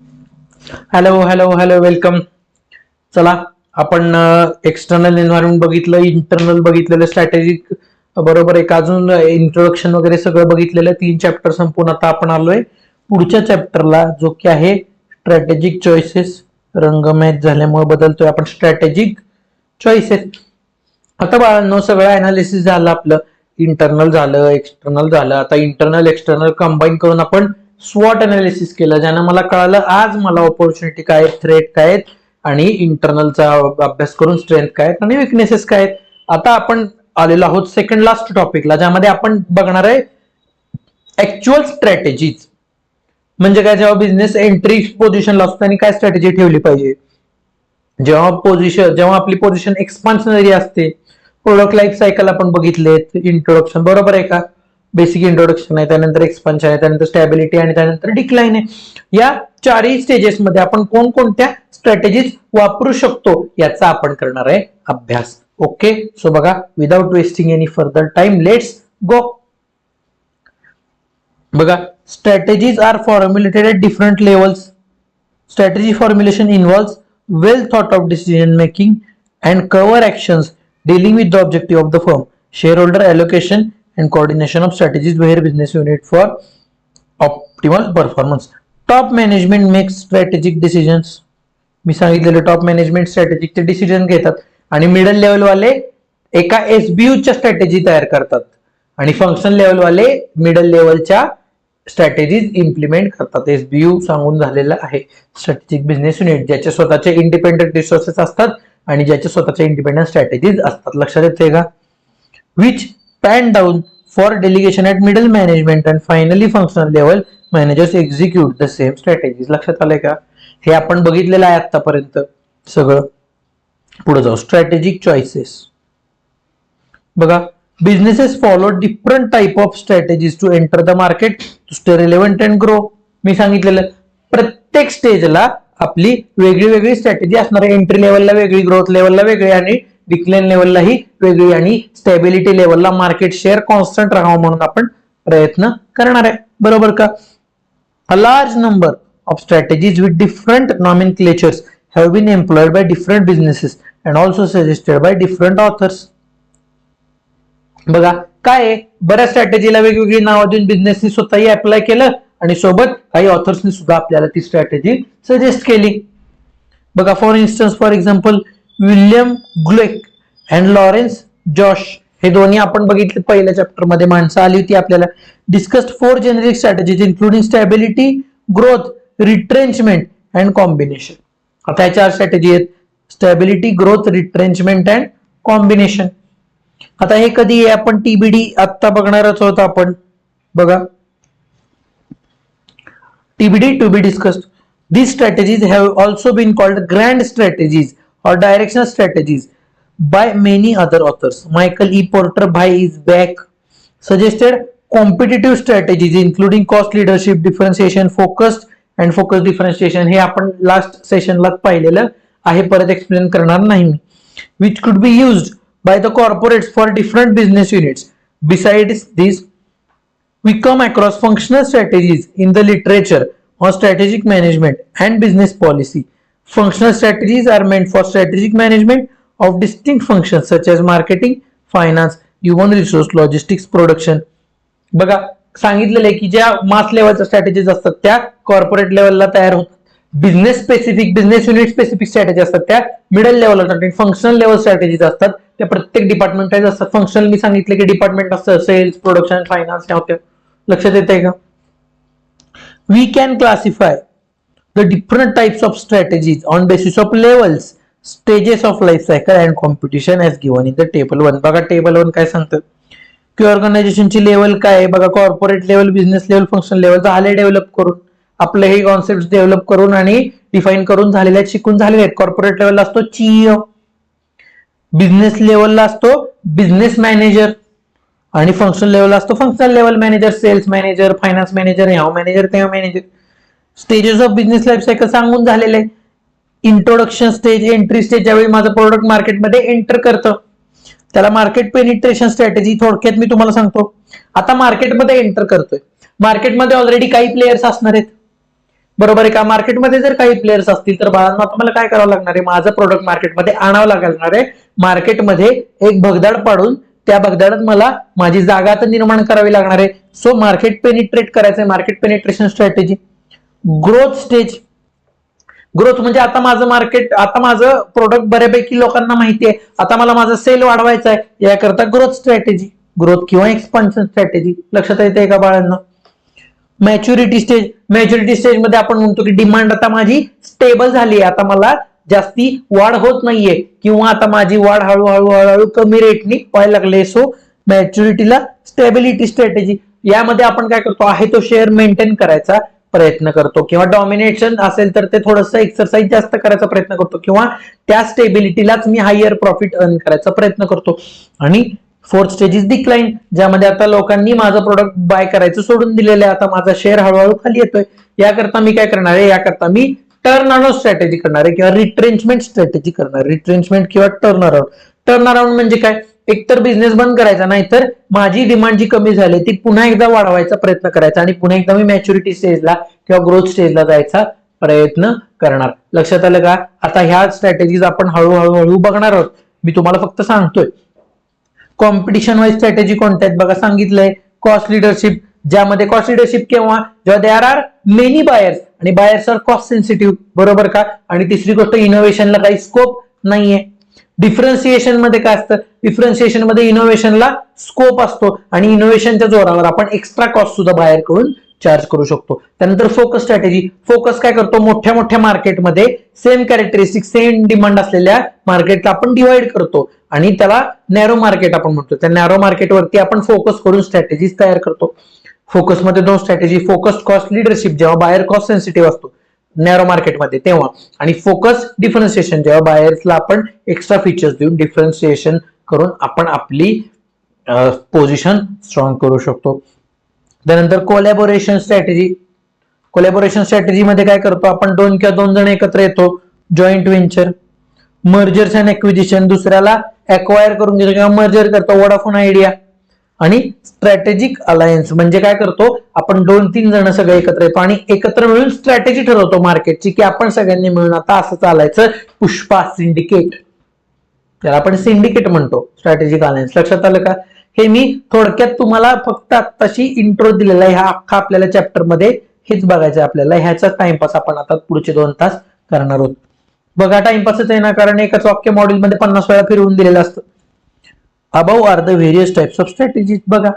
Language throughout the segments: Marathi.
Hello hello hello welcome. चला आपण एक्सटर्नल एन्व्हायरमेंट बघितलं, इंटरनल बघितलेलं, स्ट्रॅटेजिक बरोबर एक अजून इंट्रोडक्शन वगैरे सगळं बघितलेलं. 3 चॅप्टर संपून आता आपण आलोय पुढच्या चॅप्टरला, जो की आहे स्ट्रॅटेजिक चॉईसेस. रंग मॅच झाल्यामुळे बदलतोय आपण स्ट्रॅटेजिक चॉईसेस. आता बाळांनो सगळं अनालिसिस झालं आपलं, इंटरनल झालं, एक्सटर्नल झालं. आता इंटरनल एक्सटर्नल कंबाईन करून आपण स्वॉट अनालिसिस केलं, ज्यानं मला कळालं आज मला ऑपॉर्च्युनिटी काय आहेत, थ्रेट काय आहेत, आणि इंटरनलचा अभ्यास करून स्ट्रेंथ काय आहेत आणि विकनेसेस काय आहेत. आता आपण आलेलो आहोत सेकंड लास्ट टॉपिकला, ज्यामध्ये आपण बघणार आहे ऍक्च्युअल स्ट्रॅटेजीज. म्हणजे काय, जेव्हा बिझनेस एंट्री पोझिशनला असतो आणि काय स्ट्रॅटेजी ठेवली पाहिजे, जेव्हा आपली पोझिशन एक्सपान्शनरी असते. प्रोडक्ट लाईफ सायकल आपण बघितलेत, इंट्रोडक्शन बरोबर आहे का, बेसिक इंट्रोडक्शन आहे, त्यानंतर एक्सपान्शन आहे, त्यानंतर स्टॅबिलिटी आणि त्यानंतर डिक्लाइन आहे. या चारही स्टेजेसमध्ये आपण कोणकोणत्या स्ट्रॅटेजीज वापरू शकतो याचा आपण करणार आहे अभ्यास. ओके, सो बघा, without wasting any further time let's go. बघा, strategies are formulated at different levels. Strategy formulation involves well thought of decision making and cover actions dealing with the objective of the firm, shareholder allocation and coordination of strategies where business unit for optimal performance. Top management makes strategic decisions. मी सांगितलेलं टॉप मॅनेजमेंट स्ट्रॅटेजिकचे डिसिजन घेतात आणि मिडल लेवल वाले एका एसबीयूच्या स्ट्रॅटेजी तयार करतात आणि फंक्शन लेवल वाले मिडल लेवलच्या स्ट्रॅटेजीज इम्प्लिमेंट करतात. एसबीयू सांगून झालेलं आहे स्ट्रॅटेजिक बिझनेस युनिट, ज्याचे स्वतःचे इंडिपेंडंट रिसोर्सेस असतात आणि ज्याचे स्वतःचे इंडिपेंडंट स्ट्रॅटेजीज असतात. लक्षात येते का? Which pan down for delegation at middle management and finally functional level managers execute the same strategies. लक्षात आलंय का? हे आपण बघितलेलं आहे आतापर्यंत सगळं. पुढे जाऊ, स्ट्रॅटेजिक चॉईसेस. बघा, businesses follow different type of strategies to enter the market to stay relevant and grow. मी सांगितलेलं प्रत्येक स्टेजला आपली वेगळी वेगळी स्ट्रॅटेजी असणार आहे. एंट्री लेवलला वेगळी, ग्रोथ लेवलला वेगळी आणि डिक्लाइन लेवललाही वेगळी, आणि स्टॅबिलिटी लेवलला मार्केट शेअर कॉन्स्टंट राहावं म्हणून आपण प्रयत्न करणार आहे. बरोबर का? A large number of strategies with different nomenclatures have been employed by different businesses and also suggested by different authors. बघा काय आहे, बऱ्याच स्ट्रॅटेजीला वेगवेगळी नावं देऊन बिझनेसनी स्वतःही अप्लाय केलं आणि सोबत काही ऑथर्सनी सुद्धा आपल्याला ती स्ट्रॅटेजी सजेस्ट केली. बघा, for instance, for example, William Glueck and Lawrence Jauch हे दोन्ही आपण बघितले पहिल्या चॅप्टर मध्ये. माणसं आली होती आपल्याला. Discussed 4 generic strategies including stability, growth, retrenchment and combination. आता या 4 स्ट्रॅटेजी आहेत: stability, growth, retrenchment and combination. आता हे कधी आहे, आपण टीबीडी आता बघणारच होत आपण. बघा, TBD to be discussed. These strategies have also been called grand strategies or directional strategies by many other authors. Michael E. Porter by is back suggested competitive strategies including cost leadership, differentiation, focused and focus differentiation. हे आपण लास्ट सेशनला पाहिलेलं आहे, परत एक्सप्लेन करणार नाही मी. Which could be used by the corporates for different business units. Besides this, we come across functional strategies in the literature on strategic management and business policy. Functional strategies are meant for strategic management of distinct functions such as marketing, finance, human resource, logistics, production. बघा, सांगितलेलं आहे की ज्या मास लेवलच्या स्ट्रॅटेजीज असतात त्या कॉर्पोरेट लेवलला तयार होतात. Business specific, business unit specific strategy असतात त्या मिडल लेवलला. फंक्शनल लेवल स्ट्रॅटेजीज असतात त्या प्रत्येक डिपार्टमेंट असतात. फंक्शनल मी सांगितले की डिपार्टमेंट असतं, सेल्स, प्रोडक्शन, फायनान्स ह्या होत्या. लक्षात येते का? We can classify the different types of strategies on basis of levels, stages of life cycle and competition as given in the table 1. बघा, टेबल 1 काय सांगतं की ऑर्गनायझेशनची लेवल काय आहे. बघा, corporate level, business level, functional level झाले डेव्हलप करून, आपले हे कॉन्सेप्ट डेव्हलप करून आणि डिफाईन करून झालेले आहेत, शिकून झालेले आहेत. कॉर्पोरेट लेवलला असतो सीईओ, बिझनेस लेवलला असतो बिझनेस मॅनेजर, आणि फंक्शनल लेवलला असतो functional level manager, sales manager, finance manager, ह्या मॅनेजर, तेव्हा manager. Stages of business life cycle सांगून झालेले आहे. इंट्रोडक्शन स्टेज, एंट्री स्टेज, ज्यावेळी माझं प्रोडक्ट मार्केटमध्ये एंटर करतं त्याला मार्केट पेनिट्रेशन स्ट्रॅटेजी. थोडक्यात मी तुम्हाला सांगतो, आता मार्केटमध्ये एंटर करतोय, मार्केटमध्ये ऑलरेडी काही प्लेयर्स असणार आहेत. बरोबर आहे का? मार्केटमध्ये जर काही प्लेयर्स असतील तर बाळांनो आता मला काय करावं लागणार आहे, माझं प्रोडक्ट मार्केटमध्ये आणावं लागणार आहे. मार्केटमध्ये एक भगदाड पाडून त्या भगदाडात मला माझी जागा तर निर्माण करावी लागणार आहे. सो मार्केट पेनिट्रेट करायचंय, market penetration strategy. Growth stage, growth म्हणजे आता माझं मार्केट, आता माझं प्रोडक्ट बऱ्यापैकी लोकांना माहिती आहे, आता मला माझा सेल वाढवायचा आहे, याकरता ग्रोथ स्ट्रॅटेजी, ग्रोथ किंवा एक्सपान्शन स्ट्रॅटेजी. लक्षात येते का बाळांना? मॅच्युरिटी स्टेज, मॅच्युरिटी स्टेज मध्ये आपण म्हणतो की डिमांड आता माझी स्टेबल झाली आहे, आता मला जास्ती वाढ होत नाहीये किंवा आता माझी वाढ हळूहळू हळूहळू कमी रेटनी व्हायला लागले. सो मॅच्युरिटीला स्टेबिलिटी स्ट्रॅटेजी, यामध्ये आपण काय करतो, आहे तो शेअर मेंटेन करायचा प्रयत्न करतो किंवा डॉमिनेशन असेल तर ते थोडस एक्सरसाइज जास्त करायचा प्रयत्न करतो किंवा त्या स्टेबिलिटीलाच मी हायर प्रॉफिट अर्न करायचा प्रयत्न करतो. आणि फोर्थ स्टेज इज डिक्लाइन, ज्यामध्ये आता लोकांनी माझं प्रोडक्ट बाय करायचं सोडून दिलेलं आहे, आता माझा शेअर हळूहळू खाली येतोय. याकरता मी काय करणार आहे, याकरता मी टर्न अराउंड स्ट्रॅटेजी करणार आहे किंवा रिट्रेंचमेंट स्ट्रॅटेजी करणार. रिट्रेंचमेंट किंवा टर्न अराउंड. टर्न अराउंड म्हणजे काय, एकतर बिझनेस बंद करायचा, नाहीतर माझी डिमांड जी कमी झाली ती पुन्हा एकदा वाढवायचा प्रयत्न करायचा आणि पुन्हा एकदा मी मॅच्युरिटी स्टेजला किंवा ग्रोथ स्टेजला जायचा प्रयत्न करणार. लक्षात आलं का? आता ह्या स्ट्रॅटेजीज आपण हळूहळू बघणार आहोत, मी तुम्हाला फक्त सांगतोय. कॉम्पिटिशन वाईज स्ट्रॅटेजी कोणत्या आहेत बघा, सांगितलंय. कॉस्ट लिडरशिप, ज्यामध्ये कॉस्ट लिडरशिप केव्हा, जेव्हा देअर आर मेनी बायर्स आणि बायर्स आर कॉस्ट सेन्सिटिव्ह, बरोबर का? आणि तिसरी गोष्ट, इनोव्हेशनला काही स्कोप नाहीये. डिफरन्सिएशन मध्ये काय असतं, डिफरन्सिएशन मध्ये इनोव्हेशनला स्कोप असतो आणि इनोव्हेशनच्या जोरावर आपण एक्स्ट्रा कॉस्ट सुद्धा बाहेर कडून चार्ज करू शकतो. त्यानंतर फोकस स्ट्रॅटेजी, फोकस काय करतो, मोठ्या मोठ्या मार्केटमध्ये सेम कॅरेक्टरिस्टिक, सेम डिमांड असलेल्या मार्केटला आपण डिवाइड करतो आणि त्याला नॅरो मार्केट आपण म्हणतो. त्या नॅरो मार्केटवरती आपण फोकस करून स्ट्रॅटेजीज तयार करतो. फोकसमध्ये दोन स्ट्रॅटेजी, फोकस कॉस्ट लिडरशिप जेव्हा बायर कॉस्ट सेन्सिटिव्ह असतो नॅरो मार्केटमध्ये तेव्हा, आणि फोकस डिफरन्सिएशन जेव्हा बायर्सला आपण एक्स्ट्रा फीचर्स देऊन डिफरन्सिएशन करून आपण आपली पोझिशन स्ट्रॉंग करू शकतो. त्यानंतर कोलॅबोरेशन स्ट्रॅटेजी, कोलॅबोरेशन स्ट्रॅटेजी मध्ये काय करतो आपण, दोन किंवा दोन जण एकत्र येतो, joint venture. Mergers and acquisition, दुसऱ्याला अक्वायर करून घेतो किंवा मर्जर करतो, वोडाफोन आयडिया. आणि स्ट्रॅटेजिक अलायन्स म्हणजे काय करतो, आपण 2-3 जण सगळे एकत्र येतो आणि एकत्र मिळून स्ट्रॅटेजी ठरवतो मार्केटची की आपण सगळ्यांनी मिळून आता असं चालायचं. पुष्पा सिंडिकेट, त्याला आपण सिंडिकेट म्हणतो, स्ट्रॅटेजिक अलायन्स. लक्षात आलं का? हे मी थोडक्यात तुम्हाला फक्त आत्ताशी इंट्रो दिलेला आहे. ह्या अख्खा आपल्याला चॅप्टर मध्ये हेच बघायचं आपल्याला. ह्याचा टाइमपास आपण आता पुढचे 2 तास करणार आहोत. बघा टाइमपासच आहे ना, कारण एकच वाक्य मॉड्यूल मध्ये 50 वेळा फिरवून दिलेलं असतं. Above are the various types of strategies, बघा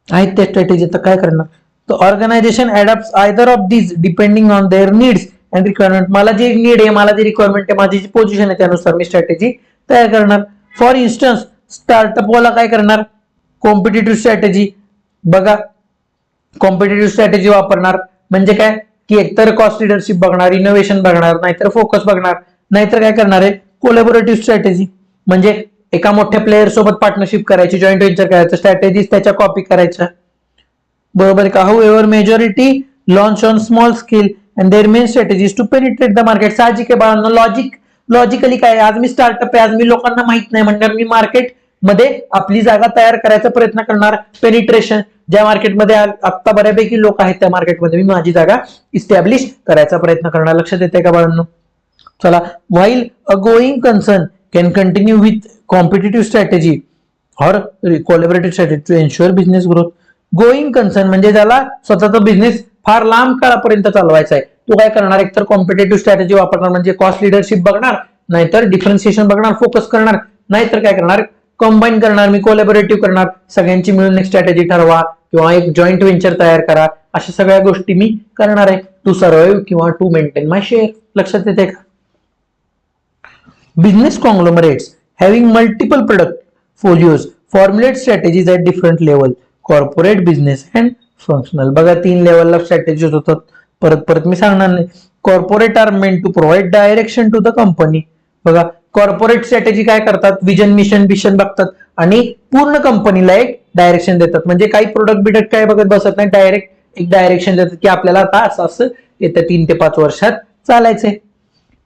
आहेत त्या स्ट्रॅटेजी. तर काय करणार, तर organisation adapts either of these depending on their needs and requirement. मला जे नीड आहे, मला जी रिक्वायरमेंट आहे, माझी जी पोझिशन आहे त्यानुसार मी स्ट्रॅटेजी तयार करणार. फॉर इन्स्टन्स स्टार्टअप वाला काय करणार, कॉम्पिटिटिव्ह स्ट्रॅटेजी. बघा कॉम्पिटिटिव्ह स्ट्रॅटेजी वापरणार म्हणजे काय की एकतर कॉस्ट लिडरशिप बघणार, इनोव्हेशन बघणार, नाहीतर फोकस बघणार, नाहीतर काय करणार आहे कोलॅबोरेटिव्ह स्ट्रॅटेजी म्हणजे एका मोठ्या प्लेयर सोबत पार्टनरशिप करायची, जॉईंट व्हेंचर करायचं, स्ट्रॅटेजीज त्याच्या कॉपी करायच्या, बरोबर का? However majority launch on small scale and their main strategies to penetrate the market. साहजिक आहे बाळांनो, लॉजिकली काय, आज मी स्टार्टअप आहे, आज मी लोकांना माहित नाही म्हणणार, मी मार्केट मध्ये आपली जागा तयार करायचा प्रयत्न करणार. पेनिट्रेशन, ज्या मार्केटमध्ये आता बऱ्यापैकी लोक आहेत त्या मार्केटमध्ये मी माझी जागा इस्टॅब्लिश करायचा प्रयत्न करणार. लक्षात येते का बाळांनो? चला, while a going concern can continue with competitive strategy or collaborative strategy to ensure business growth. Going concern म्हणजे ज्याला स्वतःचा बिझनेस फार लांब काळापर्यंत चालवायचा आहे, तो काय करणार, एकतर कॉम्पिटेटिव्ह स्ट्रॅटेजी वापरणार म्हणजे कॉस्ट लिडरशिप बघणार, नाहीतर डिफरन्सिएशन बघणार, फोकस करणार, नाहीतर काय करणार, कंबाईन करणार, मी कोलॅबोरेटिव्ह करणार, सगळ्यांची मिळून एक स्ट्रॅटेजी ठरवा किंवा एक जॉईंट व्हेंचर तयार करा. अशा सगळ्या गोष्टी मी करणार आहे टू सर्व्हाइव्ह किंवा टू मेंटेन माय शेअर. लक्षात येते का? Business conglomerates having multiple product folios formulate strategies at different level, corporate, business and functional. बघा 3 लेवलला स्ट्रॅटेजीज होतात. परत मी सांगणार नाही. Corporate are meant to provide direction to the company. बघा कॉर्पोरेट स्ट्रॅटेजी काय करतात, विजन मिशन बघतात आणि पूर्ण कंपनीला एक डायरेक्शन देतात. म्हणजे काही प्रोडक्ट काय बघत बसत नाही, डायरेक्ट एक डायरेक्शन देतात की आपल्याला आता असं येत्या 3 ते 5 वर्षात चालायचंय.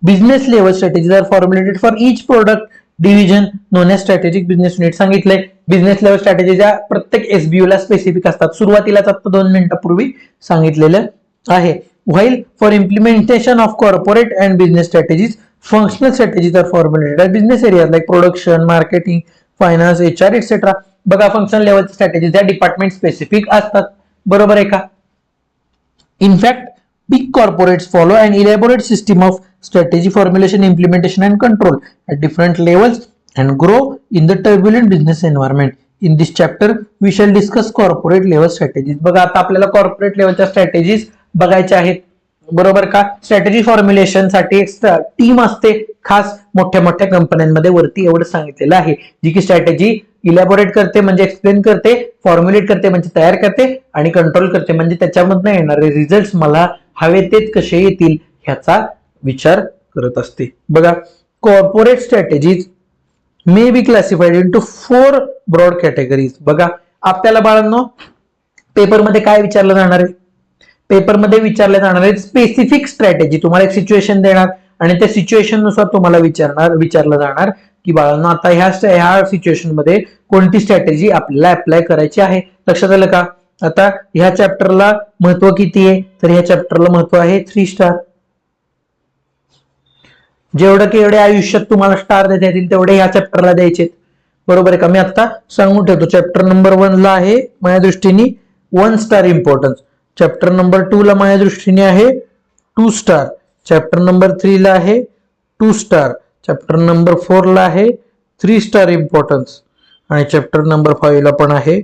Business level strategies are formulated for each product division known as strategic business unit. सांगितलंय बिझनेस लेवल स्ट्रॅटेजी ज्या प्रत्येक एसबीयू ला स्पेसिफिक असतात. सुरुवातीलाच आता 2 मिनिटांपूर्वी सांगितलेलं आहे. While for implementation of corporate and business strategies functional strategies are formulated at business areas like production, marketing, finance, HR etcetera. बघा फंक्शनल लेवलच्या स्ट्रॅटेजीज त्या डिपार्टमेंट स्पेसिफिक असतात. बरोबर आहे का? In fact big corporates follow an elaborate system of strategy formulation, implementation and control at different levels and grow in the turbulent business environment. In this chapter we shall discuss corporate level strategies. बघा आता आपल्याला कॉर्पोरेट लेवलच्या स्ट्रॅटेजीज बघायच्या आहेत. बरोबर का? स्ट्रॅटेजी फॉर्म्युलेशन साठी एक टीम असते खास मोठ्या मोठ्या कंपन्यांमध्ये, वरती एवढं सांगितलेलं आहे, जी की स्ट्रॅटेजी इलॅबोरेट करते म्हणजे एक्सप्लेन करते, फॉर्म्युलेट करते म्हणजे तयार करते, आणि कंट्रोल करते म्हणजे त्याच्यामधून येणारे रिझल्ट मला हवे तेच कसे येतील ह्याचा विचार करत असते. बघा corporate strategies may be classified into 4 broad categories. बघा आपल्याला बाळांनो पेपरमध्ये काय विचारलं जाणार आहे? पेपरमध्ये विचारले जाणार आहे स्पेसिफिक स्ट्रॅटेजी. तुम्हाला एक सिच्युएशन देणार आणि त्या सिच्युएशन नुसार तुम्हाला विचारलं जाणार की बाळांनो आता ह्या सिच्युएशन मध्ये कोणती स्ट्रॅटेजी आपल्याला अप्लाय करायची आहे. लक्षात आलं का? आता ह्या चॅप्टरला महत्व किती आहे? तर ह्या चॅप्टरला महत्व आहे 3 स्टार. जेवढं की एवढे आयुष्यात तुम्हाला स्टार देता येतील तेवढे ह्या चॅप्टरला द्यायचे. बरोबर आहे का? मी आता सांगून ठेवतो. चॅप्टर नंबर 1 ला आहे माझ्या दृष्टीने 1 स्टार इम्पॉर्टन्स. चॅप्टर नंबर 2 ला माझ्या दृष्टीने आहे 2 स्टार. चॅप्टर नंबर 3 ला आहे 2 स्टार. चॅप्टर नंबर 4 ला आहे 3 स्टार इम्पॉर्टन्स आणि चॅप्टर नंबर 5 ला पण आहे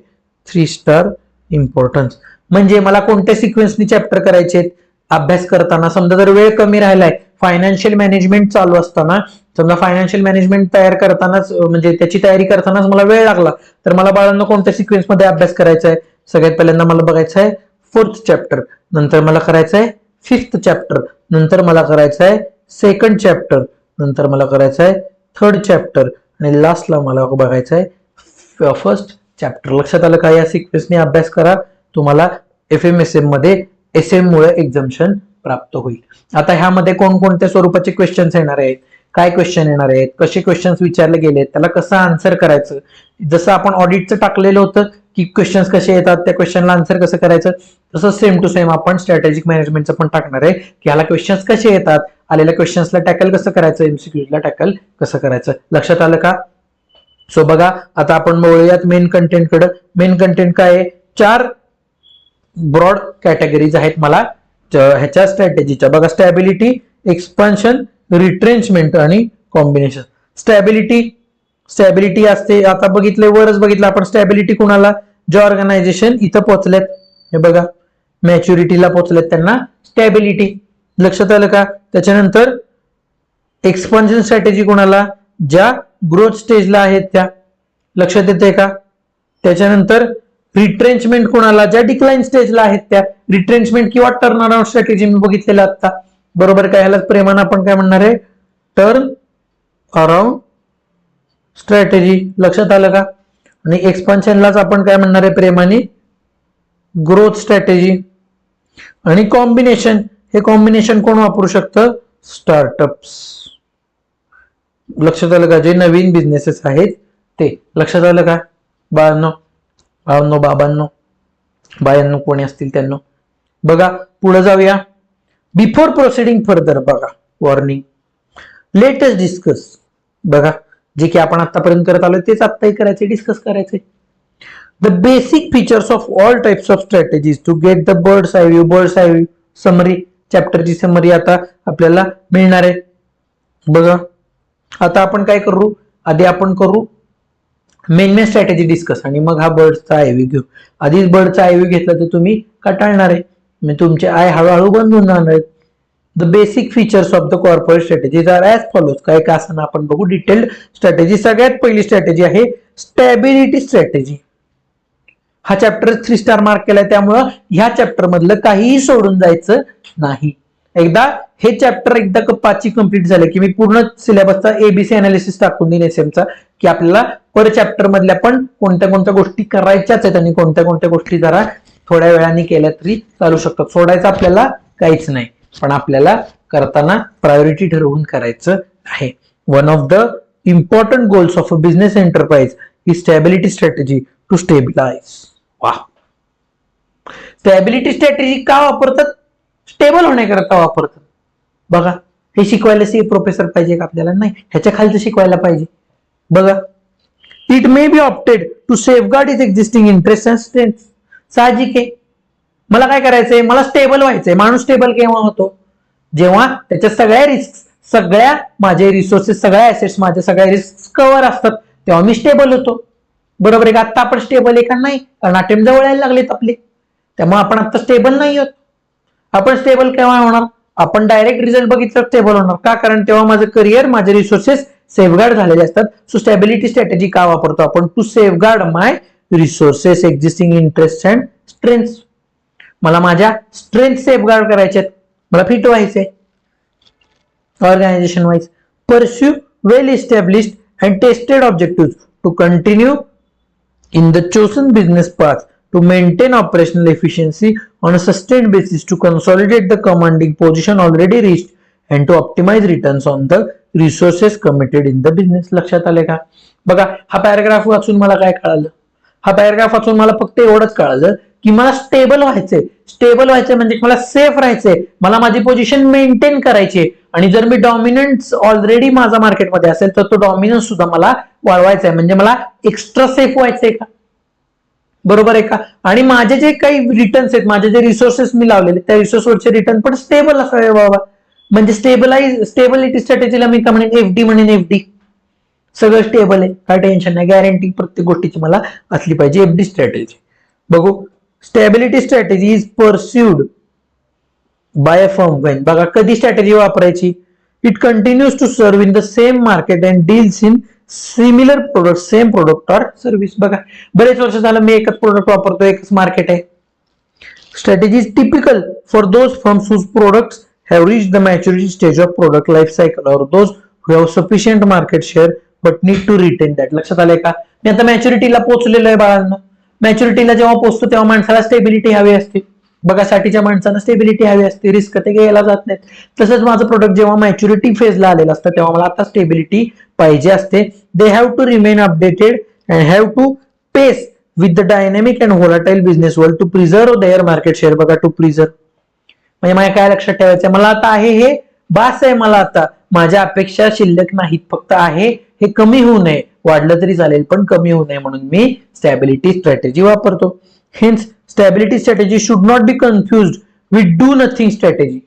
3 स्टार इम्पॉर्टन्स. म्हणजे मला कोणत्या सिक्वेन्सनी चॅप्टर करायचे अभ्यास करताना, समजा जर वेळ कमी राहिलाय, फायनान्शियल मॅनेजमेंट चालू असताना, समजा फायनान्शियल मॅनेजमेंट तयार करतानाच म्हणजे त्याची तयारी करतानाच मला वेळ लागला, तर मला बाळांनो कोणत्या सिक्वेन्स मध्ये अभ्यास करायचा आहे? सगळ्यात पहिल्यांदा मला बघायचं आहे 4th चॅप्टर, नंतर मला करायचं आहे 5th चॅप्टर, नंतर मला करायचं आहे 2nd चॅप्टर, नंतर मला करायचं आहे 3rd चॅप्टर आणि लास्टला मला बघायचं आहे 1st चॅप्टर. लक्षात आलं का? या सिक्वेन्सने अभ्यास करा, तुम्हाला FMSM मध्ये SM मुळे एक्झाम्शन प्राप्त होईल. आता ह्यामध्ये कोणकोणत्या स्वरूपाचे क्वेश्चन्स येणार आहेत, काय क्वेश्चन येणार आहेत, कसे क्वेश्चन्स विचारले गेले, त्याला कसं आन्सर करायचं, जसं आपण ऑडिटचं टाकलेलं होतं की क्वेश्चन्स कसे येतात, त्या क्वेश्चनला आन्सर कसं करायचं, तसं सेम टू सेम आपण स्ट्रॅटेजिक मॅनेजमेंटचं पण टाकणार आहे की ह्याला क्वेश्चन्स कसे येतात, आलेल्या क्वेश्चन्सला टॅकल कसं करायचं, MCQला टॅकल कसं करायचं. लक्षात आलं का? सो बघा आता आपण बोलूयात मेन कंटेंट कडे. मेन कंटेंट काय आहे? 4 ब्रॉड कॅटेगरीज आहेत मला ह्याच्या स्ट्रॅटेजीच्या. बघा स्टॅबिलिटी, एक्सपान्शन, रिट्रेंचमेंट आणि कॉम्बिनेशन. स्टॅबिलिटी असते, आता बघितले वरच बघितलं आपण स्टॅबिलिटी कुणाला, जे ऑर्गनायझेशन इथं पोहोचलेत, हे बघा मॅच्युरिटीला पोहोचलेत त्यांना स्टॅबिलिटी. लक्षात आलं का? त्याच्यानंतर एक्सपान्शन स्ट्रॅटेजी कुणाला, ज्या ग्रोथ स्टेजला आहेत त्या. लक्षात येते का? त्याच्यानंतर रिट्रेंचमेंट कोणाला, ज्या डिक्लाइन स्टेजला आहेत त्या. रिट्रेंचमेंट किंवा टर्न अराउंड स्ट्रॅटेजी मी बघितलेलं आता. बरोबर का? ह्यालाच प्रेमानं आपण काय म्हणणार आहे? Turn around strategy. लक्षात आलं का? आणि एक्सपान्शनलाच आपण काय म्हणणार आहे प्रेमाने? Growth strategy. आणि कॉम्बिनेशन, हे कॉम्बिनेशन कोण वापरू शकतं? स्टार्टअप्स. लक्षात आलं का? जे नवीन बिझनेसेस आहेत ते. लक्षात आलं का बाळांनो, बाबांनो, बायांनो, कोणी असतील त्यांना. बघा पुढे जाऊया. बिफोर प्रोसिडिंग फर्दर, बघा वॉर्निंग, लेटेस्ट डिस्कस. बघा जे की आपण आतापर्यंत करत आलोय तेच आत्ताही करायचे, डिस्कस करायचे. The basic features of all types of strategies to get the bird's eye view summary. चॅप्टरची समरी आता आपल्याला मिळणार आहे. बघा आता आपण काय करू, आधी आपण करू मेन स्ट्रॅटेजी डिस्कस आणि मग हा बर्डचा आयव्ह्यू घेऊ. आधीच बर्डचा आयव्ह्यू घेतला तर तुम्ही कंटाळणार आहे, म्हणजे तुमचे आय हळूहळू बंद होऊन जाणार आहेत. The basic features of the corporate strategies are as follows. काय का असं आपण बघू डिटेल्ड स्ट्रॅटेजी. सगळ्यात पहिली स्ट्रॅटेजी आहे स्टॅबिलिटी स्ट्रॅटेजी. हा चॅप्टर 3 स्टार मार्क केलाय, त्यामुळं ह्या चॅप्टर मधलं काहीही सोडून जायचं नाही. एकदा हे चॅप्टर एकदा पाचही कंप्लीट झाले की मी पूर्ण सिलेबसचा ABC अनालिसिस टाकून देईन SMचा, की आपल्याला पर चॅप्टर मधल्या पण कोणत्या कोणत्या गोष्टी करायच्याच आहेत आणि कोणत्या कोणत्या गोष्टी जरा थोड्या वेळाने केल्या तरी चालू शकतात. सोडायचं आपल्याला काहीच नाही, पण आपल्याला करताना प्रायोरिटी ठरवून करायचं आहे. One of the important goals of a business enterprise is stability strategy to stabilize. वा, स्टॅबिलिटी स्ट्रॅटेजी का वापरतात? स्टेबल होण्याकरता वापरतात. बघा, हे शिकवायला प्रोफेसर पाहिजे का आपल्याला? नाही, ह्याच्या खालचं शिकवायला पाहिजे. बघा, it may be opted to safeguard is existing interest and strength. साहजिक आहे, मला काय करायचंय, मला स्टेबल व्हायचंय. माणूस स्टेबल केव्हा होतो? जेव्हा त्याच्या सगळ्या रिस्क, सगळ्या माझे रिसोर्सेस, सगळ्या ऍसेट्स, माझ्या सगळ्या रिस्क कव्हर असतात, तेव्हा मी स्टेबल होतो. बरोबर आहे का? आता आपण स्टेबल आहे का? नाही, कारण अटेम्प्ट जवळ यायला लागलेत आपले, त्यामुळे आपण आता स्टेबल नाही आहोत. आपण स्टेबल केव्हा होणार? आपण डायरेक्ट रिझल्ट बघितलं स्टेबल होणार का? कारण तेव्हा माझं करिअर, माझे रिसोर्सेस सेफगार्ड झालेले असतात. सो स्टॅबिलिटी स्ट्रॅटेजी का वापरतो आपण? To safeguard my resources, existing interest and strength. मला माझ्या स्ट्रेंथ सेफगार्ड करायचे आहेत, मला फिट व्हायचंय organization wise. Pursue well established and tested objective to continue in the chosen business path, to maintain operational efficiency on a sustained basis, to consolidate the commanding position already reached, and to optimize returns on the resources committed in the business. लक्षात आले का? बघा, हा पॅराग्राफ वाचून मला काय कळालं? हा पॅराग्राफ वाचून मला फक्त एवढंच कळालं की मला स्टेबल व्हायचंय. स्टेबल व्हायचंय म्हणजे मला सेफ राहायचंय, मला माझी पोझिशन मेंटेन करायची. आणि जर मी डॉमिनन्स ऑलरेडी माझा मार्केटमध्ये असेल तर तो डॉमिनन्स सुद्धा मला वाढवायचा आहे, म्हणजे मला एक्स्ट्रा सेफ व्हायचंय का? बरोबर आहे का? आणि माझे जे काही रिटर्न्स आहेत, माझे जे रिसोर्सेस मी लावलेले, त्या रिसोर्सवरचे रिटर्न पण स्टेबल असावे बाबा. म्हणजे स्टेबिलिटी स्ट्रॅटेजीला मी का म्हणेन? एफडी म्हणेन. एफडी सगळं स्टेबल आहे, काय टेन्शन नाही, गॅरंटी प्रत्येक गोष्टीची मला असली पाहिजे. एफडी स्ट्रॅटेजी बघू. Stability strategy is pursued by a firm when. बघा, कधी स्ट्रॅटेजी वापरायची? It continues to serve in the same market and deals in similar product, same product or service. बघा, बरेच वर्ष झालं मी एकच प्रोडक्ट वापरतो, एकच मार्केट आहे. Strategy is typical for those firms whose products have reached the maturity stage of product life cycle or those who have sufficient market share but need to retain that. लक्षात आलंय का? मी आता मॅच्युरिटीला पोहोचलेलो आहे बाळांना. मॅच्युरिटीला जेव्हा पोहोचतो तेव्हा माणसाला स्टेबिलिटी हवी असते. बघा, साठीच्या माणसांना स्टेबिलिटी हवी असते, रिस्क ते घ्यायला जात नाहीत. तसंच माझं प्रोडक्ट जेव्हा मॅच्युरिटी फेजला आलेलं असतं तेव्हा मला आता स्टेबिलिटी पाहिजे असते. They have to remain updated and have to pace with the dynamic and volatile business world to preserve their market share. बघा, टू प्रिझर्व्ह म्हणजे मला काय लक्षात ठेवायचं? मला आता आहे हे बास आहे, मला आता माझ्या अपेक्षा शिल्लक नाहीत, फक्त आहे हे कमी होऊ नये, वाढलं तरी चालेल पण कमी होऊ नये, म्हणून मी स्टॅबिलिटी स्ट्रॅटेजी वापरतो. Hence stability strategy should not be confused with do nothing strategy.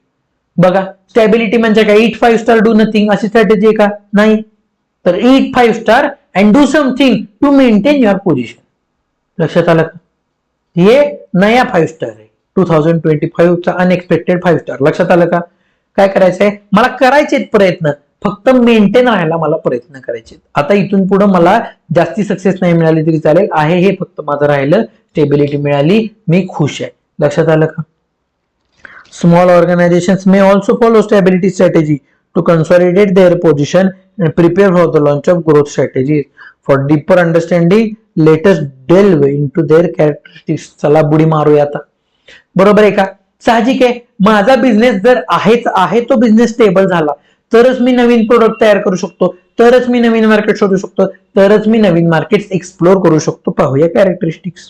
बघा, स्टॅबिलिटी म्हणजे काय? ईट 5 स्टार डू नथिंग अशी स्ट्रॅटेजी आहे का? नाही. तर eat 5 star and do something to maintain your position. लक्षात आलं का? हे नया 5 स्टार आहे, 2025 चा अनएक्सपेक्टेड 5 स्टार. लक्षात आलं का? काय करायचंय? मला करायचे प्रयत्न, फक्त मेंटेन राहायला मला प्रयत्न करायचे. आता इथून पुढे मला जास्ती सक्सेस नाही मिळाली तरी चालेल, आहे हे फक्त माझं राहिलं, स्टेबिलिटी मिळाली, मी खुश आहे. लक्षात आलं का? Small organizations may also follow stability strategy to consolidate their position and prepare for the launch of growth strategy. For deeper understanding let us delve into their characteristics. चला बुडी मारूया आता. बरोबर आहे का? साहजिक आहे, माझा बिझनेस जर आहे तो बिझनेस स्टेबल झाला तरच मी नवीन प्रोडक्ट तयार करू शकतो, तरच मी नवीन मार्केट शोधू शकतो, तरच मी नवीन मार्केट एक्सप्लोर करू शकतो. पाहूया कॅरेक्टरिस्टिक्स.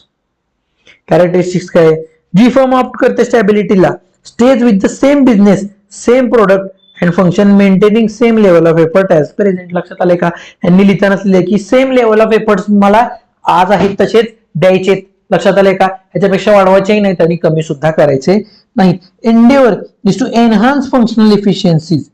कॅरेक्टरिस्टिक्स काय? जी फर्म ऑप्ट करते स्टॅबिलिटीला, stays with the same business, same product and function maintaining same level of effort as present. लक्षात आले का? यांनी लिहिताना लिहिले की सेम लेवल ऑफ एफर्ट्स मला आज आहेत तसेच द्यायचे. लक्षात आले का? ह्याच्यापेक्षा वाढवायचेही नाहीत आणि कमी सुद्धा करायचे नाहीत. Endeavour is to enhance functional efficiencies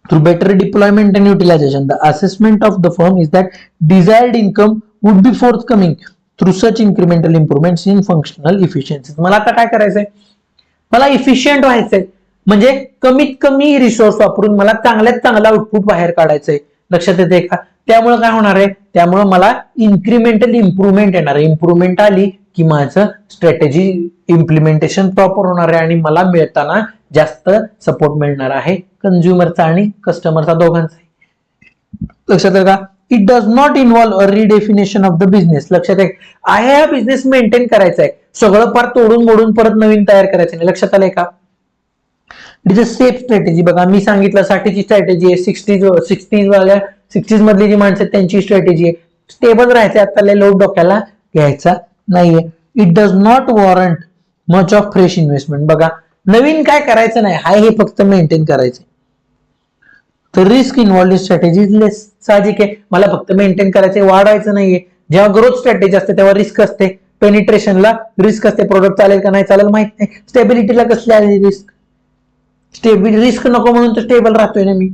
through better deployment and utilization. The assessment of the firm is that desired income would be forthcoming through such incremental improvements in functional efficiency. मला आता काय करायचंय? मला इफिशियंट व्हायचंय, म्हणजे कमीत कमी रिसोर्स वापरून मला चांगल्यात चांगला आउटपुट बाहेर काढायचंय. लक्षात येते का? त्यामुळे काय होणार आहे? त्यामुळे मला इन्क्रिमेंटल इम्प्रुव्हमेंट येणार आहे. इम्प्रुव्हमेंट आली की माझं स्ट्रॅटेजी इम्प्लिमेंटेशन प्रॉपर होणार आहे आणि मला मिळताना जास्त सपोर्ट मिळणार आहे, कंझ्युमरचा आणि कस्टमरचा दोघांचा. लक्षात आहे का? It does not involve a redefinition of the business. लक्षात आहे हा बिझनेस मेंटेन करायचा आहे, सगळं फार तोडून मोडून परत नवीन तयार करायचं नाही. लक्षात आलंय का? It is a safe strategy. बघा, मी सांगितलं साठीची स्ट्रॅटेजी आहे, 60s मधली जी माणसं आहेत त्यांची स्ट्रॅटेजी आहे. स्टेबल राहायचं, आता लोड डोक्याला घ्यायचा नाहीये. It does not warrant much of fresh investment. बघा, नवीन काय करायचं नाही, हाय हे फक्त मेंटेन करायचं. तर रिस्क इन्व्हॉल्ड स्ट्रॅटेजी इज लेस. साहजिक आहे, मला फक्त मेंटेन करायचंय, वाढवायचं नाहीये. जेव्हा ग्रोथ स्ट्रॅटेजी असते तेव्हा रिस्क असते, पेनिट्रेशनला रिस्क असते, प्रोडक्ट चालेल का नाही चालेल माहित नाही. स्टेबिलिटीला कसली आली रिस्क? रिस्क नको म्हणून तर स्टेबल राहतोय ना मी.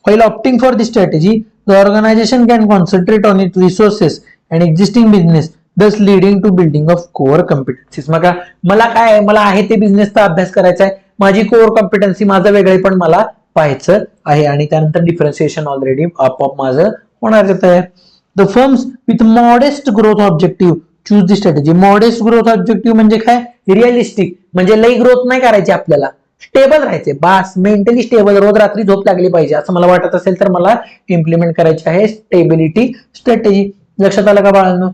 While opting for this strategy, the organization can concentrate on its resources and existing business, thus leading to building of core competencies. मग मला काय आहे, मला आहे ते बिझनेसचा अभ्यास करायचा आहे, माझी कोर कॉम्पिटन्सी, माझं वेगळेपण मला पाहायचं आहे आणि त्यानंतर डिफरन्सिएशन ऑलरेडी आपोआप माझं होणार आहे. The firms with modest growth objective choose the strategy. Modest growth objective म्हणजे काय? रिअलिस्टिक, म्हणजे लई ग्रोथ नाही करायची आपल्याला, स्टेबल राहायचे, बास, मेंटली स्टेबल, रोज रात्री झोप लागली पाहिजे असं मला वाटत असेल तर मला इम्प्लिमेंट करायची आहे स्टेबिलिटी स्ट्रॅटेजी. लक्षात आलं का बाळांनो?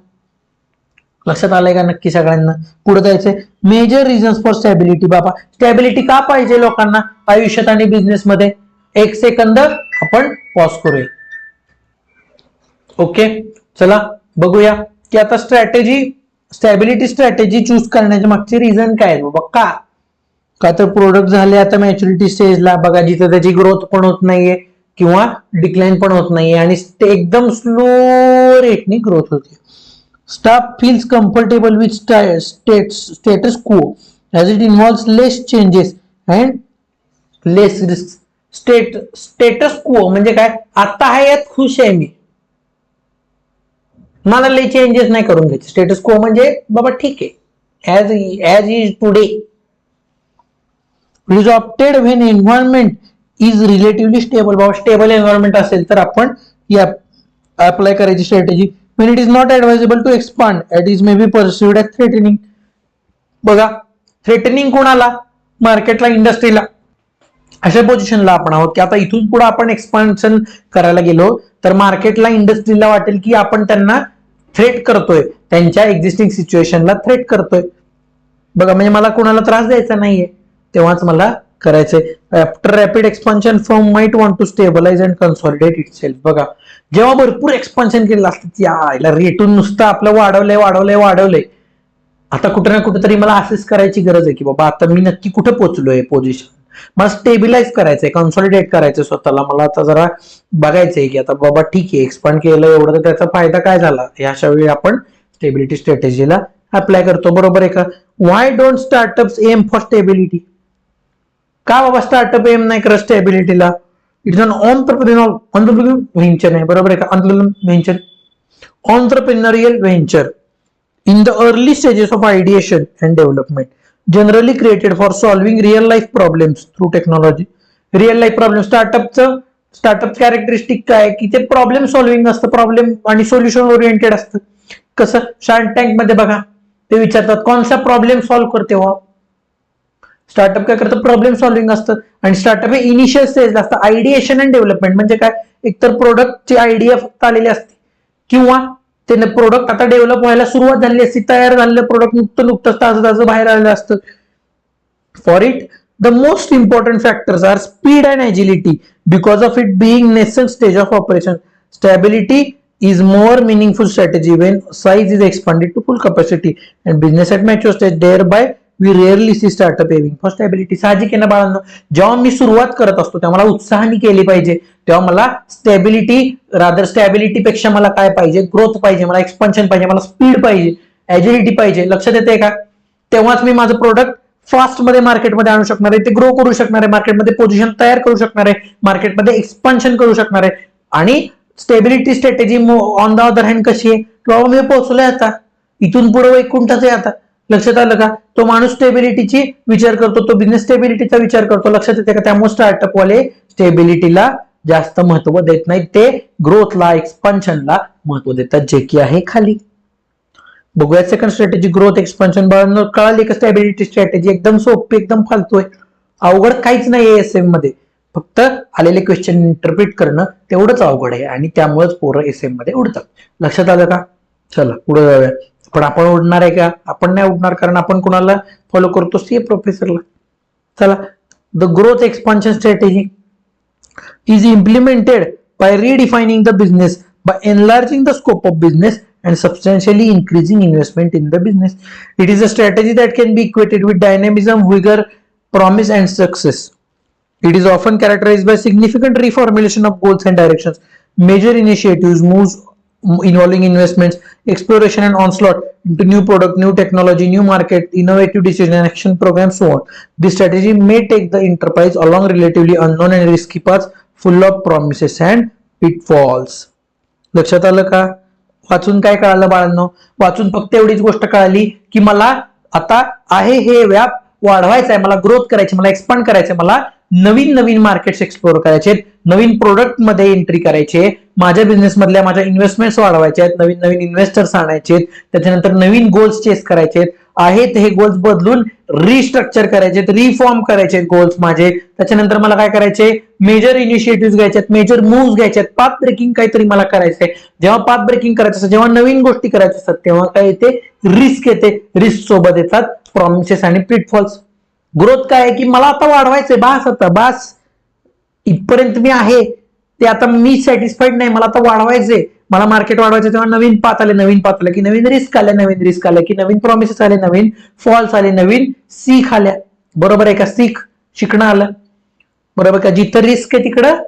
लक्षात आलंय का नक्की सगळ्यांना? पुढे जायचंय. Major reasons for stability. बाबा स्टॅबिलिटी का पाहिजे लोकांना आयुष्यात आणि बिझनेस मध्ये? एक सेकंद आपण पॉज करूया. ओके, चला बघूया की आता स्टॅबिलिटी स्ट्रॅटेजी चूज करण्याच्या मागचे रिझन काय आहे बाबा. का तर प्रोडक्ट झाले आता मॅच्युरिटी स्टेजला, बघा जिथे त्याची ग्रोथ पण होत नाहीये किंवा डिक्लाइन पण होत नाहीये आणि एकदम स्लो रेटनी ग्रोथ होते. Staff feels comfortable with status quo as it involves less changes and less risk. Status quo म्हणजे काय? आता आहे यात खुश आहे मी, मला लई चेंजेस नाही करून घ्यायचे. स्टेटस क्वो म्हणजे बाबा ठीक आहे, as is today. It is opted when environment is relatively stable. बाबा स्टेबल एन्व्हायरमेंट असेल तर आपण अप्लाय करायची strategy. When it is not advisable to expand, it is may be perceived as threatening. बघा थ्रेटनिंग कोणाला? मार्केटला, इंडस्ट्रीला. अशा पोझिशनला आपण आहोत की आता इथून पुढे आपण एक्सपान्शन करायला गेलो तर मार्केटला, इंडस्ट्रीला वाटेल की आपण त्यांना थ्रेट करतोय, त्यांच्या एक्झिस्टिंग सिच्युएशनला थ्रेट करतोय. बघा म्हणजे मला कोणाला त्रास द्यायचा नाहीये, तेव्हाच मला करायचंय. After rapid expansion firm might want to stabilize and consolidate itself. बघा जेव्हा भरपूर एक्सपान्शन केलेलं असतं, याला रेटून नुसतं आपलं वाढवलंय, आता कुठे ना कुठेतरी मला असेस करायची गरज आहे की बाबा आता मी नक्की कुठे पोहोचलोय पोझिशन. मला स्टेबिलाइज करायचंय, कन्सॉलिडेट करायचंय स्वतःला. मला आता जरा बघायचंय की आता बाबा ठीक आहे एक्सपांड केलं एवढं, तर त्याचा फायदा काय झाला. अशा वेळी आपण स्टेबिलिटी स्ट्रॅटेजीला अप्लाय करतो. बरोबर आहे का? Why don't startups aim for stability? का बाबा स्टार्टअप एम नाही करत स्टेबिलिटीला? इट्स अन ऑन्टरप्रिन्युअर व्हेंचर आहे. बरोबर आहे का? Entrepreneurial venture in the early stages of ideation and development, generally created for solving real life problems through technology. Real life problem. Startup characteristic काय की ते प्रॉब्लेम सॉल्व्हिंग असतं, प्रॉब्लेम आणि सोल्युशन ओरिएंटेड असतं. कसं? शार्क टँक मध्ये बघा ते विचारतात कोणता प्रॉब्लेम सॉल्व्ह करते हो. स्टार्टअप काय करतं? प्रॉब्लेम सॉल्व्हिंग असतं. आणि स्टार्टअप हे इनिशियल स्टेजला असतं. आयडिएशन अँड डेव्हलपमेंट म्हणजे काय? एकतर प्रोडक्टची आयडिया फक्त आलेली असते किंवा ते प्रोडक्ट आता डेव्हलप व्हायला सुरुवात झाली असती, तयार झालेलं प्रोडक्ट नुकतंच ताजं बाहेर आलेलं असतं. For it the most important factors are speed and agility because of it being nascent stage of operation. Stability is more meaningful strategy when size is expanded to full capacity and business at mature stage. Thereby we rarely see startup aiming for stability. साहजिक आहे ना बाळांनो, जेव्हा मी सुरुवात करत असतो तेव्हा मला उत्साहाने केली पाहिजे, तेव्हा मला स्टॅबिलिटी पेक्षा मला काय पाहिजे? ग्रोथ पाहिजे, मला एक्सपान्शन पाहिजे, मला स्पीड पाहिजे, एजिलिटी पाहिजे. लक्षात येते का? तेव्हाच मी माझं प्रोडक्ट फास्ट मध्ये मार्केटमध्ये आणू शकणार आहे, ते ग्रो करू शकणार आहे, मार्केटमध्ये पोझिशन तयार करू शकणार आहे, मार्केटमध्ये एक्सपान्शन करू शकणार आहे. आणि stability strategy on the other hand कशी आहे? किंवा मी पोहोचलोय आता, इथून पुढे वैकुंठच आहे आता. लक्षात आलं का? तो माणूस स्टेबिलिटीची विचार करतो, तो बिझनेस स्टेबिलिटीचा विचार करतो. लक्षात येते का? त्यामुळे स्टार्टअप वाले स्टेबिलिटीला जास्त महत्व देत नाही, ते ग्रोथला, एक्सपान्शनला महत्व देतात, जे की आहे खाली. बघूया सेकंड स्ट्रॅटेजी, ग्रोथ एक्सपान्शन. कळाली का? स्टॅबिलिटी स्ट्रॅटेजी एकदम सोपी, एकदम फालतू आहे, अवघड काहीच नाही एसएम मध्ये. फक्त आलेले क्वेश्चन इंटरप्रिट करणं तेवढंच अवघड आहे आणि त्यामुळेच पोरं एसएम मध्ये उडतात. लक्षात आलं का? चला पुढे जाऊया. पण आपण उडणार आहे का? आपण नाही उडणार, कारण आपण कोणाला फॉलो करतो? सी प्रोफेसरला. चला, the growth expansion strategy is implemented by redefining the business, by enlarging the scope of business and substantially increasing investment in the business. It is a strategy that can be equated with dynamism, vigor promise and success. It is often characterized by significant reformulation of goals and directions, major initiatives, moves involving investments, exploration and onslaught into new product, new technology, new market, innovative decision and action programs, so on. This strategy may take the enterprise along relatively unknown and risky paths full of promises and pitfalls. लक्षात आलं का? वाचून काय कळालं बाळांनो? वाचून फक्त एवढीच गोष्ट कळाली की मला आता आहे हे व्याप वाढवायचा आहे, मला ग्रोथ करायची, मला एक्सपांड करायचं, मला नवीन नवीन मार्केट्स एक्सप्लोर करायचे, नवीन प्रोडक्ट मध्ये एंट्री करायचे, माझ्या बिझनेस मधल्या माझ्या इन्व्हेस्टमेंट्स वाढवायचे आहेत, नवीन नवीन इन्व्हेस्टर्स आणायचे, त्याच्यानंतर नवीन गोल्स चेस करायचे आहेत, हे गोल्स बदलून रिस्ट्रक्चर करायचे, रिफॉर्म करायचे गोल्स माझे. त्याच्यानंतर मला काय करायचे, मेजर इनिशिएटिव्ह घ्यायचे, मेजर मूव्ह घ्यायचे, पाथ ब्रेकिंग काहीतरी मला करायचंय. जेव्हा पाथ ब्रेकिंग करायचं असतं, जेव्हा नवीन गोष्टी करायच्या असतात, तेव्हा काय येते, रिस्क येते. रिस्क सोबत येतात प्रॉमिसेस आणि पिटफॉल्स. ग्रोथ काय आहे की मला आता वाढवायचंय, बास, आता बास, इथपर्यंत मी आहे ते आता मी सॅटिस्फाईड नाही, मला आता वाढवायचंय, मला मार्केट वाढवायचं. तेव्हा नवीन पाथ आले, नवीन पाथ आले की नवीन रिस्क आले, नवीन रिस्क आले की नवीन प्रॉमिसेस आले, नवीन फॉल्स आले, नवीन सीख आल्या. बरोबर आहे का? सीख, शिकणं आलं. बरोबर का? जिथं रिस्क आहे तिकडं,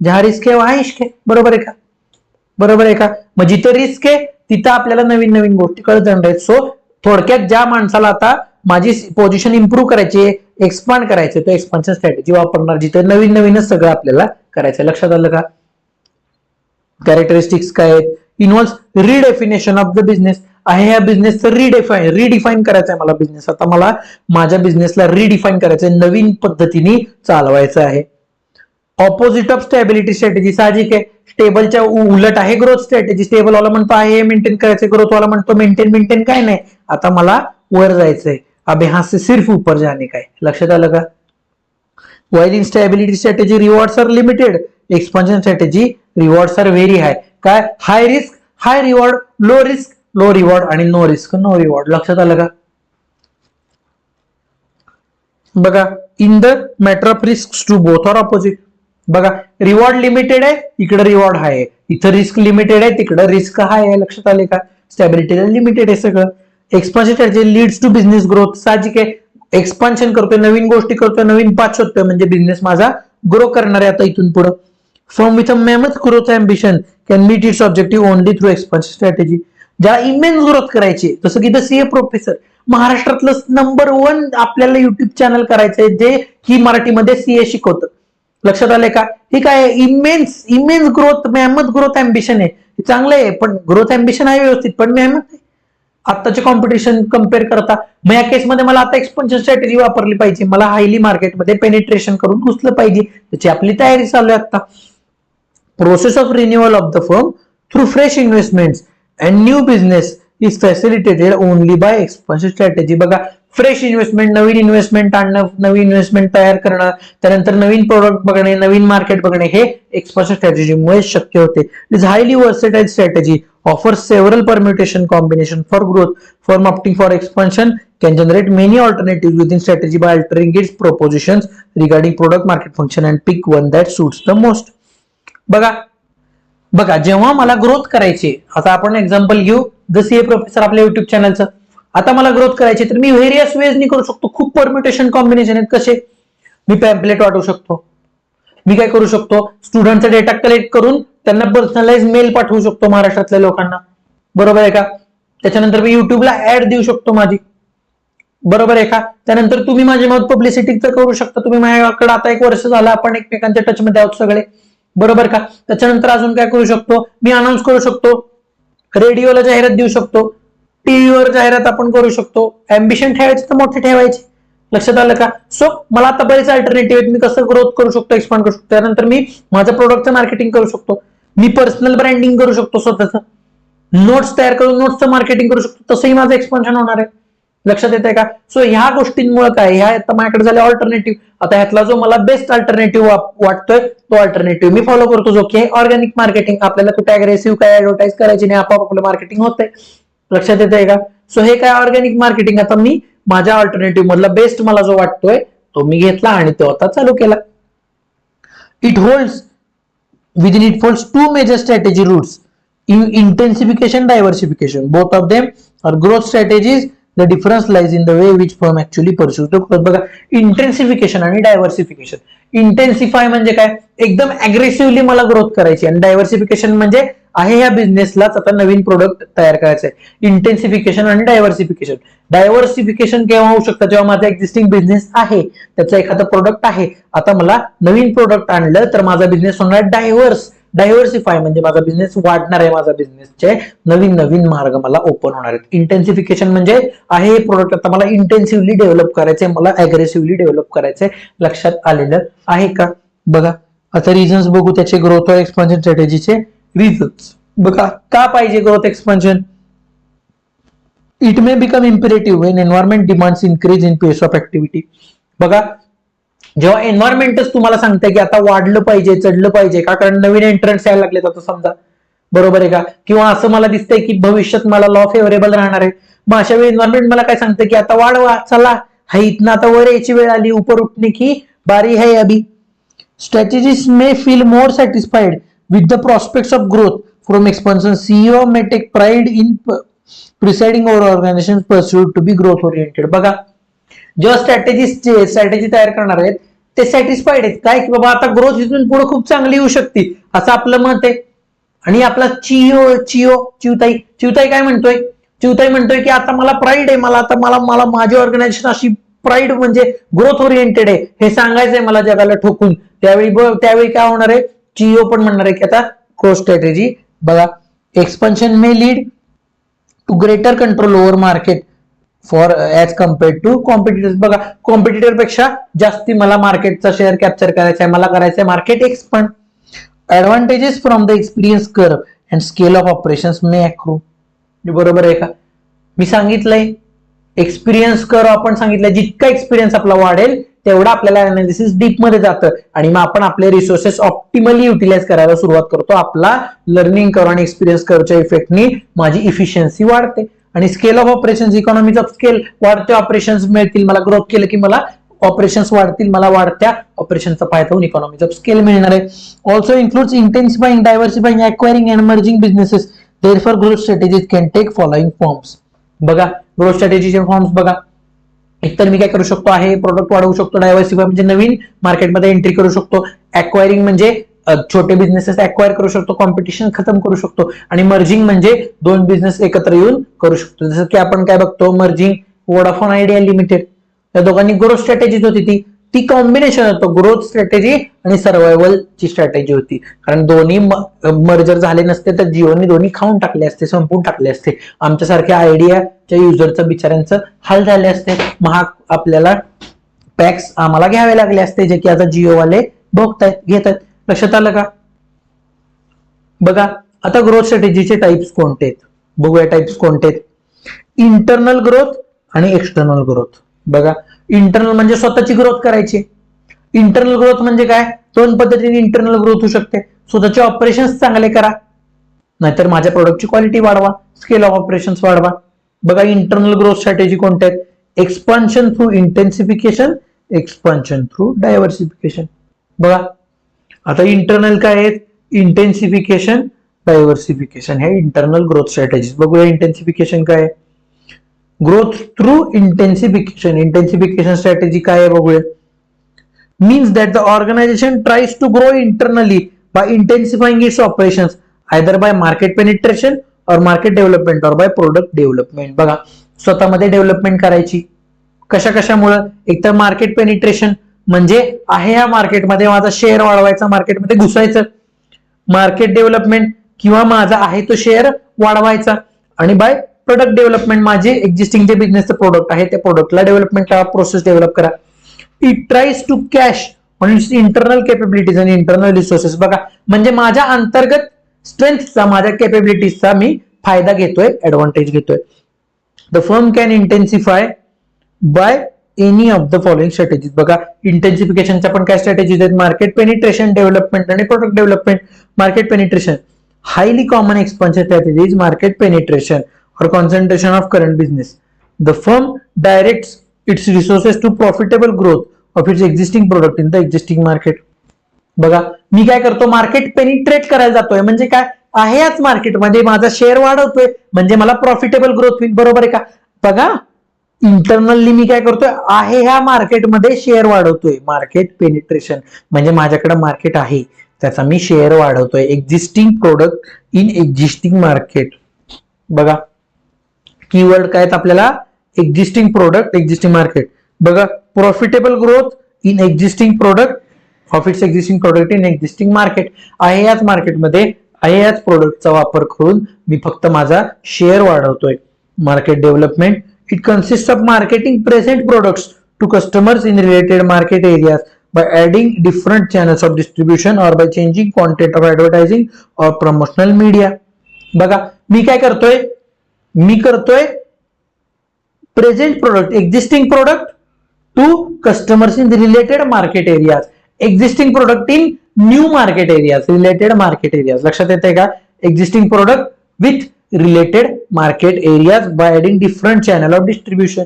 जहा रिस्क आहे वहा इश्क आहे. बरोबर आहे का? बरोबर आहे का? मग जिथं रिस्क आहे तिथं आपल्याला नवीन नवीन गोष्टी कळत जाणार आहेत. सो थोडक्यात ज्या माणसाला आता माझी पोझिशन इम्प्रूव्ह करायची, एक्सपांड करायचे, तो एक्सपान्शन स्ट्रॅटेजी वापरणार, जिथे नवीन नवीनच सगळं आपल्याला करायचं. लक्षात आलं का? कॅरेक्टरिस्टिक्स काय आहेत? Involves redefinition of the business. आहे ह्या बिझनेसचं रिडिफाईन करायचं आहे मला बिझनेस. आता मला माझ्या बिझनेसला रिडिफाईन करायचं आहे, नवीन पद्धतीने चालवायचं आहे. ऑपोजिट ऑफ स्टॅबिलिटी स्ट्रॅटेजी, साहजिक आहे, स्टेबलच्या उलट आहे ग्रोथ स्ट्रॅटेजी. स्टेबल वाला म्हणतो आहे मेंटेन करायचं, ग्रोथ वाला म्हणतो मेंटेन काय नाही, आता मला वर जायचंय. अब यहां से सिर्फ ऊपर जाने का है. लक्षात आलं का? While in stability strategy rewards are limited, expansion strategy rewards are very high. काय? High risk, high reward, low risk, low reward आणि नो रिस्क, नो रिवॉर्ड. लक्षात आलं का? बघा, in the matter of risk to both or opposite. बघा, रिवॉर्ड लिमिटेड आहे, इकडे रिवॉर्ड हाय आहे, इथं रिस्क लिमिटेड आहे, तिकडे रिस्क हाय आहे. लक्षात आले का? स्टॅबिलिटीला लिमिटेड आहे सगळं. Expansion strategy leads to business growth. साहजिक आहे, एक्सपान्शन करतोय, नवीन गोष्टी करतोय, नवीन पाथ शोधतोय, म्हणजे बिझनेस माझा ग्रो करणार आहे आता इथून पुढे. Firm with a mammoth growth ambition can meet its objective only through expansion strategy. ज्या इमेन्स ग्रोथ करायची, जसं की द सीए प्रोफेसर, महाराष्ट्रातलं नंबर 1 आपल्याला युट्यूब चॅनल करायचंय जे की मराठीमध्ये सीए शिकवतं. लक्षात आलंय का? हे काय? Immense growth, mammoth growth ambition आहे, चांगलं आहे, पण ग्रोथ अँबिशन आहे व्यवस्थित, पण मॅमथ आताचे कॉम्पिटिशन कम्पेअर करता. मग या केसमध्ये मला आता एक्सपान्शन स्ट्रॅटेजी वापरली पाहिजे, मला हायली मार्केटमध्ये पेनिट्रेशन करून घुसलं पाहिजे, त्याची आपली तयारी चालू आहे आता. Process of renewal of the firm through fresh investments and new business is facilitated only by expansion strategy. बघा, फ्रेश इन्व्हेस्टमेंट, नवीन इन्व्हेस्टमेंट आणणं, नवीन इन्व्हेस्टमेंट तयार करणं, त्यानंतर नवीन प्रोडक्ट बघणे, नवीन मार्केट बघणे, हे एक्सपान्शन स्ट्रॅटेजीमुळे शक्य होते. Is highly versatile strategy, offers several permutation combination for growth. Firm opting for expansion can generate many alternatives within strategy by altering its propositions regarding product, market function and pick one that suits the most. बघा, जेव्हा मला ग्रोथ करायची, आता आपण एक्झाम्पल घेऊ द सीए प्रोफेसर आपल्या युट्यूब चॅनलचं. आता मला ग्रोथ करायची तर मी व्हेरियस वेजनी करू शकतो. खूप परम्युटेशन कॉम्बिनेशन आहेत. कसे? मी पॅम्पलेट वाटू शकतो, मी काय करू शकतो, स्टुडंटचा डेटा कलेक्ट करून त्यांना पर्सनलाइज मेल पाठवू शकतो महाराष्ट्रातल्या लोकांना. बरोबर आहे का? त्याच्यानंतर मी युट्यूबला ऍड देऊ शकतो माझी. बरोबर आहे का? त्यानंतर तुम्ही माझी मत पब्लिसिटी तर करू शकता. तुम्ही माझ्याकडे आता 1 वर्ष झालं, आपण एकमेकांच्या टच मध्ये आहोत सगळे. बरोबर का? त्याच्यानंतर अजून काय करू शकतो, मी अनाऊन्स करू शकतो, रेडिओला जाहिरात देऊ शकतो, टीव्हीवर जाहिरात आपण करू शकतो. अँबिशन ठेवायचे तर मोठे ठेवायचे. लक्षात आलं का? सो मला आता बरेच अल्टरनेटिव्ह आहेत, मी कसं ग्रोथ करू शकतो, एक्सपांड करू शकतो. त्यानंतर मी माझ्या प्रोडक्टचं मार्केटिंग करू शकतो, मी पर्सनल ब्रँडिंग करू शकतो, स्वतःचं नोट्स तयार करून नोट्सचं मार्केटिंग करू शकतो. तसंही माझं एक्सपान्शन होणार आहे. लक्षात येत आहे का? सो ह्या गोष्टींमुळे काय, ह्या आता माझ्याकडे झाले ऑल्टरनेटिव्ह. आता ह्यातला जो मला बेस्ट अल्टरनेटिव्ह वाटतोय तो अल्टरनेटिव्ह मी फॉलो करतो, जो की आहे ऑर्गॅनिक मार्केटिंग. आपल्याला कुठे अग्रेसिव्ह काय ऍडव्हर्टाईज करायची नाही, आपोआप आपलं मार्केटिंग होतंय. लक्षात येत आहे का? सो हे काय ऑर्गॅनिक मार्केटिंग. आता मी माझ्या अल्टरनेटिव्ह मधला बेस्ट मला जो वाटतोय तो मी घेतला आणि तो आता चालू केला. It holds within it falls 2 major strategy routes in intensification, diversification. Both of them are growth strategies the difference lies in the way which firm actually pursues the growth. बघा, इंटेन्सिफिकेशन आणि डायव्हर्सिफिकेशन. इंटेन्सिफाय म्हणजे काय, एकदम अग्रेसिव्हली मला ग्रोथ करायची, आणि डायव्हर्सिफिकेशन म्हणजे आहे ह्या बिझनेसलाच आता नवीन प्रोडक्ट तयार करायचं आहे. इंटेन्सिफिकेशन आणि डायव्हर्सिफिकेशन. डायव्हर्सिफिकेशन केव्हा होऊ शकतं, जेव्हा माझा एक्झिस्टिंग बिझनेस आहे, त्याचा एखादा प्रोडक्ट आहे, आता मला नवीन प्रोडक्ट आणलं तर माझा बिझनेस होणार डायव्हर्सिफाय म्हणजे माझा बिझनेस वाढणार आहे, माझा बिझनेसचे नवीन नवीन मार्ग मला ओपन होणार आहेत. इंटेन्सिफिकेशन म्हणजे आहे हे प्रोडक्ट आता मला इंटेन्सिव्हली डेव्हलप करायचंय, मला अग्रेसिव्हली डेव्हलप करायचंय. लक्षात आलेलं आहे का? बघा, आता रिझन्स बघू त्याचे, ग्रोथ और एक्सपान्शन स्ट्रॅटेजीचे रिझन्स. बघा, का पाहिजे growth expansion? It may become imperative when environment demands increase in pace of activity. बघा, जेव्हा एन्व्हायरमेंटच तुम्हाला सांगते की आता वाढलं पाहिजे, चढलं पाहिजे, का कारण नवीन एंट्रन्स यायला लागलेत आता समजा, बरोबर आहे का, किंवा असं मला दिसतंय की भविष्यात मला लॉ फेवरेबल राहणार आहे, मग अशा वेळी एन्व्हायरमेंट मला काय सांगतं की आता वाढवा, चला, हा इथनं आता वर यायची वेळ आली, ऊपर उठने की बारी है अभी. Strategists may feel more satisfied with the prospects of growth from expansion. CEO may take pride in presiding over organizations pursued to be growth oriented. बघा, जेव्हा स्ट्रॅटेजी तयार करणार आहेत ते सॅटिस्फाईड आहेत काय, की बाबा आता ग्रोथ इथून पुढे खूप चांगली येऊ शकते, असं आपलं मत आहे. आणि आपला चिवताई काय म्हणतोय? चिवताई म्हणतोय की आता मला प्राईड आहे, मला माझी ऑर्गनायझेशन अशी प्राईड म्हणजे ग्रोथ ओरिएंटेड आहे हे सांगायचंय मला जगाला ठोकून. त्यावेळी काय होणार आहे, CEO पण म्हणणार आहे की आता ग्रोथ स्ट्रॅटेजी. बघा, expansion may lead to greater control over market for as compared to competitors. बघा, कॉम्पिटिटर पेक्षा जास्ती मला मार्केटचा शेअर कॅप्चर करायचा आहे, मला करायचं आहे market expand. Advantages from the experience curve and scale of operations may accrue. बरोबर आहे का? मी सांगितलंय एक्सपिरियन्स कर्व, आपण सांगितलं जितका एक्सपिरियन्स आपला वाढेल तेवढा आपल्याला अनालिसिस डीप मध्ये जातं आणि मग आपण आपले रिसोर्सेस ऑप्टिमली युटिलाइज करायला सुरुवात करतो. आपला लर्निंग कर्व आणि एक्सपिरियन्स कर्वच्या इफेक्टनी माझी इफिशियन्सी वाढते आणि scale of operations, economies of scale वाढते, ऑपरेशन्स मिळतील मला, ग्रोथ केलं की मला ऑपरेशन्स वाढतील, मला वाढत्या ऑपरेशनचा फायदा होऊन इकॉनॉमीज ऑफ स्केल मिळणार आहे. Also includes intensifying, diversifying, acquiring and merging businesses. Therefore growth strategies can take following forms. बघा, ग्रोथ स्ट्रॅटेजीचे फॉर्म्स बघा, एकतर मी काय करू शकतो, आहे प्रोडक्ट वाढवू शकतो, डायव्हर्सिफाय म्हणजे नवीन मार्केटमध्ये एंट्री करू शकतो, अक्वायरिंग म्हणजे छोटे बिझनेसेस अक्वायर करू शकतो, कॉम्पिटिशन खतम करू शकतो, आणि मर्जिंग म्हणजे दोन बिझनेस एकत्र येऊन करू शकतो. जसं की आपण काय बघतो, मर्जिंग वोडाफोन आयडिया लिमिटेड, या दोघांनी ग्रोथ स्ट्रॅटेजीज होती, ती कॉम्बिनेशन होतं, ग्रोथ स्ट्रॅटेजी आणि सर्व्हायव्हलची स्ट्रॅटेजी होती. कारण दोन्ही मर्जर झाले नसते तर जिओनी दोन्ही खाऊन टाकले असते, संपवून टाकले असते, आमच्यासारख्या आयडियाच्या युजरचं बिचाऱ्यांचं हाल झाले असते, महाग आपल्याला पॅक्स आम्हाला घ्यावे लागले असते, जे की आता जिओवाले भोगतायत, घेत आहेत. लक्षात आलं का? बघा, आता ग्रोथ स्ट्रॅटेजीचे टाइप्स कोणते आहेत बघूया. टाइप्स कोणते आहेत? इंटरनल ग्रोथ आणि एक्सटर्नल ग्रोथ. बघा, इंटरनल म्हणजे स्वतःची ग्रोथ करायची. इंटरनल ग्रोथ म्हणजे काय, दोन पद्धतीने इंटरनल ग्रोथ होऊ शकते. स्वतःचे ऑपरेशन्स चांगले करा, नाहीतर माझ्या प्रोडक्टची क्वालिटी वाढवा, स्केल ऑफ ऑपरेशन्स वाढवा. बघा, इंटरनल ग्रोथ स्ट्रॅटेजी कोणत्या आहेत? Expansion through intensification, expansion through diversification. बघा, आता इंटरनल काय आहेत? इंटेन्सिफिकेशन, डायव्हर्सिफिकेशन, हे इंटरनल ग्रोथ स्ट्रॅटेजीज. बघूया इंटेन्सिफिकेशन काय आहे. Growth through intensification, intensification strategy काय आहे बघूया. Means that the organisation tries to grow internally by intensifying its operations either by market penetration or market development or by product development. बघा, स्वतःमध्ये डेव्हलपमेंट करायची. कशामुळे? एक तर मार्केट पेनिट्रेशन म्हणजे आहे या मार्केटमध्ये माझा शेअर वाढवायचा, मार्केटमध्ये घुसायचं. मार्केट डेव्हलपमेंट किंवा माझा आहे तो शेअर वाढवायचा. आणि बाय प्रोडक्ट डेव्हलपमेंट, माझे एक्झिस्टिंग जे बिझनेसचं प्रोडक्ट आहे त्या प्रोडक्टला डेव्हलपमेंट करा, प्रोसेस डेव्हलप करा. It tries to cash on its internal capabilities आणि इंटरनल रिसोर्सेस. बघा, म्हणजे माझ्या अंतर्गत स्ट्रेंथचा, माझ्या कॅपेबिलिटीजचा मी फायदा घेतोय, ऍडव्हान्टेज घेतोय. The firm can इंटेन्सिफाय by any of the following strategies. बघा, इंटेन्सिफिकेशनच्या पण काय स्ट्रॅटेजीज आहेत? मार्केट पेनिट्रेशन, डेव्हलपमेंट आणि product development. Market penetration, highly common expansion strategies market penetration or concentration of current business. The firm directs its resources to profitable growth of its existing product in the existing market. बघा, मी काय करतो, मार्केट पेनिट्रेट करायला जातोय, म्हणजे काय आहे याच मार्केटमध्ये माझा शेअर वाढवतोय, म्हणजे मला प्रॉफिटेबल ग्रोथ होईल. बरोबर आहे का? बघा, इंटरनली मी काय करतोय, आहे ह्या मार्केटमध्ये शेअर वाढवतोय. मार्केट पेनिट्रेशन म्हणजे माझ्याकडे मार्केट आहे त्याचा मी शेअर वाढवतोय. Existing product in existing market. बघा कीवर्ड काय आहेत आपल्याला, एक्झिस्टिंग प्रोडक्ट, एक्झिस्टिंग मार्केट. बघा profitable growth in existing product, of its existing product in existing market. आहे याच मार्केटमध्ये आहे याच प्रोडक्टचा वापर करून मी फक्त माझा शेअर वाढवतोय. Market development, it consist of marketing present products to customers in related market areas by adding different channels of distribution or by changing content of advertising or promotional media. बघा मी काय करतोय, मी करतोय present product, existing product to customers in related market areas. Existing product in new market areas, related market areas. लक्षात येते का, existing product with related market areas by adding different channel of distribution.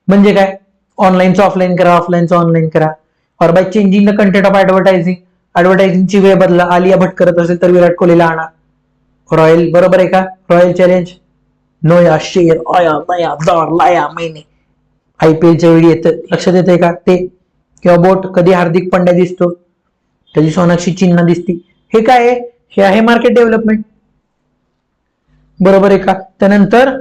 म्हणजे काय, ऑनलाईनचं ऑफलाईन करा, ऑफलाईनचं ऑनलाईन करा. Or by changing the content of advertising, ऍडव्हर्टायझिंगची वेळ बदला. आलिया भट करत असेल तर विराट कोहलीला आणा. रॉयल, बरोबर आहे का, रॉयल चॅलेंज, नोया शेर आया नया दौर लाया मैंने, आयपीएलच्या वेळी येतं. लक्षात येते का ते. किंवा बोट, कधी हार्दिक पंड्या दिसतो, कधी सोनाक्षी चिन्ह दिसती. हे काय आहे, हे आहे मार्केट डेव्हलपमेंट. बरोबर आहे का. त्यानंतर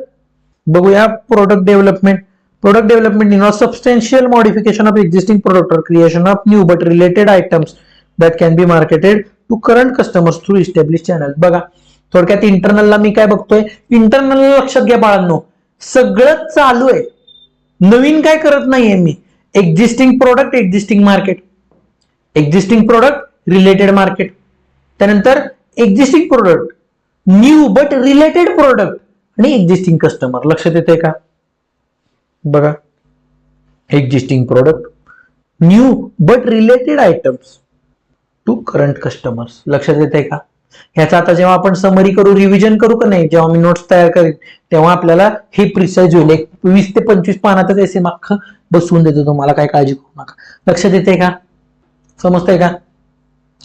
बघूया product development. Product development involves substantial modification of existing product or creation of new but related items that can be marketed to current customers through established channels. बघा थोडक्यात इंटरनलला मी काय बघतोय, इंटरनल लक्षात घ्या बाळांनो, सगळं चालू आहे, नवीन काय करत नाहीये मी. Existing product, existing market, existing product related market. त्यानंतर existing product, new but related product आणि एक्झिस्टिंग कस्टमर. लक्षात येते का. बघा existing product, new but related items to current customers. लक्षात येते का. ह्याचा आता जेव्हा आपण समरी करू, रिव्हिजन करू का नाही, जेव्हा मी नोट्स तयार करेन तेव्हा आपल्याला हे प्रिसाइज होईल. एक 20 ते 25 पानातच एसे अख्खं बसवून देतो तुम्हाला, काय काळजी करू नका. लक्षात येते का, समजतंय का.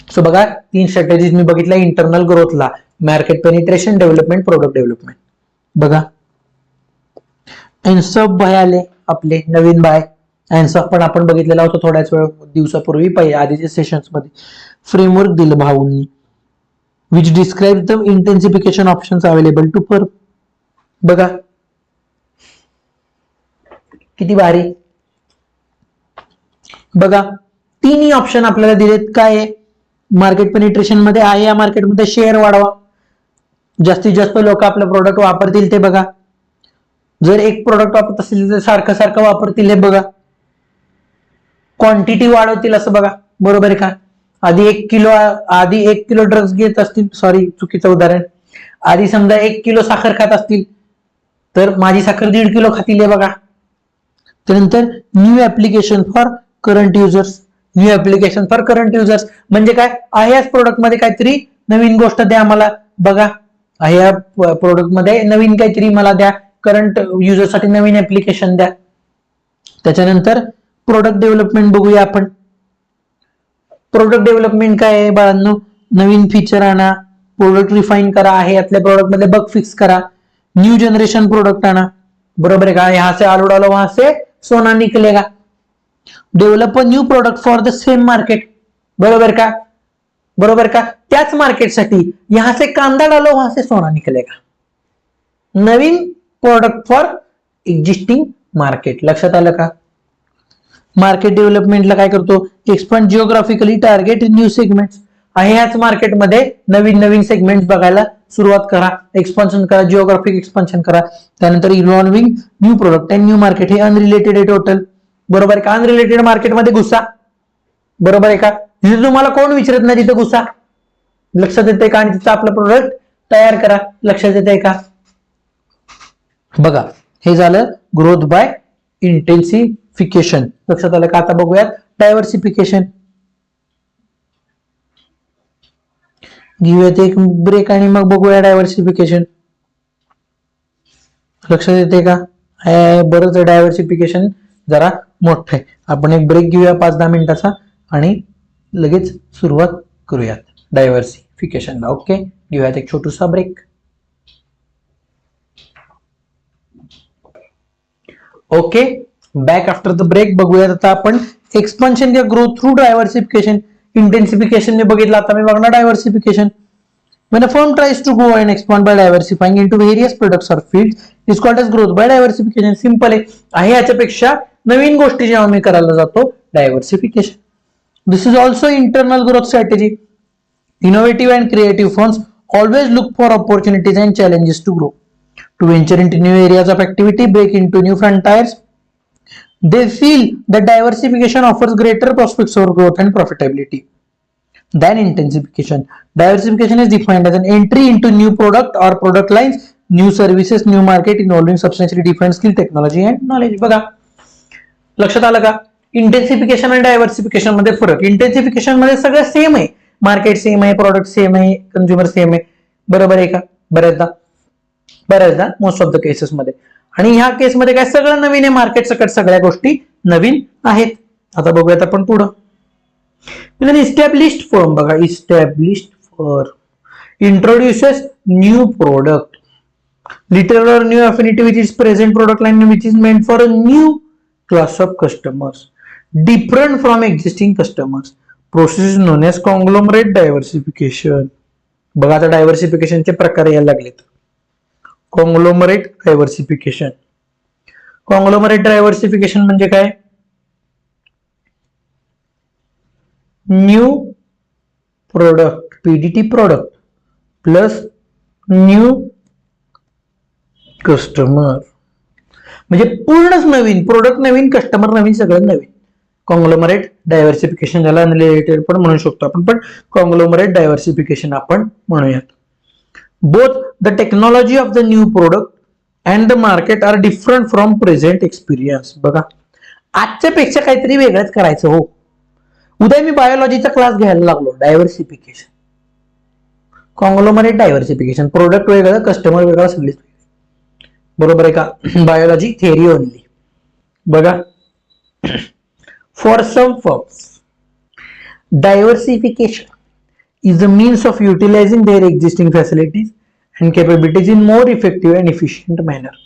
सो बघा 3 स्ट्रॅटेजीज मी बघितल्या इंटरनल ग्रोथला, market penetration, development, product development. बघा एन्सॉफ बाय आले आपले नवीन बाय. एन्सॉफ पण आपण बघितलेला होता थोड्याच वेळ दिवसापूर्वी पहिले आधीच्या सेशन्स मध्ये. फ्रेमवर्क दिलं भाऊंनी, which describe the intensification options available to firm. बघा किती भारी. बघा तिन्ही ऑप्शन आपल्याला दिलेत. काय आहे, मार्केट पेनिट्रेशन मध्ये आहे या मार्केटमध्ये शेअर वाढवा, जास्तीत जास्त लोक आपलं प्रोडक्ट वापरतील ते बघा. जर एक प्रोडक्ट वापरत असेल तर सारखं सारखं वापरतील हे बघा. क्वांटिटी वाढवतील असं बघा. बरोबर आहे का. आधी 1 किलो ड्रग्स घेत असतील, सॉरी चुकीचं उदाहरण, आधी समजा 1 किलो साखर खात असतील तर माझी साखर 1.5 किलो खातील हे बघा. त्यानंतर new application for current users, new application for current users म्हणजे काय आहे, याच प्रोडक्ट मध्ये काहीतरी नवीन गोष्ट द्या मला. बघा आहे या प्रोडक्ट मध्ये नवीन काहीतरी मला द्या, करंट युजर साठी नवीन ऍप्लिकेशन द्या. त्याच्यानंतर प्रोडक्ट डेव्हलपमेंट बघूया आपण. प्रोडक्ट डेव्हलपमेंट काय आहे बाळांनो, नवीन फीचर आणा, प्रोडक्ट रिफाईन करा, आहे यातल्या प्रोडक्ट मध्ये बग फिक्स करा, न्यू जनरेशन प्रोडक्ट आणा. बरोबर आहे का. यहाँ से आलू डालो वहां से सोना निकलेगा. Develop a new product for the same market. बरोबर का, बरोबर का. त्याच मार्केटसाठी यहाँ से कांदा डालो वहां से सोना निकलेगा. नवीन प्रोडक्ट फॉर एक्झिस्टिंग मार्केट. लक्षात आलं का. मार्केट डेव्हलपमेंटला काय करतो, expand geographically target new segments. आहे याच मार्केटमध्ये नवीन नवीन सेगमेंट बघायला सुरुवात करा, एक्सपान्शन करा, जिओग्राफिक एक्सपान्शन करा. त्यानंतर involving new product and new market, हे अनरिलेटेड आहे टोटल. बरोबर आहे का. अनरिलेटेड मार्केटमध्ये घुसा. बरोबर आहे का. जिथे तुम्हाला कोण विचारत नाही तिथे घुसा. लक्षात येते का. आणि तिथं आपलं प्रोडक्ट तयार करा. लक्षात येते का. बघा हे झालं ग्रोथ बाय इंटेन्सिफिकेशन. लक्षात आलं का. आता बघूयात डायव्हर्सिफिकेशन. घेऊयात एक ब्रेक आणि मग बघूया डायव्हर्सिफिकेशन. लक्षात येते का. बरंच डायव्हर्सिफिकेशन जरा मोठं आहे. आपण एक ब्रेक घेऊया 5-10 मिनिटाचा आणि लगेच सुरुवात करूयात डायव्हर्सिफिकेशनला. ओके, घेऊयात एक छोटूसा break. Okay, back after the break. बघूयात आता आपण एक्सपान्शन किंवा ग्रोथ थ्रू डायव्हर्सिफिकेशन. इंटेन्सिफिकेशन ने बघितलं, आता मी बघणार diversification. When a firm tries to grow and expand by diversifying into various products or fields, is called as growth by diversification. Simple आहे. याच्यापेक्षा नवीन गोष्टी जेव्हा मी करायला जातो, diversification. This is also internal growth strategy. Innovative and creative firms always look for opportunities and challenges to grow. To venture into new areas of activity, break into new frontiers, they feel that diversification offers greater prospects for growth and profitability than intensification. Diversification is defined as an entry into new product or product lines, new services, new market involving substantially different skill, technology and knowledge. बघा, लक्षात आलं का? इंटेन्सिफिकेशन आणि डायव्हर्सिफिकेशन मध्ये फरक. इंटेन्सिफिकेशन मध्ये सगळं सेम आहे, मार्केट सेम आहे, प्रोडक्ट सेम आहे, कंझ्युमर सेम आहे, बरोबर आहे का? बऱ्याचदा मोस्ट ऑफ द केसेस मध्ये. आणि ह्या केस मध्ये काय सगळं नवीन आहे, मार्केट सकट सगळ्या गोष्टी नवीन आहेत. आता बघूयात आपण पुढं. Established firm, बघा, established firm introduces new product, literal or new affinity which is present product line which is meant for a new class of customers different from existing customers. Process is known as conglomerate diversification. बघा, आता डायव्हर्सिफिकेशन चे प्रकार यायला लागलेत. कॉंग्लोमरेट डायव्हर्सिफिकेशन. कॉंग्लोमरेट डायव्हर्सिफिकेशन म्हणजे काय? New product, PDT product plus new customer, म्हणजे पूर्णच नवीन प्रोडक्ट, नवीन कस्टमर, नवीन सगळं नवीन. कॉंग्लोमरेट डायव्हर्सिफिकेशन, ज्याला अनरिलेटेड पण म्हणू शकतो आपण, पण कॉंग्लोमरेट डायव्हर्सिफिकेशन आपण म्हणूयात. Both the technology of the new product and the market are different from present experience. बघा, आजच्या पेक्षा काहीतरी वेगळंच करायचं हो. उद्या मी बायोलॉजीचा क्लास घ्यायला लागलो, डायव्हर्सिफिकेशन, कॉंग्लोमरेट डायव्हर्सिफिकेशन, प्रोडक्ट वेगळं, कस्टमर वेगळं, सगळीच बरोबर आहे का? Biology theory only. बघा, for some firms diversification is a means of utilising their existing facilities and capabilities in more effective and efficient manner.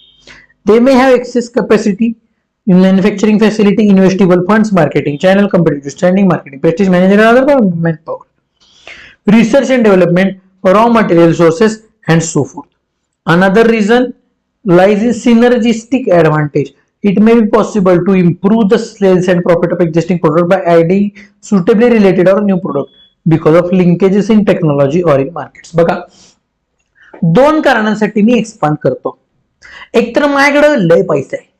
They may have excess capacity in manufacturing facility, investable funds, marketing channel, competitive standing, marketing prestige, manager and other manpower, research and development, raw material sources and so forth. Another reason lies in synergistic advantage. It may be possible to improve the sales and profit of existing product by adding suitably related or new product because of linkages in technology or in markets. बघा, दोन कारणांसाठी मी एक्सपांड करतो. एक तर माझ्याकडे लय पैसा आहे,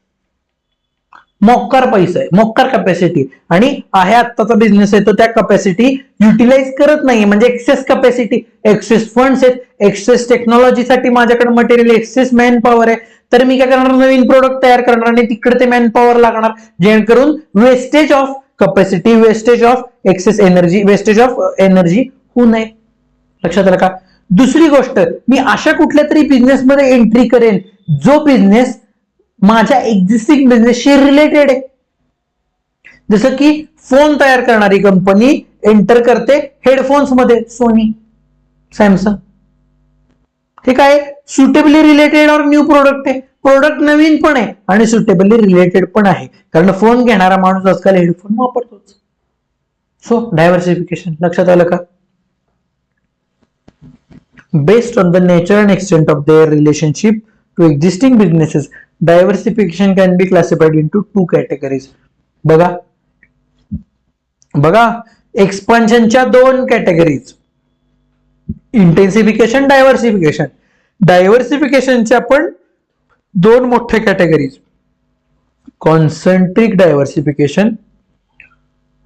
मोक्कार पैसा आहे, मोक्कार कॅपॅसिटी, आणि आहे आत्ताचा बिझनेस आहे तो त्या कॅपॅसिटी युटिलाइज करत नाही, म्हणजे एक्सेस कॅपॅसिटी, एक्सेस फंड्स आहेत, एक्सेस टेक्नॉलॉजीसाठी माझ्याकडे मटेरियल, एक्सेस मॅन पॉवर आहे. तर मी काय करणार, नवीन प्रोडक्ट तयार करणार आणि तिकडे ते मॅन पॉवर लागणार, जेणेकरून wastage of capacity, wastage of excess energy, wastage of energy होऊ नये. लक्षात आलं का? दुसरी गोष्ट, मी अशा कुठल्या तरी बिझनेस मध्ये एंट्री करेन जो बिझनेस माझ्या एक्झिस्टिंग बिझनेसशी रिलेटेड आहे. जसं की फोन तयार करणारी कंपनी एंटर करते हेडफोन्स मध्ये, सोनी, सॅमसंग. ठीक आहे, सुटेबली रिलेटेड और न्यू प्रोडक्ट आहे, प्रोडक्ट नवीन पण आहे आणि सुटेबली रिलेटेड पण आहे, कारण फोन घेणारा माणूस आजकाल हेडफोन वापरतोच. So diversification. लक्षात आलं का? Based on the nature and extent of their relationship to existing businesses, diversification can be classified into two categories. बघा, एक्सपान्शनच्या दोन कॅटेगरीज, इंटेन्सिफिकेशन, डायव्हर्सिफिकेशन. डायव्हर्सिफिकेशनच्या पण दोन मोठ्या categories, concentric diversification,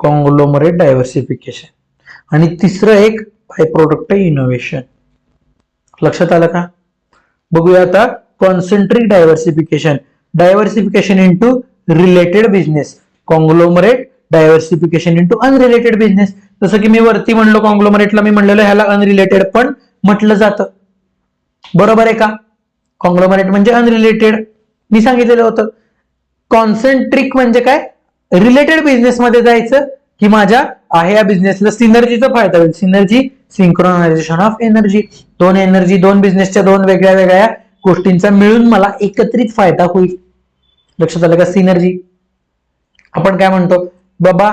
conglomerate diversification, आणि तिसरं एक बाय प्रोडक्ट इनोव्हेशन. लक्षात आलं का? बघूया आता. Concentric diversification, diversification into related business, conglomerate diversification into unrelated business. जसं की मी वरती म्हणलो, कॉंग्लोमरेटला मी म्हणलेलं ह्याला अनरिलेटेड पण म्हटलं जातं, बरोबर आहे का? कॉंग्लोमरेट म्हणजे अनरिलेटेड मी सांगितलेलं होतं. कॉन्सेंट्रिक म्हणजे काय, रिलेटेड बिझनेस मध्ये जायचं की माझ्या आहे या बिझनेसला सिनर्जीचा फायदा होईल. सिनर्जी, सिंक्रोनायझेशन ऑफ एनर्जी, दोन बिझनेसच्या दोन वेगळ्या वेगळ्या गोष्टींचा मिळून मला एकत्रित फायदा होईल. लक्षात आलं का? सिनर्जी. आपण काय म्हणतो बाबा,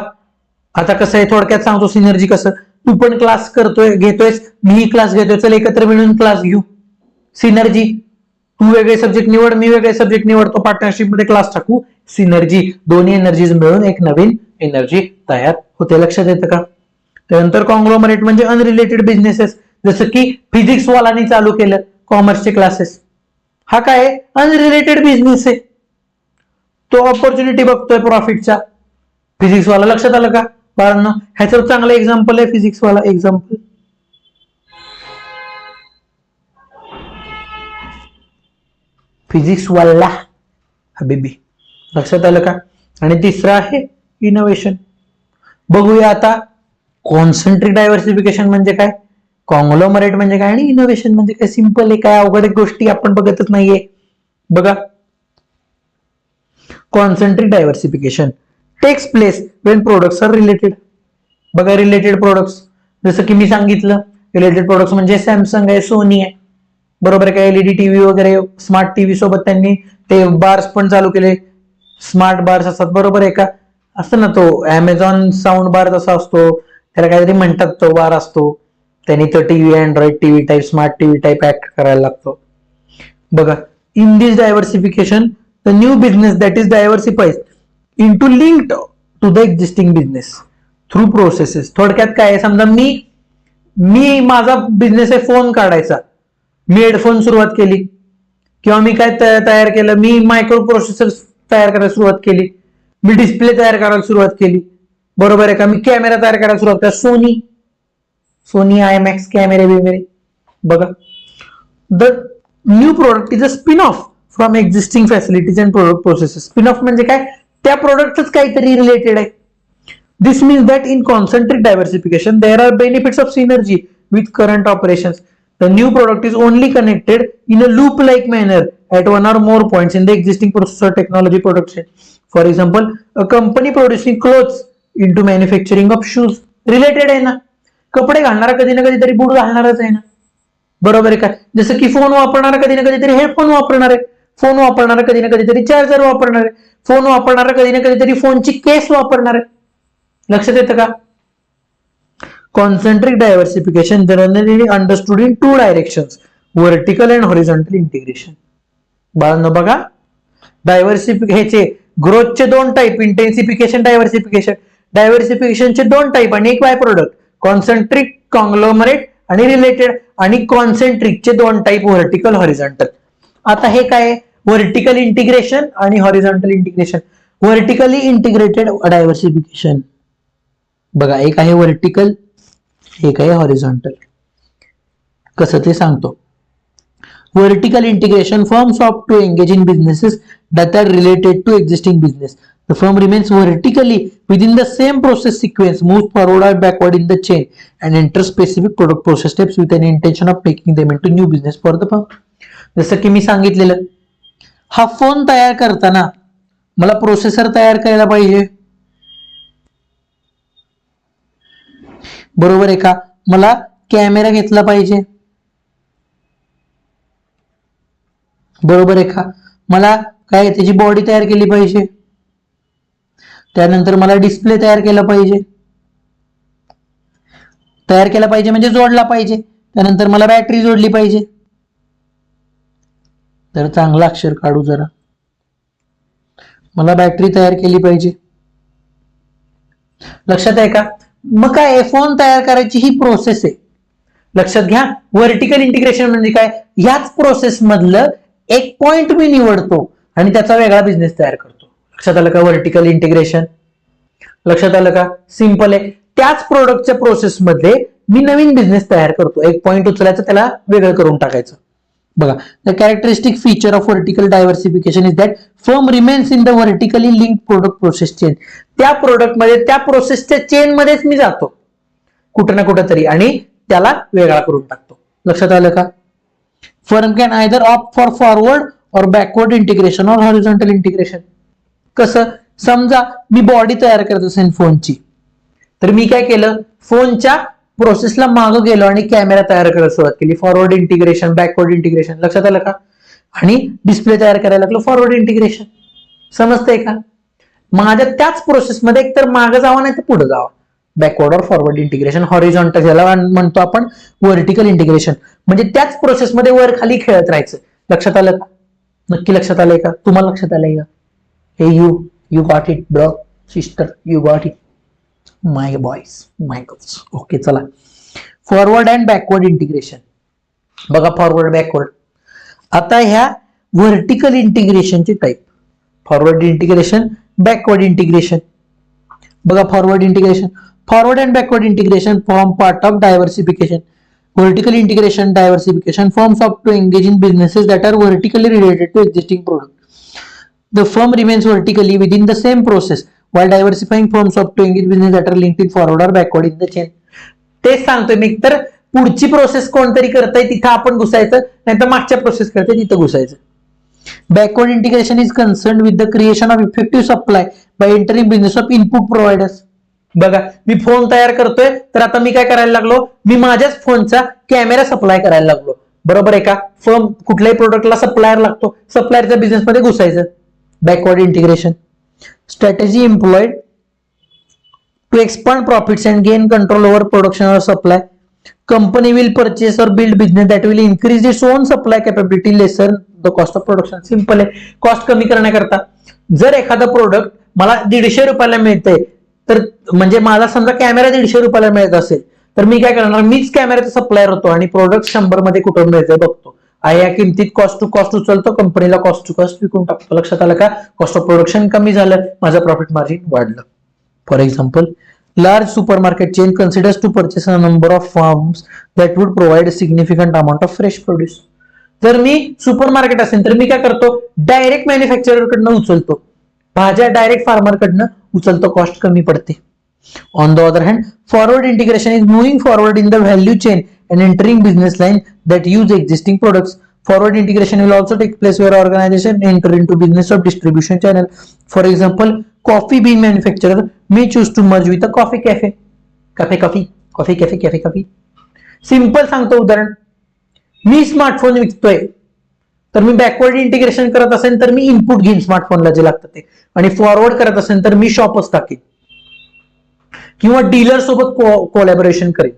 आता कसं आहे थोडक्यात सांगतो सिनर्जी कसं. तू पण क्लास करतोय घेतोयस, मीही क्लास घेतोय, चल एकत्र मिळून क्लास घेऊ. सिनर्जी. तू वेगळे सब्जेक्ट निवड, मी वेगळे सब्जेक्ट निवडतो, पार्टनरशिप मध्ये क्लास टाकू. सिनर्जी. दोन्ही एनर्जीज मिळून एक नवीन एनर्जी तयार होते. लक्षात येतं का? त्यानंतर कॉंग्लोमरेट म्हणजे अनरिलेटेड बिझनेसेस, जसं की फिजिक्स वालांनी चालू केलं कॉमर्सचे क्लासेस. हा काय आहे? अनरिलेटेड बिझनेस आहे. तो ऑपॉर्च्युनिटी बघतोय प्रॉफिटचा. फिजिक्स वाला. लक्षात आलं का बाळांनो? ह्याचं चांगलं एक्झाम्पल आहे फिजिक्स वाला एक्झाम्पल. फिजिक्स वाला हबीबी. लक्षात आलं का? आणि तिसरं आहे इनोव्हेशन. बघूया आता कॉन्सेंट्रिक डायव्हर्सिफिकेशन म्हणजे काय, कॉंग्लोमरेट म्हणजे काय, आणि इनोव्हेशन म्हणजे काय. सिंपल आहे, काय अवघड गोष्टी आपण बघतच नाहीये. बघा, concentric diversification takes place when products are related. बघा, रिलेटेड प्रोडक्ट्स जसं की मी सांगितलं, रिलेटेड प्रोडक्ट्स म्हणजे सॅमसंग आहे, सोनी आहे, बरोबर आहे का. एलईडी टीव्ही वगैरे, स्मार्ट टीव्ही सोबत त्यांनी ते बार्स पण चालू केले, स्मार्ट बार्स असतात, बरोबर आहे का. असं ना, तो अमेझॉन साऊंड बार जसा असतो, त्याला काहीतरी म्हणतात, तो बार असतो, त्यांनी तो TV Android TV type, smart TV type act करायला लागतो. बघा, in this diversification the new business that is diversified into linked to the existing business through processes. थोडक्यात काय आहे, समजा मी माझा बिझनेस आहे फोन काढायचा, मी हेडफोन सुरुवात केली, किंवा मी काय तयार केलं, मी मायक्रो प्रोसेसर तयार करायला सुरुवात केली, मी डिस्प्ले तयार करायला सुरुवात केली, बरोबर आहे का. मी कॅमेरा तयार करायला सुरुवात केला, सोनी आयमॅक्स कॅमेरे बिमेरे. बघा, the new product is a spin off from existing facilities and product processes. Spin off म्हणजे काय, त्या प्रोडक्टच काहीतरी रिलेटेड आहे. This means that in concentric diversification there are benefits of synergy with current operations. The new product is only connected in a loop-like manner at one or more points in the existing process or technology production. For example, a company producing clothes into manufacturing of shoes. Related आहे ना, कपडे घालणारा कधी ना कधीतरी बूट घालणारच आहे ना, बरोबर आहे का. जसं की फोन वापरणारा कधी ना कधीतरी हेडफोन वापरणार आहे, फोन वापरणारा कधी ना कधीतरी चार्जर वापरणार आहे, फोन वापरणारा कधी ना कधीतरी फोनची केस वापरणार आहे. लक्षात येतं का? Concentric diversification generally understood in two directions, vertical and horizontal integration. बाळांनो बघा, डायव्हर्सिफिकेशनचे ग्रोथचे दोन टाईप, इंटेन्सिफिकेशन, डायव्हर्सिफिकेशन. डायव्हर्सिफिकेशनचे दोन टाईप आणि एक बाय प्रोडक्ट, कॉन्सेंट्रिक, कॉंग्लोमरेट आणि रिलेटेड. आणि कॉन्सेंट्रिकचे दोन टाईप, व्हर्टिकल, हॉरिझॉन्टल. आता हे काय, व्हर्टिकल इंटिग्रेशन आणि horizontal integration. Vertically integrated diversification बघा, एक आहे व्हर्टिकल, एक आहे हॉरिझॉन्टल. कसं ते सांगतो. Vertical integration firms of to engage in businesses that are related to existing business. The firm remains vertically within the same process sequence, moves forward or backward in the chain and enters specific product process steps with an intention of making them into new business for the firm. जसं की मी सांगितलेलं, हा फोन तयार करताना मला प्रोसेसर तयार करायला पाहिजे, बरोबर आहे का. मला कॅमेरा घेतला पाहिजे, बरोबर आहे का. मला काय त्याची बॉडी तयार केली पाहिजे, त्यानंतर मला डिस्प्ले तयार केला पाहिजे, म्हणजे जोडला पाहिजे, त्यानंतर मला बॅटरी जोडली पाहिजे. तर चांगलं अक्षर काढू जरा, मला बॅटरी तयार केली पाहिजे. लक्षात आहे का. मग काय, फोन तयार करायची ही प्रोसेस आहे. लक्षात घ्या, व्हर्टिकल इंटिग्रेशन म्हणजे काय, ह्याच प्रोसेस मधलं एक पॉइंट मी निवडतो आणि त्याचा वेगळा बिझनेस तयार करतो. लक्षात आलं का. व्हर्टिकल इंटिग्रेशन, लक्षात आलं का. सिंपल आहे. त्याच प्रोडक्टच्या प्रोसेस मध्ये मी नवीन बिझनेस तयार करतो, एक पॉइंट उचलायचं, त्याला वेगळं करून टाकायचं. बघा, the characteristic feature of vertical diversification is that firm remains in the vertically link product process chain. त्या प्रोडक्ट मध्ये, त्या प्रोसेसच्या चेन मध्येच मी जातो कुठं ना कुठं तरी, आणि त्याला वेगळा करून टाकतो. लक्षात आलं का. Firm can either opt for forward और बॅकवर्ड इंटिग्रेशन और हॉरिझॉन्टल इंटिग्रेशन. कसं, समजा मी बॉडी तयार करत असेल फोनची, तर मी काय केलं, फोनच्या प्रोसेसला मागं गेलो आणि कॅमेरा तयार करायला सुरुवात केली, फॉरवर्ड इंटिग्रेशन, बॅकवर्ड इंटिग्रेशन. लक्षात आलं का. आणि डिस्प्ले तयार करायला लागलो, फॉरवर्ड इंटिग्रेशन. समजतंय का? माझ्या त्याच प्रोसेसमध्ये एकतर मागे जावा नाही तर पुढे जावा. बॅकवर्ड और फॉरवर्ड इंटिग्रेशन. हॉरिझॉन्टल ज्याला म्हणतो आपण व्हर्टिकल इंटिग्रेशन, म्हणजे त्याच प्रोसेसमध्ये वर खाली खेळत राहायचं. लक्षात आलं का? नक्की लक्षात आलंय का? तुम्हाला लक्षात आलंय का? हे you got it bro, sister, you got it, my boys, my girls. Okay, चला. Forward and backward integration. बघा, फॉरवर्ड बॅकवर्ड. आता ह्या व्हर्टिकल इंटिग्रेशनचे type, forward integration, backward integration. बघा, forward integration. Forward and backward integration form part of diversification. Vertical integration diversification forms up to engage in businesses that are vertically related to existing product. The firm remains vertically within the same process while diversifying forms up to engage business that are linked in forward or backward in the chain. तेच सांगतोय मी, तर पुढची प्रोसेस कोणतरी करताय तिथं आपण घुसायचं, नाही तर मागच्या प्रोसेस करताय तिथं घुसायचं. Backward integration is concerned with the creation of effective supply by entering business of input providers. बघा, मी फोन तयार करतोय, तर आता मी काय करायला लागलो, मी माझ्याच फोनचा कॅमेरा सप्लाय करायला लागलो. बरोबर आहे का? फर्म कुठल्याही प्रोडक्टला सप्लायर लागतो, सप्लायरच्या बिझनेस मध्ये घुसायचं. Backward integration. Strategy employed to expand profits and gain control over production or supply. Company will purchase or build business that will increase its own supply capability, lesser the cost of production. Simple आहे, कॉस्ट कमी करण्याकरता. जर एखादा प्रोडक्ट मला 150 रुपयाला मिळतंय, तर म्हणजे मला समजा कॅमेरा 150 रुपयाला मिळत असेल, तर मी काय करणार, मीच कॅमेराचा सप्लायर होतो आणि प्रोडक्ट 100 मध्ये कुठून मिळतंय बघतो. या किमतीत कॉस्ट टू कॉस्ट उचलतो, कंपनीला कॉस्ट टू कॉस्ट विकून टाकतो. लक्षात आलं का? कॉस्ट ऑफ प्रोडक्शन कमी झालं, माझं प्रॉफिट मार्जिन वाढलं. For example, large supermarket chain considers to purchase a number of farms that would provide significant amount of fresh produce. जर मी सुपरमार्केट असेल तर मी काय करतो, डायरेक्ट मॅन्युफॅक्चरर कडनं उचलतो, भाज्या डायरेक्ट फार्मर कडनं उचलतो, कॉस्ट कमी पडते. On the other hand, forward integration is moving forward in the value chain and entering business line that use existing products. Forward integration will also take place where organization enter into business of distribution channel. For example, coffee bean manufacturer may choose to merge with a coffee cafe. Coffee. Simple सांगतो उदाहरण. मी स्मार्टफोन विकतोय, तर मी बॅकवर्ड इंटिग्रेशन करत असेल तर मी इनपुट घेईन स्मार्टफोनला जे लागतं ते, आणि फॉरवर्ड करत असेल तर मी शॉपच टाकेन किंवा डीलर सोबत कोलॅबोरेशन करेन,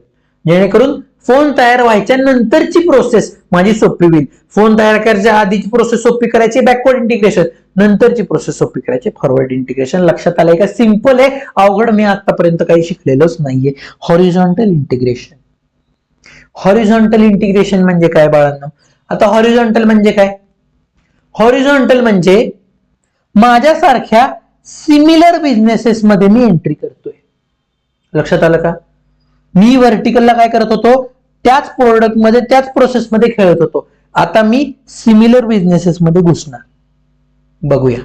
जेणेकरून फोन तयार व्हायच्या नंतरची प्रोसेस माझी सोपी होईल. फोन तयार करायच्या आधीची प्रोसेस सोपी करायची बॅकवर्ड इंटिग्रेशन, नंतरची प्रोसेस सोपी करायची फॉरवर्ड इंटिग्रेशन. लक्षात आलंय का? सिंपल आहे, अवघड मी आतापर्यंत काही शिकलेलोच नाहीये. Horizontal integration. हॉरिझॉन्टल इंटिग्रेशन म्हणजे काय बाळांनो? आता हॉरिझॉन्टल म्हणजे काय? हॉरिझॉन्टल म्हणजे माझ्यासारख्या सिमिलर बिझनेसेस मध्ये मी एंट्री करतोय. लक्षात आलं का? मी व्हर्टिकलला काय करत होतो, त्याच प्रोडक्ट मध्ये त्याच प्रोसेस मध्ये खेळत होतो. आता मी सिमिलर बिझनेसेस मध्ये घुसणार. बघूया.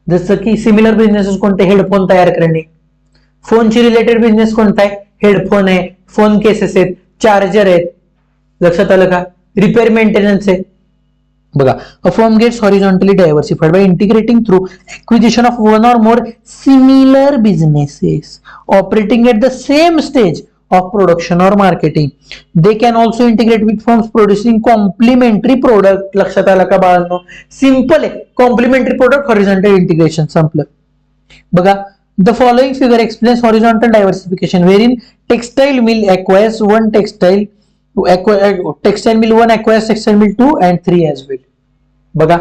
जसं की सिमिलर बिझनेसेस कोणते? हेडफोन तयार करणे. फोनची रिलेटेड बिझनेस कोणता आहे? हेडफोन आहे, फोन केसेस आहेत, चार्जर आहेत. लक्षात आलं का? रिपेअर मेंटेनन्स आहे. बघा, a firm gets horizontally diversified by integrating through acquisition of one or more similar businesses operating at the same stage of production or marketing. They can also integrate with firms producing complementary product. लक्षात आलं का बाळांनो? सिंपल आहे, कॉम्प्लिमेंटरी प्रोडक्ट, हॉरिझॉन्टल इंटिग्रेशन संपलं. बघा, the following figure explains horizontal diversification wherein textile mill acquires one textile mill 1 acquires textile mill 2 and 3 as well. बघा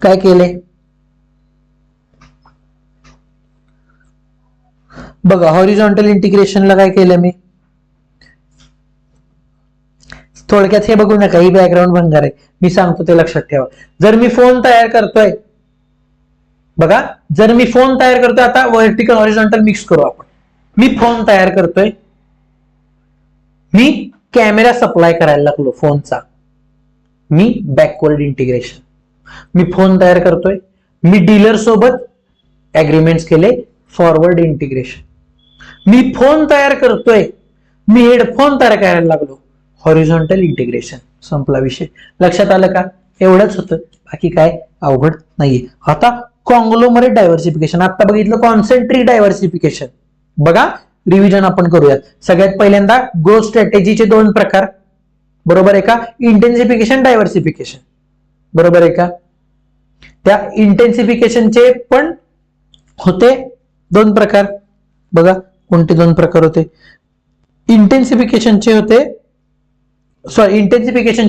काय केलंय. बघा, हॉरिझॉन्टल इंटिग्रेशनला काय केलं मी, थोडक्यात हे बघू नका, ही बॅकग्राऊंड भंगार आहे, मी सांगतो ते लक्षात ठेवा. जर मी फोन तयार करतोय, बघा, जर मी फोन तयार करतोय, आता व्हर्टिकल हॉरिझॉन्टल मिक्स करू आपण. मी फोन तयार करतोय, मी कॅमेरा सप्लाय करायला लागलो फोनचा, मी बॅकवर्ड इंटिग्रेशन. मी फोन तयार करतोय, मी डीलर सोबत अग्रीमेंट्स केले, फॉरवर्ड इंटिग्रेशन. मी फोन तयार करतोय, मी हेडफोन तयार करायला लागलो, हॉरिझॉन्टल इंटिग्रेशन. संपला विषय. लक्षात आलं का? एवढंच होतं, बाकी काय अवघड नाहीये. आता कॉंग्लोमरेट डायव्हर्सिफिकेशन, आता बघितलं कॉन्सेंट्रिक डायव्हर्सिफिकेशन. बघा, रिव्हिजन आपण करूयात. सगळ्यात पहिल्यांदा ग्रोथ स्ट्रॅटेजीचे 2 प्रकार, बरोबर आहे का? इंटेन्सिफिकेशन, डायव्हर्सिफिकेशन, बरोबर आहे का? त्या इंटेन्सिफिकेशनचे पण होते दोन प्रकार. बघा कोणते दोन प्रकार होते. इंटेन्सिफिकेशनचे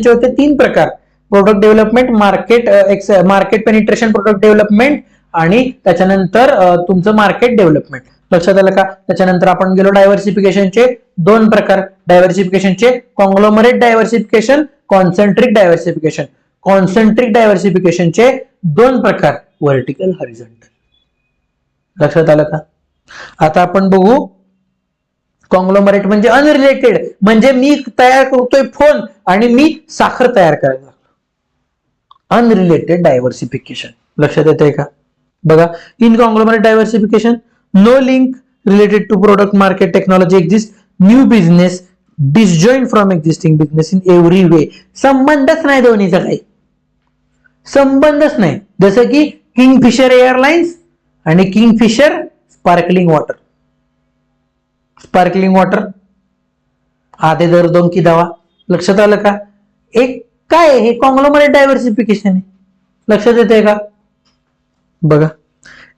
होते तीन प्रकार. Product development, market penetration, product development आणि त्याच्यानंतर तुमचं मार्केट डेव्हलपमेंट. लक्षात आलं का? त्याच्यानंतर आपण गेलो डायव्हर्सिफिकेशनचे दोन प्रकार. डायव्हर्सिफिकेशनचे कॉंग्लोमरेट डायव्हर्सिफिकेशन, कॉन्सेंट्रिक डायव्हर्सिफिकेशन. कॉन्सेंट्रिक डायव्हर्सिफिकेशनचे दोन प्रकार, व्हर्टिकल, हॉरिझॉन्टल. लक्षात आलं का? आता आपण बघू कॉंग्लोमरेट म्हणजे अनरिलेटेड, म्हणजे मी तयार करतोय फोन आणि मी साखर तयार करायला लागलो. Unrelated diversification. लक्षात येतंय का? बघा, in conglomerate diversification no link related to product market technology exist, new business disjoin from existing business in every way. संबंधच नाही दोन्हीचा, काही संबंधच नाही. जसं की किंगफिशर एअरलाइन्स आणि Kingfisher sparkling water. Sparkling water आधे दर दोन की दवा. लक्षात आलं का? एक काय हे कॉंग्लोमरेट डायव्हर्सिफिकेशन आहे. लक्षात येते का? बघा,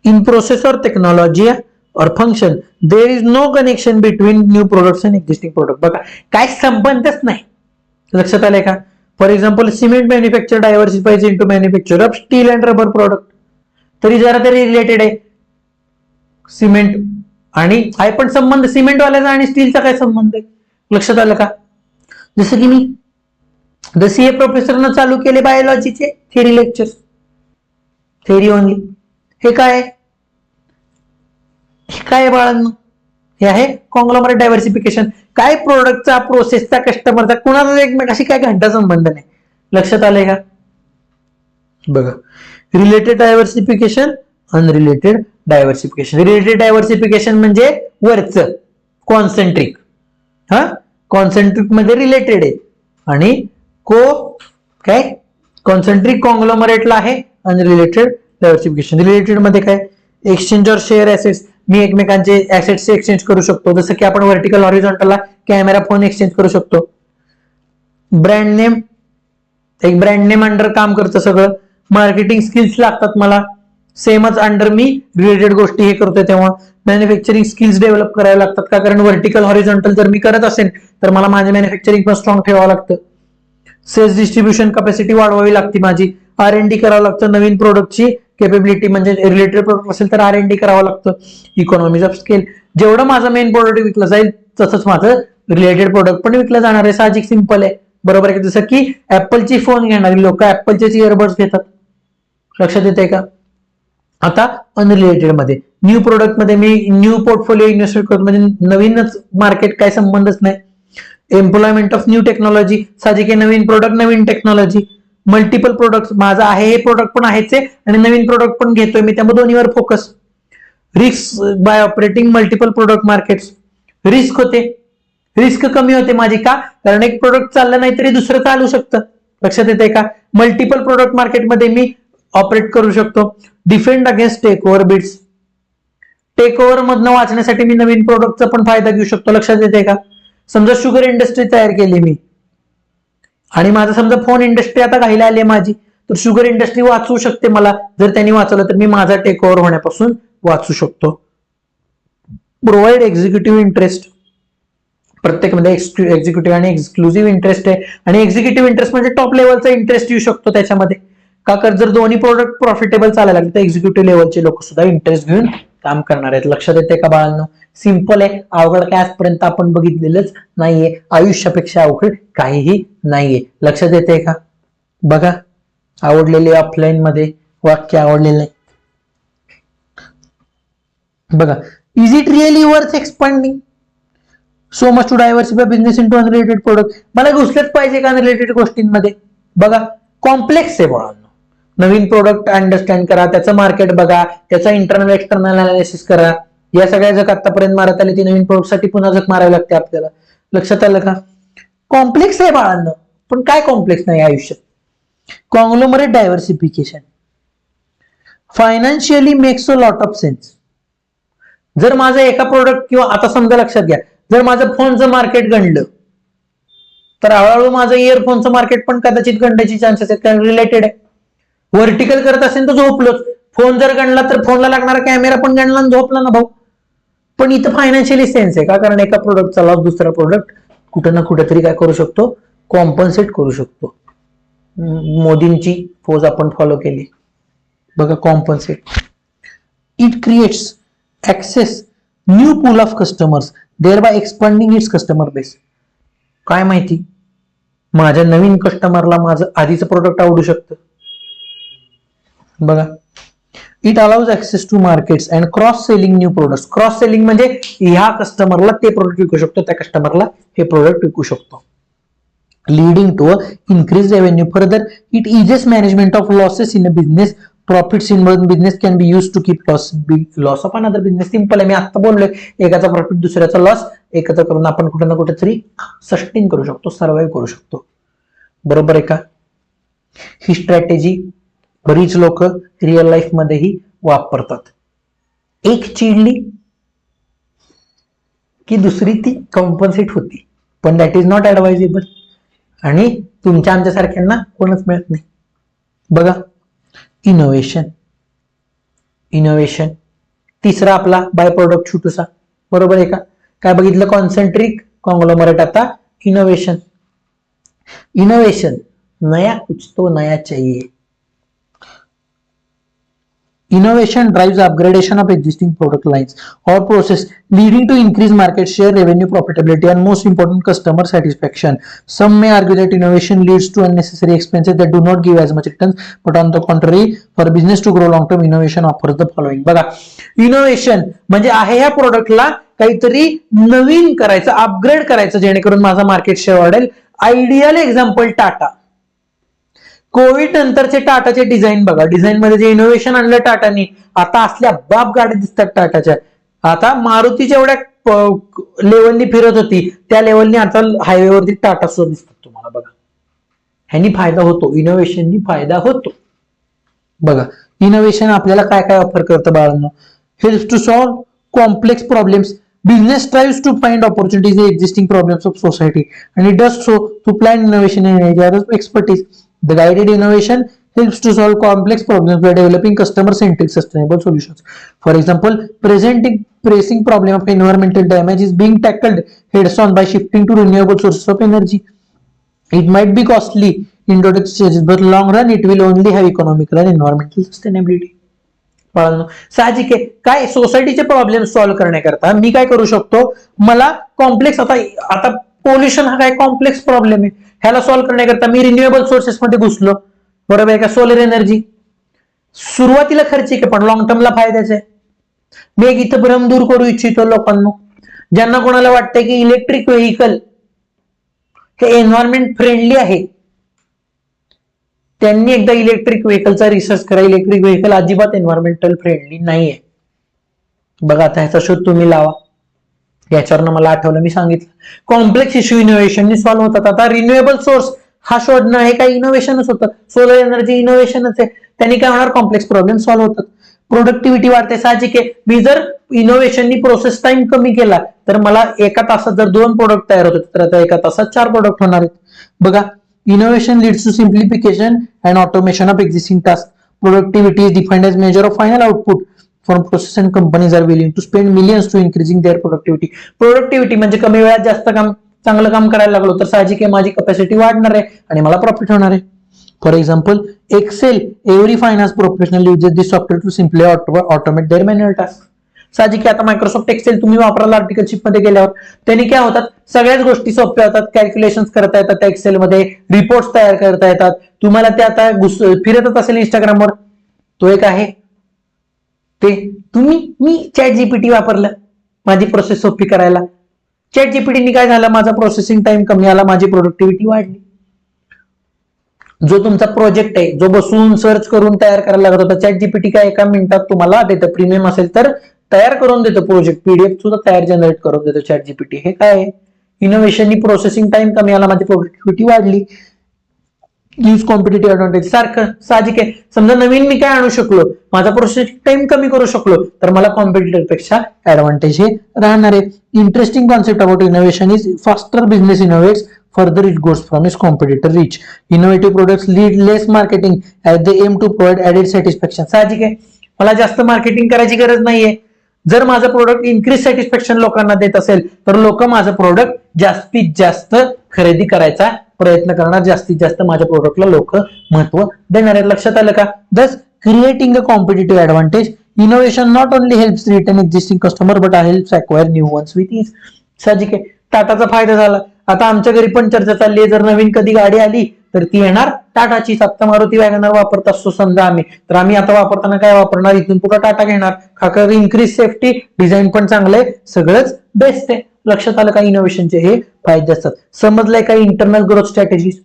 in process or technology or function there is no connection between new products and existing product. बघा, काय संबंधच नाही. लक्षात आले का? For example, cement manufacture diversifies into manufacture of steel and rubber product. तरी जरा तरी रिलेटेड आहे सिमेंट आणि आहे, पण संबंध सिमेंटवाल्याचा आणि स्टीलचा काय संबंध आहे? लक्षात आलं का? जसं की मी सीए प्रोफेसरनं चालू केले बायोलॉजीचे थेरी लेक्चर्स, थेरी ओनली. हे काय बाळांनो? हे आहे कॉंग्लोमरेट डायव्हर्सिफिकेशन. काय प्रोडक्टचा, प्रोसेसचा, कस्टमरचा कुणाचा एकमेकाशी काय घंटा संबंध नाही. लक्षात आलंय का? बघा, related diversification, unrelated diversification. Related diversification म्हणजे वरचं कॉन्सेंट्रिक, कॉन्सेंट्रिक मध्ये रिलेटेड आहे आणि काय कॉन्सेंट्रिक कॉंग्लोमरेटला आहे अनरिलेटेड डायव्हर्सिफिकेशन. रिलेटेड मध्ये काय? एक्सचेंज और शेअर ऍसेट्स. मी एकमेकांचे ऍसेट्स एक्सचेंज करू शकतो, जसं की आपण व्हर्टिकल हॉरिझॉन्टलला कॅमेरा, फोन एक्सचेंज करू शकतो. ब्रँड नेम, एक ब्रँड नेम अंडर काम करतं सगळं. मार्केटिंग स्किल्स लागतात मला, सेमच अंडर मी रिलेटेड गोष्टी हे करतोय तेव्हा. मॅन्युफॅक्चरिंग स्किल्स डेव्हलप करायला लागतात का? कारण व्हर्टिकल हॉरिझॉन्टल जर मी करत असेल तर मला माझे मॅन्युफॅक्चरिंग पण स्ट्रॉंग ठेवावं लागतं. सेल्स डिस्ट्रीब्युशन कॅपॅसिटी वाढवावी लागते माझी. R&D करावं लागतं. नवीन प्रोडक्टची केपेबिलिटी म्हणजे रिलेटेड प्रोडक्ट असेल तर R&D करावं लागतं. Economies of scale. जेवढं माझं मेन प्रोडक्ट विकलं जाईल तसंच माझं रिलेटेड प्रोडक्ट पण विकलं जाणार आहे. साहजिक सिंपल आहे, बरोबर आहे. जसं की ऍपलची फोन घेणारी लोक ऍपलचे इयरबड्स घेतात. लक्षात येते का? आता अनरिलेटेड मध्ये न्यू प्रोडक्ट मध्ये मी न्यू पोर्टफोलिओ इन्व्हेस्ट करतो, म्हणजे नवीनच मार्केट, काय संबंधच नाही. एम्प्लॉयमेंट ऑफ न्यू टेक्नॉलॉजी, साहजिक आहे, नवीन प्रोडक्ट, नवीन टेक्नॉलॉजी. मल्टिपल प्रोडक्ट, माझं आहे हे प्रोडक्ट पण आहेच आहे आणि नवीन प्रोडक्ट पण घेतोय मी, त्यामुळे दोन्हीवर focus. Risk bye operating multiple product markets. Risk होते, रिस्क कमी होते माझी. का? कारण एक प्रोडक्ट चाललं नाही तरी दुसरं चालू शकतं. लक्षात येते का? मल्टिपल प्रोडक्ट मार्केटमध्ये मी ऑपरेट करू शकतो. Defend against take over bids. Take over मधनं वाचण्यासाठी मी नवीन प्रोडक्टचा पण फायदा घेऊ शकतो. लक्षात येते का? समजा शुगर इंडस्ट्री तयार केली मी आणि माझं समजा फोन इंडस्ट्री आता घायला आली माझी, तर शुगर इंडस्ट्री वाचवू शकते मला. जर त्यांनी वाचवलं तर मी माझा टेक ओव्हर होण्यापासून वाचू शकतो. Provide executive interest. प्रत्येकमध्ये एक्झिक्युटिव्ह आणि एक्सक्लुझिव्ह इंटरेस्ट आहे आणि एक्झिक्युटिव्ह इंटरेस्ट म्हणजे टॉप लेवलचा इंटरेस्ट येऊ शकतो त्याच्यामध्ये. का? तर जर दोन्ही प्रोडक्ट प्रॉफिटेबल चालायला लागले तर एक्झिक्युटिव्ह लेवलचे लोक सुद्धा इंटरेस्ट घेऊन काम करणार आहेत. लक्षात येते का बाळांनो? सिंपल आहे, अवघड काय आजपर्यंत आपण बघितलेलंच नाहीये. आयुष्यापेक्षा अवघड काहीही नाहीये. लक्षात येते का? बघा, आवडलेले ऑफलाईन मध्ये वाक्य आवडलेलं आहे. बघा, is it really worth expanding so much to diversify business into unrelated product. मला घुसलंच पाहिजे का अनरिलेटेड गोष्टींमध्ये? बघा, कॉम्प्लेक्स आहे बाळांनो. नवीन प्रोडक्ट अंडरस्टँड करा, त्याचं मार्केट बघा, त्याचा इंटरनल एक्सटर्नल अनालिसिस करा. या सगळ्या जग आतापर्यंत मारत आली ती नवीन प्रोडक्ट साठी पुन्हा जग मारावी लागते आपल्याला. लक्षात आलं का? कॉम्प्लेक्स आहे बाळांनो, पण काय कॉम्प्लेक्स नाही आयुष्यात. Conglomerate diversification financially makes a lot of sense. जर माझं एका प्रोडक्ट किंवा आता समजा लक्षात घ्या, जर माझं फोनचं मार्केट गणलं तर हळूहळू माझं इयरफोनचं मार्केट पण कदाचित गणण्याची चान्सेस आहेत, कारण रिलेटेड आहे. व्हर्टिकल करत असेल तर झोपलोच. फोन जर गणला तर फोनला लागणारा कॅमेरा पण गणला आणि झोपला ना भाऊ. पण इथं फायनान्शियली सेन्स आहे का, कारण एका प्रोडक्टचा लॉस दुसरा प्रोडक्ट कुठं ना कुठेतरी काय करू शकतो, कॉम्पन्सेट करू शकतो. मोदींची फौज आपण फॉलो केली बघा, compensate. It creates access new pool of customers thereby expanding its customer base. काय माहिती, माझ्या नवीन कस्टमरला माझं आधीचं प्रोडक्ट आवडू शकतं बघा. It allows access to markets and cross selling new products. Cross selling म्हणजे ह्या कस्टमरला ते प्रोडक्ट विकू शकतो, त्या कस्टमरला हे प्रोडक्ट विकू शकतो. Leading to increase revenue. Further it eases management of losses in a business. Profits in one business can be use to keep loss of another business. Simple आहे, मी आता बोललोय, एकाचा प्रॉफिट दुसऱ्याचा लॉस एकत्र करून आपण कुठे ना कुठेतरी सस्टेन करू शकतो, सर्व्हाइव्ह करू शकतो. बरोबर आहे का. ही स्ट्रॅटेजी बरीच लोक रिअल लाईफ मध्येही वापरतात. एक चिडली की दुसरी ती कॉम्पन्सेट होती, पण दॅट इज नॉट ऍडवायजेबल आणि तुमच्या आमच्यासारख्यांना कोणच मिळत नाही बघा. इनोव्हेशन. इनोव्हेशन तिसरा आपला बाय प्रोडक्ट छोटूसा. बरोबर आहे का. काय बघितलं, कॉन्सेंट्रिक कॉन्ग्लोमरेट, आता इनोव्हेशन. इनोव्हेशन नया कुछ तो नया चाहिए. Innovation drives upgradation of existing product lines or process, leading to increased market share, revenue, profitability, and most important, customer satisfaction. Some may argue that innovation leads to unnecessary expenses that do not give as much returns, but on the contrary, for business to grow long term, innovation offers the following. बघा, इनोव्हेशन म्हणजे आहे ह्या प्रोडक्टला काहीतरी नवीन करायचं, अपग्रेड करायचं, जेणेकरून माझा मार्केट शेअर वाढेल. Ideal example Tata. कोविड नंतरचे टाटाचे डिझाईन बघा, डिझाईन मध्ये जे इनोव्हेशन आणलं टाटानी, आता असल्या बाप गाड्या दिसतात टाटाच्या. आता मारुतीच्या एवढ्या लेवलनी फिरत होती त्या लेवलनी आता हायवेवरती टाटा सुद्धा दिसतात तुम्हाला बघा. ह्यांनी फायदा होतो, इनोव्हेशननी फायदा होतो बघा. इनोव्हेशन आपल्याला काय काय ऑफर करतं बाळांनो. Helps to solve complex problems. Business tries to find opportunities in existing problems of society, and it does so to plan innovation in areas of expertise. The guided innovation helps to solve complex problems by developing customer-centric sustainable solutions. For example, pressing problem of environmental damage is being tackled heads-on by shifting to renewable sources of energy. It might be costly in introductory stages, but long run it will only have economical and environmental sustainability. साहजिक आहे. काय सोसायटीचे प्रॉब्लेम सॉल्व्ह करण्याकरता मी काय करू शकतो, मला कॉम्प्लेक्स, आता पोल्युशन हा काय कॉम्प्लेक्स प्रॉब्लेम आहे, ह्याला सॉल्व्ह करण्याकरता मी रिन्युएबल सोर्सेस मध्ये घुसलो. बरोबर आहे का. सोलर एनर्जी सुरुवातीला खर्चिक आहे पण लॉंग टर्मला फायद्याचं आहे. मी एक इथं भ्रम दूर करू इच्छितो लोकांना, ज्यांना कोणाला वाटतंय की इलेक्ट्रिक व्हेकल हे एन्व्हायरमेंट फ्रेंडली आहे, त्यांनी एकदा इलेक्ट्रिक व्हेकलचा रिसर्च करा. इलेक्ट्रिक व्हेकल अजिबात एन्व्हायरमेंटल फ्रेंडली नाहीये बघा. आता ह्याचा शोध तुम्ही लावा. याच्यावरनं मला आठवलं, मी सांगितलं कॉम्प्लेक्स इश्यू इनोव्हेशननी सॉल्व्ह होतात. आता रिन्युएबल सोर्स हा शोधणं हे काही इनोव्हेशनच होतं. सोलर एनर्जी इनोव्हेशनच आहे. त्यांनी काय होणार, कॉम्प्लेक्स प्रॉब्लेम सॉल्व्ह होतात. प्रोडक्टिव्हिटी वाढते साहजिक आहे. मी जर इनोव्हेशननी प्रोसेस टाइम कमी केला तर मला एका तासात जर 2 प्रोडक्ट तयार होतात तर आता एका तासात 4 प्रोडक्ट होणार आहेत बघा. Innovation leads to simplification and automation of existing tasks. Productivity is defined as measure of final output from process, and companies are willing to spend millions to increasing their productivity. Productivity म्हणजे कमी वेळात जास्त काम, चांगलं काम करायला लागलो तर साहजिक आहे माझी कॅपॅसिटी वाढणार आहे आणि मला प्रॉफिट होणार आहे. For example, Excel, every finance professional uses this software to simply automate their manual task. साहजिक आता मायक्रोसॉफ्ट एक्सेल तुम्ही वापरायला आर्टिकलशिप मध्ये गेल्यावर त्यांनी काय होतात, सगळ्याच गोष्टी सोप्या होतात. कॅल्क्युलेशन्स करता येतात त्या एक्सेल मध्ये, रिपोर्ट्स तयार करता येतात तुम्हाला. ते आता फिरतच असेल इंस्टाग्रामवर, तो एक आहे ते मी चॅट जीपीटी वापरलं माझी प्रोसेस सोपी करायला. चॅट जीपीटीने काय झालं, माझा प्रोसेसिंग टाइम कमी आला, माझी प्रोडक्टिव्हिटी वाढली. जो तुमचा प्रोजेक्ट आहे जो बसून सर्च करून तयार करायला लागत होता, चॅट जीपीटी काय एका मिनिटात तुम्हाला देतं. प्रीमियम असेल तर तयार करून देतो प्रोजेक्ट, पीडीएफ सुद्धा तयार जनरेट करून देतो चॅट जीपीटी. हे काय आहे, इनोव्हेशननी प्रोसेसिंग टाइम कमी आला, माझी प्रोडक्टिव्हिटी वाढली. यूज कॉम्पिटिटिव्ह ऍडव्हान्टेज सारखं साहजिक आहे. समजा नवीन मी काय आणू शकलो, माझा प्रोसेसिंग टाइम कमी करू शकलो तर मला कॉम्पिटिटिव्ह पेक्षा ऍडव्हान्टेज हे राहणार आहे. Interesting concept about innovation is faster business innovates further it goes from its competitor reach. Innovative products lead less marketing as they aim to provide added satisfaction. साहजिक आहे, मला जास्त मार्केटिंग करायची गरज नाहीये. जर माझं प्रोडक्ट इन्क्रीज सॅटिस्फॅक्शन लोकांना देत असेल तर लोक माझं प्रोडक्ट जास्तीत जास्त खरेदी करायचा प्रयत्न करणार, जास्तीत जास्त माझ्या प्रोडक्टला लोक महत्व देणार आहेत. लक्षात आलं का? Thus creating a competitive advantage. Innovation not only helps retain existing customer but helps acquire new ones with ease. साहजिक आहे, टाटाचा फायदा झाला. आता आमच्या घरी पण चर्चा चालली आहे, जर नवीन कधी गाडी आली तर ती येणार टाटाची. आता मारुती वॅगनर वापरत असतो समजा आम्ही, तर आम्ही आता वापरताना काय वापरणार, इथून पुढे टाटा घेणार. खाकर इन्क्रीज सेफ्टी, डिझाईन पण चांगलं आहे, सगळंच बेस्ट आहे. लक्षात आलं का? इनोव्हेशनचे हे फायदे असतात. समजलंय का इंटरनल ग्रोथ स्ट्रॅटेजीज?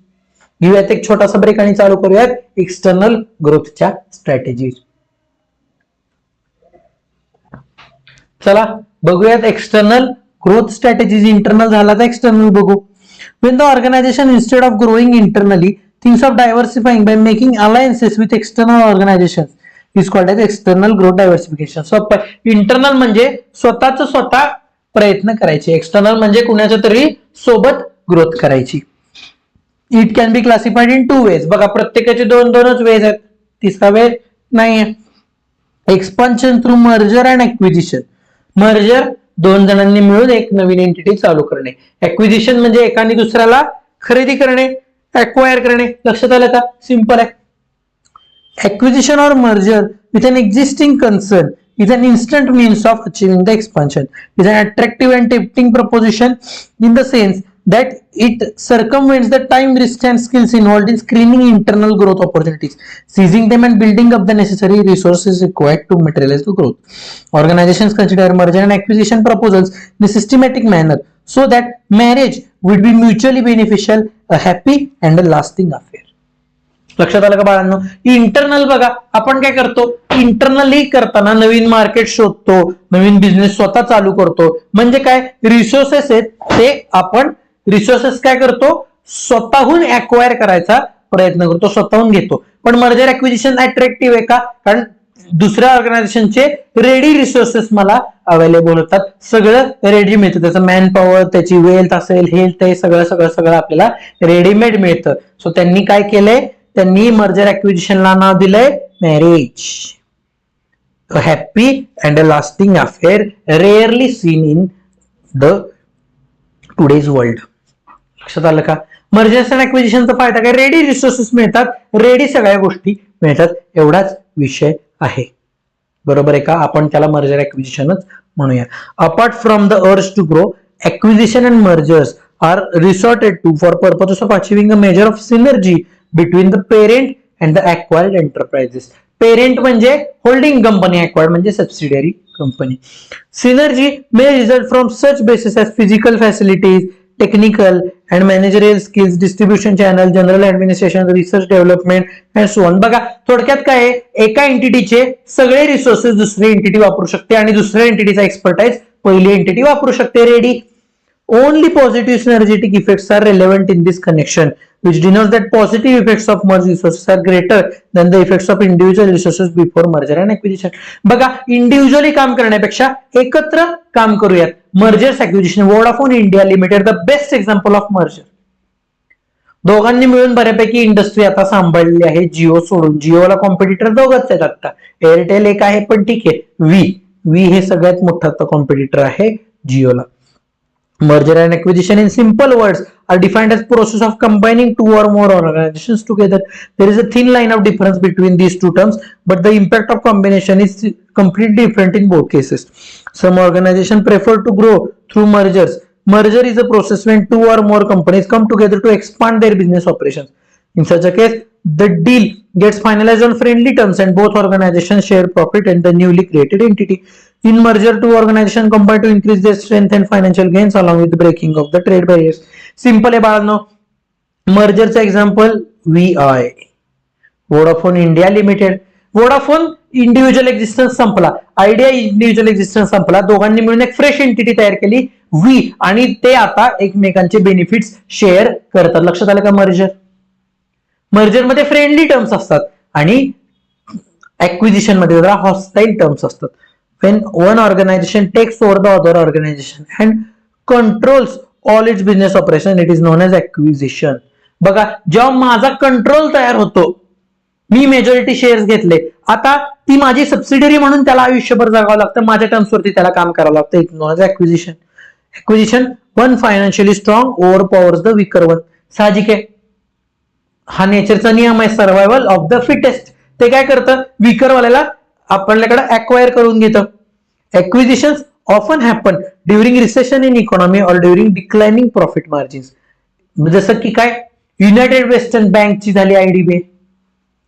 घेऊयात एक छोटासा ब्रेक आणि चालू करूयात एक्सटर्नल ग्रोथच्या स्ट्रॅटेजीज. चला बघूयात एक्सटर्नल ग्रोथ स्ट्रॅटेजीज. इंटरनल झाला तर एक्सटर्नल बघू. When the organization instead of growing internally thinks of diversifying by making alliances with external organizations is called as external growth diversification. So internal म्हणजे स्वतःच स्वतः प्रयत्न करायचे, एक्सटर्नल म्हणजे कुणाच्या तरी सोबत ग्रोथ करायची. It can be classified in 2 ways. बघा प्रत्येकाचे दोनच वेज आहेत, तिसरा वे नाहीये. Expansion through merger and acquisition. Merger दोन जणांनी मिळून एक नवीन एंटिटी चालू करणे. ऍक्विजिशन म्हणजे एकाने दुसऱ्याला खरेदी करणे, अक्वायर करणे. लक्षात आलं का? सिंपल आहे. ऍक्विजिशन और merger with an existing concern is an instant means of achieving the expansion. It is an attractive and tempting proposition in the sense that it circumvents the time, risk and skills involved in screening internal growth opportunities, seizing them and building up the necessary resources required to materialize the growth. Organizations consider merger and acquisition proposals in a systematic manner so that marriage would be mutually beneficial, a happy and a lasting affair. लक्षात आलं का बाळांनो? इंटरनल बघा, आपण काय करतो, इंटरनली करताना नवीन मार्केट शोधतो, नवीन बिझनेस स्वतः चालू करतो. म्हणजे काय, रिसोर्सेस आहेत ते आपण रिसोर्सेस काय करतो, स्वतःहून अक्वायर करायचा प्रयत्न करतो, स्वतःहून घेतो. पण मर्जर ऍक्विजिशन अट्रॅक्टिव्ह आहे का? कारण दुसऱ्या ऑर्गनायझेशनचे रेडी रिसोर्सेस मला अवेलेबल होतात, सगळं रेडी मिळतं. त्याचं मॅन पॉवर, त्याची वेल्थ असेल, हेल्थ, हे सगळं सगळं सगळं आपल्याला रेडीमेड मिळतं. सो त्यांनी काय केलंय, त्यांनी मर्जर ऍक्विजिशनला नाव दिलंय marriage. A happy and a lasting affair rarely seen in the today's world. लक्षात आलं का? मर्जर्स अँड ऍक्विजिशनचा फायदा काय? रेडी रिसोर्सेस मिळतात, रेडी सगळ्या गोष्टी मिळतात, एवढाच विषय आहे. बरोबर आहे का? आपण त्याला मर्जर ऍक्विजिशनच म्हणूया. Apart from the urge to grow, acquisition and mergers are resorted to for purpose of achieving a major of synergy between the parent and the acquired enterprises. Parent म्हणजे होल्डिंग कंपनी, अक्वायर्ड म्हणजे subsidiary company. Synergy may result from such basis as physical facilities, technical and managerial skills, distribution channel, general administration, research development and so on. बघा थोडक्यात काय आहे, एका एंटिटीचे सगळे रिसोर्सेस दुसरी एंटिटी वापरू शकते आणि दुसऱ्या एंटिटीचा एक्सपर्टाइज पहिली एंटिटी वापरू शकते. Ready. Only positive synergetic effects are relevant in this connection, which denotes that positive effects of merged resources are greater than the effects of individual resources before merger and acquisition. बघा, इंडिव्हिज्युअली काम करण्यापेक्षा एकत्र काम करूयात. Mergers acquisition, Vodafone India limited the best example of merger. दोघांनी मिळून बऱ्यापैकी इंडस्ट्री आता सांभाळली आहे, जिओ सोडून. जिओला कॉम्पिटिटर दोघच आहेत आता, एअरटेल एक आहे पण ठीक आहे. वी हे सगळ्यात मोठा आता कॉम्पिटिटर आहे जिओला. Merger and acquisition in simple words are defined as process of combining two or more organizations together. There is a thin line of difference between these two terms, but the impact of combination is completely different in both cases. Some organizations prefer to grow through mergers. Merger is a process when two or more companies come together to expand their business operations. In such a case, the deal gets finalized on friendly terms and both organizations share profit and the newly created entity. In merger, two organizations combine to increase their strength and financial gains along with the breaking of the trade barriers. Simple आहे बाळांनो. मर्जरचा example VI, Vodafone India limited. Vodafone individual existence संपला, आयडिया इंडिव्हिज्युअल एक्झिस्टन्स संपला, दोघांनी मिळून एक फ्रेश एंटिटी तयार केली वी, आणि ते आता एकमेकांचे बेनिफिट्स शेअर करतात. लक्षात आलं का? मर्जर मध्ये फ्रेंडली टर्म्स असतात आणि ऍक्विजिशन मध्ये जरा हॉस्टाईल टर्म्स असतात. When one organization takes over the other organization and controls all its business operation, it is known as acquisition. बघा, जेव्हा माझा कंट्रोल तयार होतो, मी मेजॉरिटी शेअर्स घेतले, आता ती माझी सबसिडरी म्हणून त्याला आयुष्यभर जगावं लागतं, माझ्या टर्म्सवरती त्याला काम करावं लागतं. It known as acquisition. Acquisition, one financially strong overpowers the weaker one. साहजिक आहे, हा नेचरचा नियम आहे, सर्व्हायव्हल ऑफ द फिटेस्ट. ते काय करतं, विकरवाल्याला आपल्याकडे अक्वायर करून घेतं. Acquisitions often happen during recession in economy or during declining profit margins. जसं की काय, युनायटेड वेस्टर्न बँकची झाली आयडीबीआय,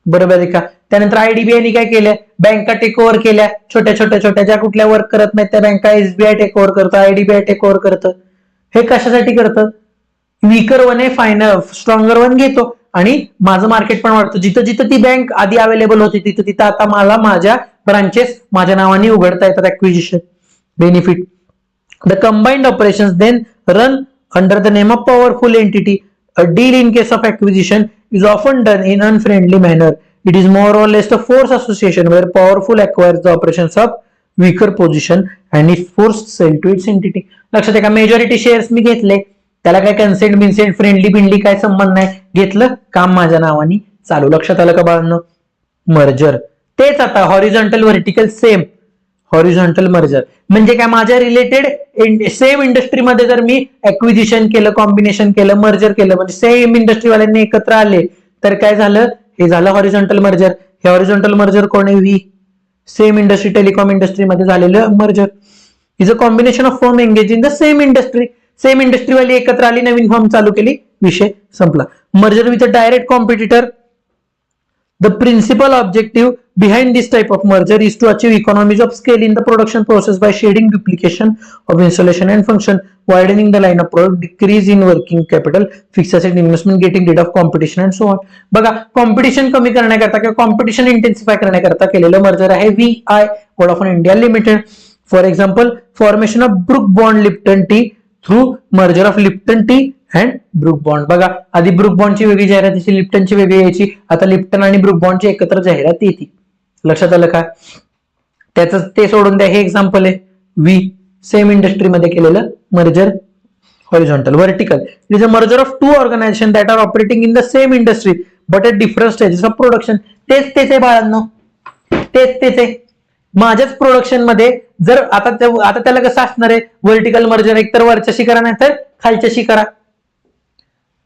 बरोबर आहे का. त्यानंतर आयडीबीआयने काय केलं, बँका टेक ओव्हर केल्या, छोट्या छोट्या ज्या कुठल्या वर्क करत नाहीत त्या बँका एसबीआय टेक ओव्हर करतं, आयडीबीआय टेक ओव्हर करतं. हे कशासाठी करतं, वीकर वन हे स्ट्रॉंगर वन घेतो आणि माझं मार्केट पण वाढतं. जिथं जिथं ती बँक आधी अवेलेबल होती तिथं तिथं आता मला माझ्या ब्रांचेस माझ्या नावाने उघडता येतात. Acquisition benefit. The combined operations then run under the name of powerful entity. A deal in case of acquisition is often done in unfriendly manner. It is more or less a force association where powerful acquires the operations of weaker position and is forced sell to its entity. लक्षात आहे का, मेजॉरिटी शेअर्स मी घेतले, त्याला काय कन्सेंट बिन्सेंट फ्रेंडली बिंडली काय संबंध नाही, घेतलं, काम माझ्या नावाने चालू. लक्षात आलं का बाळांनो. मर्जर, तेच आता horizontal vertical same. Horizontal merger म्हणजे काय, माझ्या रिलेटेड सेम इंडस्ट्रीमध्ये जर मी ऍक्विजिशन केलं, कॉम्बिनेशन केलं, मर्जर केलं, म्हणजे सेम इंडस्ट्रीवाल्यांनी एकत्र आले तर काय झालं, हे झालं हॉरिझॉन्टल मर्जर. हे हॉरिझॉन्टल मर्जर कोण आहे, व्ही. सेम इंडस्ट्री, टेलिकॉम इंडस्ट्रीमध्ये झालेलं merger is a combination of firm engage in the same industry. Same इंडस्ट्रीवाली एकत्र आली, नवीन फर्म चालू केली, विषय संपला. Merger with a direct competitor. The principal objective behind this type of merger is to achieve economies of scale in the production process by shedding duplication of installation and function, widening the line of product, decrease in working capital, fixed asset investment, getting rid of competition and so on. बघा, कॉम्पिटिशन कमी करण्याकरता किंवा कॉम्पिटिशन इंटेन्सिफाय करण्याकरता केलेलं मर्जर आहे VI Vodafone India limited. For example, formation of book bond Lipton T through merger of Lipton T and book bond. बघा, आधी ब्रुक बॉन्डची वेगळी जाहिरात यायची, लिप्टनची वेगळी यायची, आता लिप्टन आणि ब्रुक बॉन्डची एकत्र जाहिरात येते. लक्षात आलं का. त्याच ते सोडून द्या, हे एक्झाम्पल आहे व्ही. सेम इंडस्ट्रीमध्ये केलेलं merger. Horizontal. Vertical, it is a merger of two organisation that are operating in the same industry but at different stages of production. तेच आहे बाळांनो, तेच आहे. माझ्याच प्रोडक्शन मध्ये जर आता त्याला कसं असणार आहे, व्हर्टिकल मर्जर, एकतर वरच्याशी करा नाही तर खालच्याशी करा.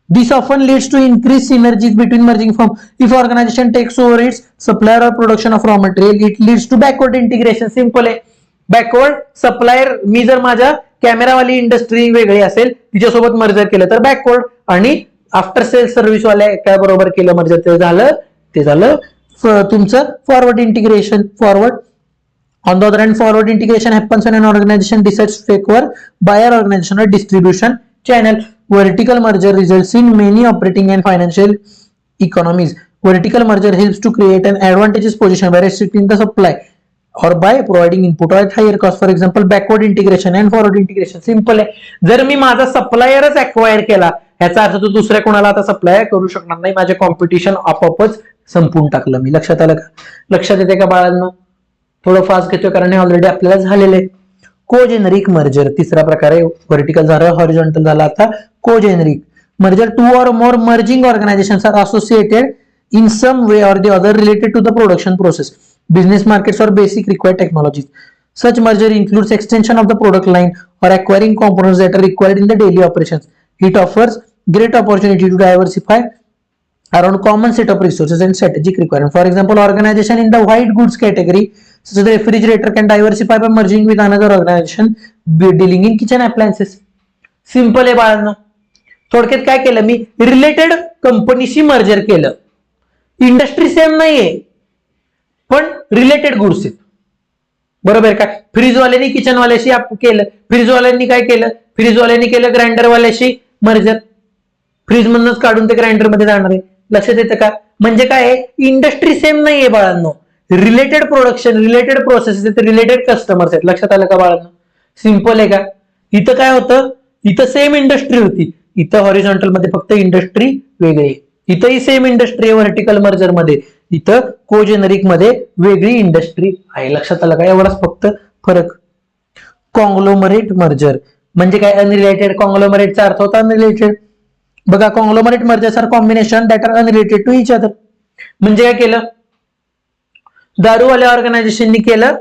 This often leads to increased synergies between merging firms. If organization takes over its supplier or production of raw material, it leads to backward integration. Simple आहे. बॅकवर्ड सप्लायर, मी जर माझ्या कॅमेरावाली इंडस्ट्री वेगळी असेल तिच्यासोबत मर्जर केलं तर बॅकवर्ड, आणि आफ्टर सेल सर्व्हिस वाल्या काय बरोबर केलं मर्जर, ते झालं तुमचं forward integration. Forward. On the other hand, forward integration happens when an organization decides to take over buyer organization or distribution channel. Vertical merger results in many operating and financial economies. Vertical merger helps to create an advantageous position by restricting the supply or by providing input at higher cost. For example, backward integration and forward integration. Simple आहे. जर मी माझा सप्लायरच अक्वायर केला, याचा अर्थ तो दुसऱ्या कोणाला आता सप्लाय करू शकणार नाही, माझे कॉम्पिटिशन आपोआपच संपून टाकलं मी. लक्षात आलं का. लक्षात येते का बाळांनो. थोडं फास्ट घेतोय कारण हे ऑलरेडी आपल्याला झालेलं आहे. कोजेनरिक मर्जर, तिसरा प्रकार आहे. व्हर्टिकल झालं, हॉरिझॉन्टल झाला, आता कोजेनरिक merger. Two or more merging organisations are associated in some way or the other related to the production process, business markets or basic required technologies. Such merger includes extension of the product line or acquiring components that are required in the daily operations. It offers great opportunity to diversify around common set of resources and strategic requirements. For example, organization in the white goods category such as the refrigerator can diversify by merging with another organization dealing in kitchen appliances. Simple आहे बाळांनो. थोडक्यात काय केलं मी, रिलेटेड कंपनीशी मर्जर केलं. इंडस्ट्री सेम नाहीये पण रिलेटेड गुड्स आहेत, बरोबर का. फ्रीजवाल्यांनी किचनवाल्याशी केलं, फ्रीजवाल्यांनी काय केलं, फ्रीजवाल्यांनी केलं ग्राइंडरवाल्याशी मर्जर, फ्रीज मधूनच काढून ते ग्राइंडर मध्ये जाणार आहे. लक्षात येतं का. म्हणजे काय, इंडस्ट्री सेम नाहीये बाळांनो, related production, related process, related customers आहेत. लक्षात आलं का बाळांनो. सिंपल आहे का. इथं काय होतं, इथं सेम इंडस्ट्री होती, इथं हॉरिझॉन्टल मध्ये फक्त इंडस्ट्री वेगळी. इथंही सेम इंडस्ट्री आहे व्हर्टिकल मर्जर मध्ये, इथं कोजेनरिक मध्ये वेगळी इंडस्ट्री आहे. लक्षात आलं का, एवढाच फक्त फरक. कॉंग्लोमरेट मर्जर, म्हणजे काय अनरिलेटेड, कॉंग्लोमरेटचा अर्थ होता अनरिलेटेड. बघा conglomerate mergers are combination that are unrelated to each other. म्हणजे काय केलं, दारूवाल्या ऑर्गनायझेशननी केलं,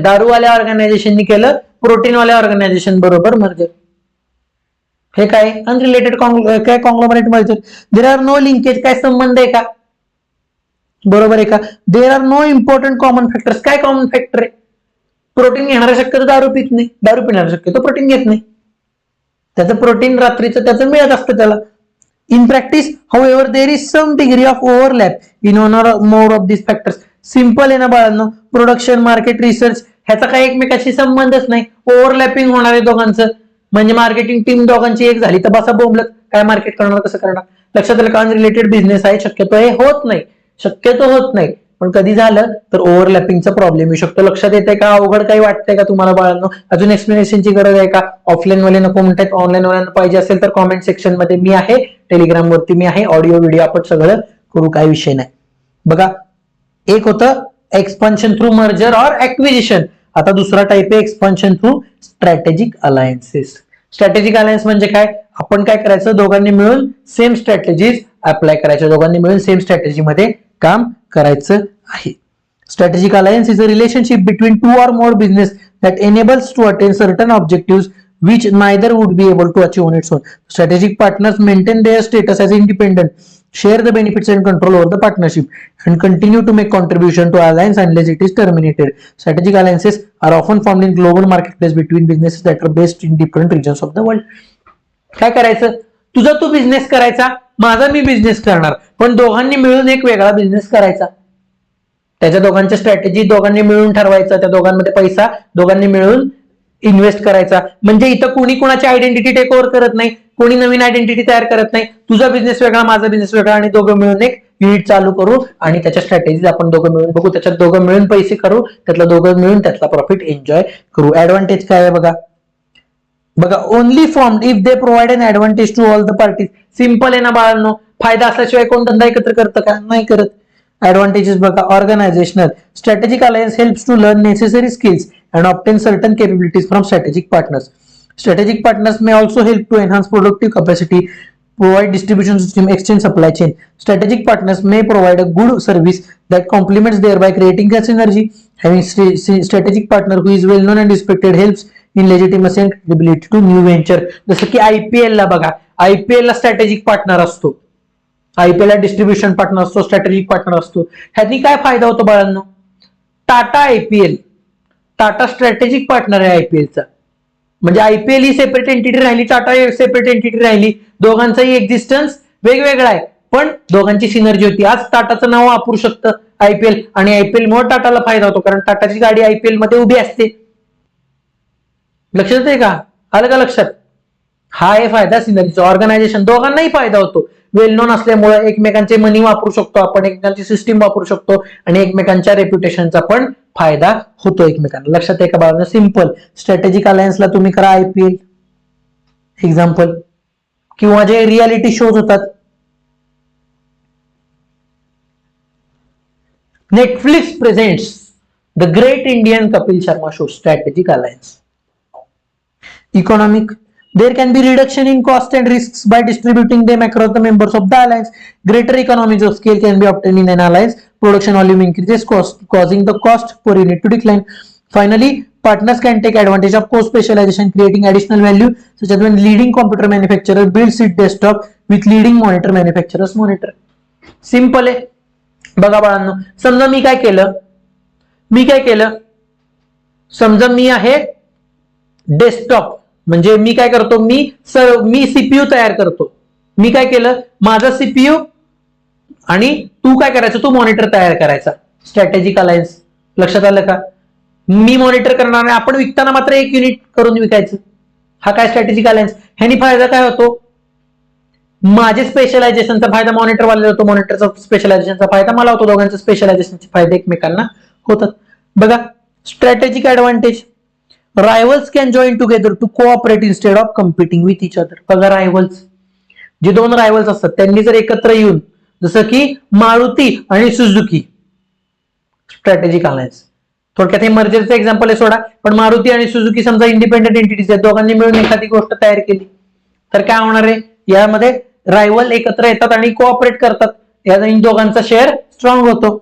दारूवाल्या ऑर्गनायझेशननी केलं प्रोटीनवाल्या ऑर्गनायझेशन बरोबर मर्जर. हे काय अनरिलेटेड काय conglomerate merger. There are no linkage, काय संबंध आहे का, बरोबर आहे का. There are no important common factors, काय कॉमन फॅक्टर आहे, प्रोटीन घेणारा शक्यतो दारू पित नाही, दारू पिणारा शक्यतो प्रोटीन घेत नाही, त्याचं प्रोटीन रात्रीचं त्याचं मिळत असतं त्याला. In practice however there is some degree of overlap in one or more of this factors. Simple आहे ना बाळांनो, प्रोडक्शन, मार्केट, रिसर्च ह्याचा काही एकमेकाशी संबंधच नाही, ओव्हरलॅपिंग होणार आहे दोघांचं. म्हणजे मार्केटिंग टीम दोघांची एक झाली तर बसा बोंबलत, काय मार्केट करणार, कसं करणार. लक्षात आलं का, अनरिलेटेड बिझनेस आहे, शक्यतो हे होत नाही, शक्यतो होत नाही, पण कधी झालं तर ओव्हरलॅपिंगचा प्रॉब्लेम येऊ शकतो. लक्षात येते का, अवघड काही वाटतंय का तुम्हाला बाळांनो, अजून एक्सप्लेनेशनची गरज आहे का, ऑफलाईन वाले नको म्हणतात, ऑनलाईन वाल्यांना पाहिजे असेल तर कॉमेंट सेक्शन मध्ये मी आहे, टेलिग्राम वरती मी आहे, ऑडिओ व्हिडिओ आपण सगळं करू, काही विषय नाही. बघा एक होतं एक्सपान्शन थ्रू मर्जर और ऍक्विजिशन, आता दुसरा टाइप आहे expansion through strategic alliances. Strategic alliance म्हणजे काय, आपण काय करायचं, दोघांनी मिळून सेम स्ट्रॅटेजीज अप्लाय करायच्या, दोघांनी मिळून सेम स्ट्रॅटेजी मध्ये काम करायचं आहे. Strategic alliance is a relationship between two or more business that enables to attain certain objectives which neither would be able to achieve on its own. Strategic partners maintain their status as independent, share the benefits and control over the partnership, and continue to make contribution to alliance unless it is terminated. Strategic alliances are often formed in global marketplace between businesses that are based in different regions of the world. काय करायचं, तुझा तू बिझनेस करायचा, माझा मी बिझनेस करणार, पण दोघांनी मिळून एक वेगळा बिझनेस करायचा. त्याच्या दोघांच्या स्ट्रॅटेजी दोघांनी मिळून ठरवायचा, त्या दोघांमध्ये पैसा दोघांनी मिळून इन्व्हेस्ट करायचा. म्हणजे इथं कोणी कोणाची आयडेंटिटी टेक ओव्हर करत नाही, कोणी नवीन आयडेंटिटी तयार करत नाही, तुझा बिझनेस वेगळा, माझा बिझनेस वेगळा, आणि दोघं मिळून एक युनिट चालू करू आणि त्याच्या स्ट्रॅटेजीज आपण दोघं मिळून बघू, त्याच्यात दोघं मिळून पैसे करू, त्यातला दोघं मिळून त्यातला प्रॉफिट एन्जॉय करू. ऍडव्हान्टेज काय आहे बघा, only form if they provide an advantage to all the parties. Simple आहे ना बाळांनो, फायदा असल्याशिवाय कोण धंदा एकत्र करतं का, नाही करत. Advantages बघा, organisational strategic alliance helps to learn necessary skills and obtain certain capabilities from strategic partners. Strategic partners may also help to enhance productive capacity, provide distribution system, exchange supply chain. Strategic partners may provide a good service that complements thereby creating a synergy. Having strategic partner who is well known and respected helps in legitimacy and credibility to new venture. जसं की IPL ला बघा, IPL ला स्ट्रॅटेजिक पार्टनर असतो, IPL ला डिस्ट्रीब्युशन पार्टनर असतो, स्ट्रॅटेजिक पार्टनर असतो. ह्यानी काय फायदा होतो बाळांनो, Tata IPL, Tata strategic partner आहे आयपीएलचा. म्हणजे आयपीएल ही सेपरेट एंटिटी राहिली, टाटा सेपरेट एंटिटी राहिली, दोघांचाही एक्झिस्टन्स वेगवेगळा आहे, पण दोघांची सिनर्जी होती. आज टाटाचं नाव वापरू शकतं आयपीएल, आणि आयपीएल मुळे टाटाला फायदा होतो, कारण टाटाची गाडी आयपीएल मध्ये उभी असते. लक्षात आहे का, आलं का लक्षात, हा आहे फायदा सिनर्जीचा. ऑर्गनायझेशन दोघांनाही फायदा होतो, वेल नोन असल्यामुळे एकमेकांचे मनी वापरू शकतो आपण, एकमेकांची सिस्टीम वापरू शकतो, आणि एकमेकांच्या रेप्युटेशनचा पण फायदा होतो एकमेकांना. लक्षात आहे का बाळांनो, सिंपल. स्ट्रॅटेजिक अलायन्सला तुम्ही करा आयपीएल एक्झाम्पल, किंवा जे रियालिटी शोज होतात, Netflix presents the great Indian Kapil Sharma show, strategic alliance. Economic, there can be reduction in cost and risks by distributing them across the members of the alliance. Greater economies of scale can be obtained in an alliance. Production volume increases, causing the cost per unit to decline. Finally, partners can take advantage of co-specialization, creating additional value, such as when leading computer manufacturer builds its desktop with leading monitor manufacturer's monitor. Simple आहे. बघा बाळांनो, समजा मी काय केलं, समजा मी आहे डेस्कटॉप, म्हणजे मी काय करतो, मी सीपीयू तयार करतो. मी काय केलं, माझा सीपीयू, आणि तू काय करायचं, तू मॉनिटर तयार करायचा. Strategic alliance. लक्षात आलं का, मी मॉनिटर करणार नाही, आपण विकताना मात्र एक युनिट करून विकायचं. हा काय स्ट्रॅटेजिक अलायन्स. ह्यानी फायदा काय होतो, माझे स्पेशलायझेशनचा फायदा मॉनिटर वाला होतो, मॉनिटरचा स्पेशलायझेशनचा फायदा मला होतो, दोघांचे स्पेशलायझेशनचे फायदे एकमेकांना होतात. बघा strategic advantage, rivals can join together to cooperate instead of competing with each other. बघा रायव्हल्स, जे दोन रायव्हल्स असतात त्यांनी जर एकत्र येऊन, जसं की मारुती आणि सुझुकी, स्ट्रॅटेजिक अलायन्स. थोडक्यात हे मर्जरचं एक्झाम्पल आहे सोडा, पण मारुती आणि सुझुकी समजा इंडिपेंडेंट एंटिटीज आहेत, दोघांनी मिळून एखादी गोष्ट तयार केली तर काय होणार आहे, यामध्ये रायव्हल एकत्र येतात आणि कोऑपरेट करतात, या दोघांचा शेअर स्ट्रॉंग होतो.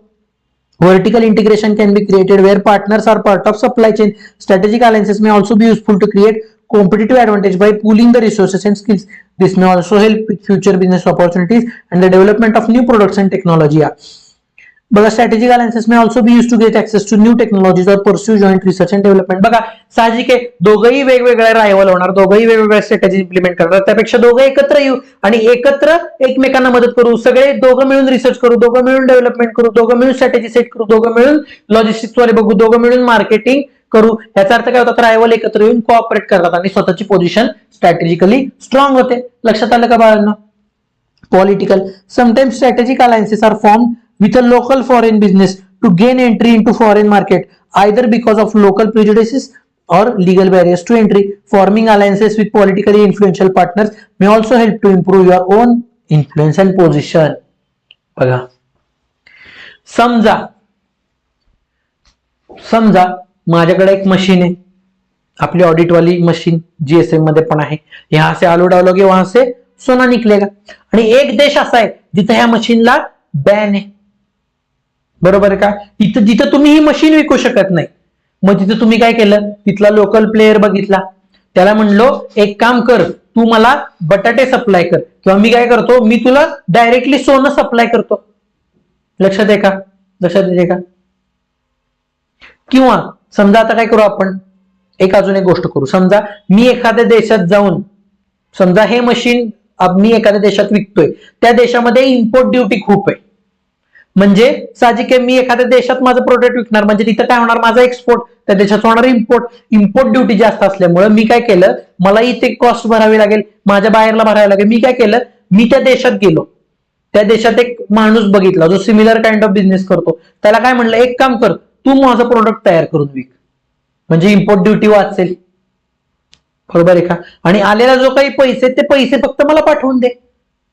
Vertical integration can be created where partners are part of supply chain. Strategic alliances may also be useful to create competitive advantage by pooling the resources and skills. This may also help with future business opportunities and the development of new products and technology. बघा, strategic alliances may also be use to get access to new technologies or pursue joint research and development. बघा, साहजिक आहे, दोघंही वेगवेगळ्या रायव्हल होणार, दोघंही वेगवेगळ्या स्ट्रॅटेजी इम्प्लिमेंट करणार, त्यापेक्षा दोघं एकत्र येऊ आणि एकत्र एकमेकांना मदत करू, सगळे दोघं मिळून रिसर्च करू, दोघं मिळून डेव्हलपमेंट करू, दोघं मिळून स्ट्रॅटेजी सेट करू, दोघं मिळून लॉजिस्टिक्स वाले बघू, दोघं मिळून मार्केटिंग करू. याचा अर्थ काय होतात, रायव्हल एकत्र येऊन कोऑपरेट करतात आणि स्वतःची पोझिशन स्ट्रॅटेजिकली स्ट्रॉंग होते. लक्षात आलं का बाळांनो? Political, sometimes strategic alliances are form with a local foreign business to gain entry into foreign market, either because of local prejudices or legal barriers to entry. Forming alliances with politically influential partners may also help to improve your own influence and position. बघा, समजा माझ्याकडे एक मशीन आहे, आपली ऑडिट वाली मशीन जीएसएम मध्ये पण आहे, यहां से आलू डालोगे वहां से सोना निकलेगा, आणि एक देश असा आहे जिथे ह्या मशीनला बॅन आहे, बरोबर आहे का? जिथं तुम्ही ही मशीन विकू शकत नाही, मग तिथं तुम्ही काय केलं, तिथला लोकल प्लेअर बघितला, त्याला म्हणलो एक काम कर, तू मला बटाटे सप्लाय कर, किंवा मी काय करतो, मी तुला डायरेक्टली सोनं सप्लाय करतो. लक्षात आहे का? लक्षात येते का? किंवा समजा आता काय करू आपण, अजून एक गोष्ट करू. समजा मी एखाद्या देशात जाऊन, समजा हे मशीन मी एखाद्या देशात विकतोय, त्या देशामध्ये इम्पोर्ट ड्युटी खूप आहे, म्हणजे साहजिक आहे, मी एखाद्या देशात माझं प्रोडक्ट विकणार, म्हणजे तिथं काय होणार, माझा एक्सपोर्ट, त्या देशात होणार इम्पोर्ट ड्युटी जास्त असल्यामुळे मी काय केलं, मला इथे कॉस्ट भरावी लागेल, माझ्या बाहेरला भरावी लागेल. मी काय केलं, मी त्या देशात गेलो, त्या देशात एक माणूस बघितला जो सिमिलर काइंड ऑफ बिझनेस करतो, त्याला काय म्हणलं, एक काम कर, तू माझं प्रोडक्ट तयार करून विक, म्हणजे इम्पोर्ट ड्युटी वाचेल, बरोबर आहे का? आणि आलेला जो काही पैसे, ते पैसे फक्त मला पाठवून दे.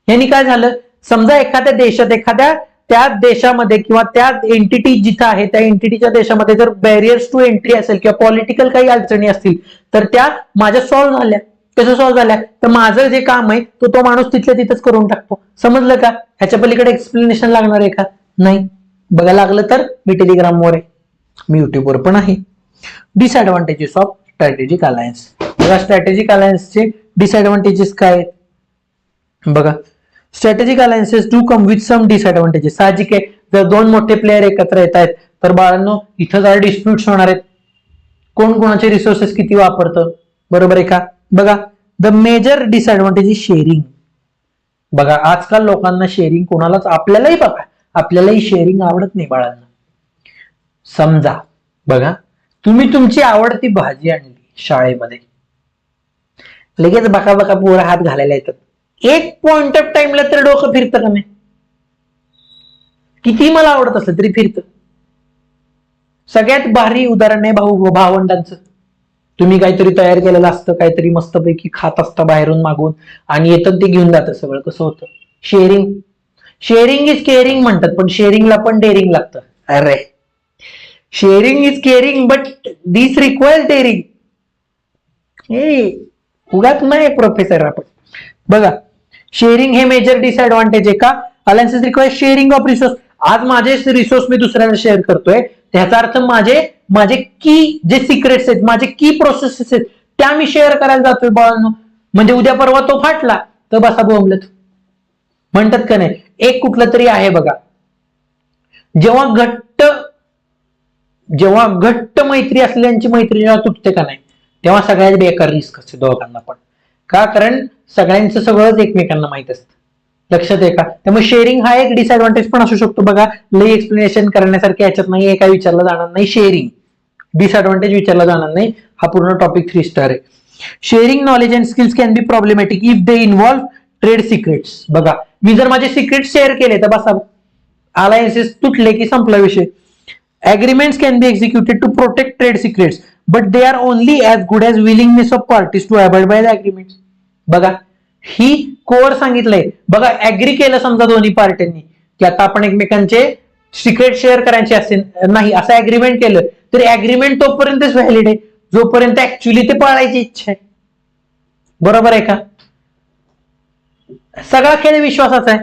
यांनी काय झालं, समजा एखाद्या देशात, एखाद्या त्या देशामध्ये किंवा त्या एंटिटी जिथं आहे त्या एंटिटीच्या देशामध्ये जर बॅरियर्स टू एंट्री असेल किंवा पॉलिटिकल काही अडचणी असतील, तर त्या माझ्या सॉल्व्ह झाल्या. कसं सॉल्व्ह झाल्या, तर माझं जे काम आहे तो माणूस तिथल्या तिथंच करून टाकतो. समजलं का? ह्याच्या पलीकडे एक्सप्लेनेशन लागणार आहे का? नाही. बघा, लागलं तर मी टेलिग्रामवर आहे, मी युट्यूबवर पण आहे. Disadvantages of strategic alliance. बघा, स्ट्रॅटेजिक अलायन्सचे डिसएडव्हान्टेजेस काय आहेत? बघा, strategic alliances do come with some disadvantages. साहजिक आहे, जर दोन मोठे प्लेयर एकत्र येत आहेत तर बाळांनो इथं जरा डिस्प्यूट्स होणार आहेत, कोण कोणाचे रिसोर्सेस किती वापरतं, बरोबर आहे का? बघा, the major disadvantage is sharing. बघा, आजकाल लोकांना शेअरिंग, कोणालाच, आपल्यालाही बघा, आपल्यालाही शेअरिंग आवडत नाही बाळांना. समजा बघा, तुम्ही तुमची आवडती भाजी आणली शाळेमध्ये, लगेच बका बका पोरं हात घालायला येतात, एक पॉइंट ऑफ टाइमला तर डोकं फिरतं का नाही? किती मला आवडत असलं तरी फिरतं. सगळ्यात भारी उदाहरण आहे भावंडांचं. तुम्ही काहीतरी तयार केलेलं असतं, काहीतरी मस्तपैकी खात असता बाहेरून मागून, आणि येतं ते घेऊन जातं सगळं. कसं होतं? शेअरिंग. शेअरिंग इज केअरिंग म्हणतात, पण शेअरिंगला पण डेअरिंग लागतं. अरे, sharing is caring but this requires daring. उगाच नाही प्रोफेसर आपण. बघा, शेअरिंग हे मेजर डिसएडव्हान्टेज आहे का? Alliances require sharing of resource. आज माझे रिसोर्स मी दुसऱ्याला शेअर करतोय, त्याचा अर्थ माझे की जे सिक्रेट्स आहेत, माझे की प्रोसेसेस आहेत, त्या मी शेअर करायला जातोय बाळांनो. म्हणजे उद्या परवा तो फाटला तर बसा बोंबलत. म्हणतात का नाही, एक कुठलं तरी आहे बघा, जेव्हा घट्ट मैत्री असल्याची मैत्री जेव्हा तुटते का नाही, तेव्हा सगळ्यात बेकार रिस्क असते दोघांना पण. का? कारण सगळ्यांचं सगळंच एकमेकांना माहित असतं. लक्षात आहे का? त्यामुळे शेअरिंग हा एक डिसएडव्हान्टेज पण असू शकतो. बघा, लई एक्सप्लेनेशन करण्यासारखे याच्यात नाही, काय विचारलं जाणार नाही. शेअरिंग डिसएडव्हान्टेज विचारला जाणार नाही, हा पूर्ण टॉपिक 3 स्टार आहे. Sharing knowledge and skills can be problematic if they involve trade secrets. बघा, मी जर माझे सिक्रेट शेअर केले तर बसा, अलायन्सेस तुटले की संपला विषय. Agreements can be executed to protect trade secrets, but they are only as good as willingness of parties to abide by the agreements. बघा, ही कोर सांगितलंय. बघा, ऍग्री केलं समजा दोन्ही पार्ट्यांनी की आता आपण एकमेकांचे सिक्रेट शेअर करायचे असेल नाही असं अग्रीमेंट केलं तर अग्रीमेंट तोपर्यंतच व्हॅलिड आहे जोपर्यंत ऍक्च्युली ते पाळायची इच्छा आहे. बरोबर आहे का? सगळा खेळ विश्वासाचा आहे.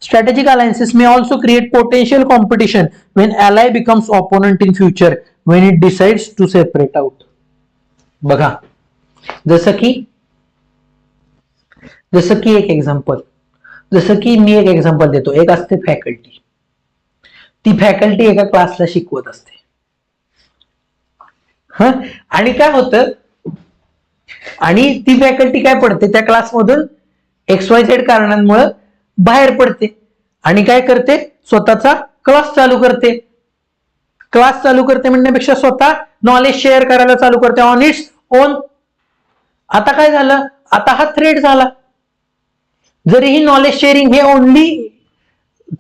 Strategic alliances may also create potential competition when ally becomes opponent in future when it decides to separate out. बघा जसं की एक एक्झाम्पल, जसं की मी एक एक्झाम्पल देतो. एक असते फॅकल्टी, ती फॅकल्टी एका क्लासला शिकवत असते आणि काय होतं, आणि ती फॅकल्टी काय पडते त्या क्लासमधून XYZ कारणांमुळे बाहेर पडते आणि काय करते, स्वतःचा क्लास चालू करते. क्लास चालू करते म्हणण्यापेक्षा स्वतः नॉलेज शेअर करायला चालू करते ऑन इट्स ओन. आता काय झालं, आता हा थ्रेट झाला. जरीही नॉलेज शेअरिंग हे ओनली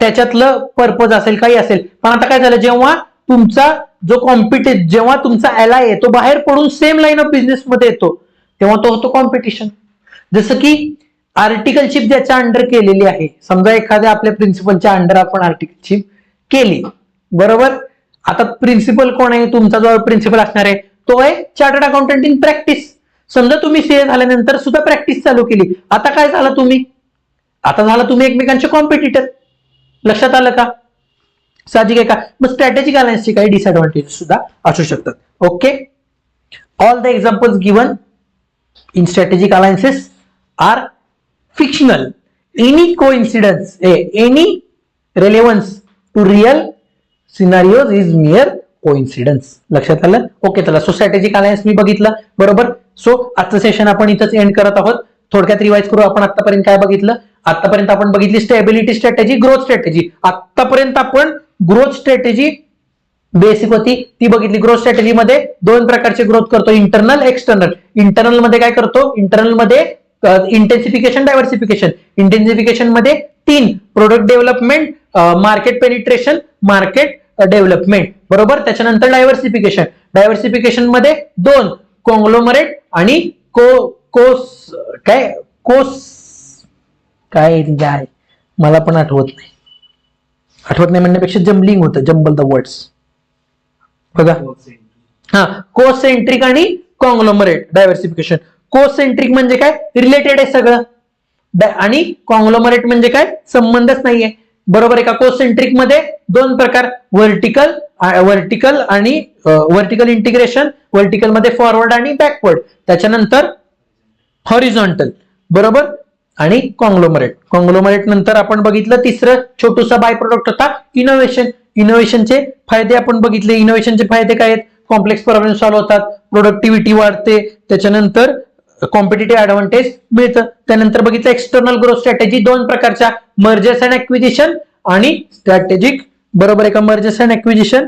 त्याच्यातलं पर्पज असेल काही असेल, पण आता काय झालं, जेव्हा तुमचा जो जेव्हा तुमचा ally आहे तो बाहेर पडून सेम लाईन ऑफ बिझनेस मध्ये येतो तेव्हा तो होतो कॉम्पिटिशन. जसं की आर्टिकलशिप ज्याच्या अंडर केलेली आहे, समजा एखाद्या आपल्या प्रिन्सिपलच्या अंडर आपण आर्टिकलशिप केली, बरोबर. आता प्रिन्सिपल कोण आहे, तुमचा जो प्रिन्सिपल असणार आहे तो आहे चार्टर्ड अकाउंटंट इन प्रॅक्टिस. समजा तुम्ही सीए झाल्यानंतर सुद्धा प्रॅक्टिस चालू केली, आता काय झालं, तुम्ही एकमेकांचे कॉम्पिटिटर. लक्षात आलं का? साहजिक आहे का? मग स्ट्रॅटेजिक अलायन्सचे काही डिसएडव्हान्टेज सुद्धा असू शकतात. Okay, all the examples given in strategic alliances are fictional. Any coincidence, any relevance to real scenarios is mere coincidence. लक्षात आलं? ओके, चला. सो स्ट्रॅटेजिक अलायन्स मी बघितलं, बरोबर. सो आजचं सेशन आपण इथंच एंड करत आहोत. थोडक्यात रिवाइज करू. आपण आतापर्यंत काय बघितलं? आतापर्यंत आपण बघितली स्टेबिलिटी स्ट्रॅटेजी, ग्रोथ स्ट्रॅटेजी. आतापर्यंत आपण ग्रोथ स्ट्रॅटेजी बेसिक होती ती बघितली. ग्रोथ स्ट्रॅटेजी मध्ये दोन प्रकारचे ग्रोथ करतो, इंटरनल, एक्सटर्नल. इंटरनल मध्ये काय करतो, इंटरनल मध्ये इंटेन्सिफिकेशन, डायव्हर्सिफिकेशन. इंटेन्सिफिकेशन मध्ये 3, product development, market penetration, market development, बरोबर. त्याच्यानंतर डायव्हर्सिफिकेशन. डायव्हर्सिफिकेशन मध्ये 2, कॉंग्लोमरेट आणि काय मला पण आठवत नाही म्हणण्यापेक्षा जम्बलिंग होतं, जम्बल द वर्ड्स. बघा, हा, कोसेंट्रिक आणि कॉंग्लोमरेट डायव्हर्सिफिकेशन. कोसेंट्रिक म्हणजे काय, रिलेटेड आहे सगळं, आणि कॉंग्लोमरेट म्हणजे काय, संबंधच नाहीये, बरोबर आहे का. कोसेंट्रिक मध्ये 2 प्रकार, व्हर्टिकल आणि व्हर्टिकल इंटिग्रेशन. व्हर्टिकल मध्ये फॉरवर्ड आणि बॅकवर्ड. त्याच्यानंतर हॉरिझॉन्टल, बरोबर. आणि कॉंग्लोमरेट नंतर आपण बघितलं तिसरं छोटूसा बाय प्रोडक्ट होता इनोव्हेशन. इनोव्हेशनचे फायदे आपण बघितले. इनोव्हेशनचे फायदे काय आहेत, कॉम्प्लेक्स प्रॉब्लेम सॉल्व्ह होतात, प्रोडक्टिव्हिटी वाढते, त्याच्यानंतर कॉम्पिटिटिव्ह ऍडव्हान्टेज मिळतं. त्यानंतर बघितलं एक्सटर्नल ग्रोथ स्ट्रॅटेजी, 2 प्रकारच्या, मर्जर्स अँड ऍक्विजिशन आणि स्ट्रॅटेजिक, बरोबर आहे का. मर्जर्स अँड ऍक्विजिशन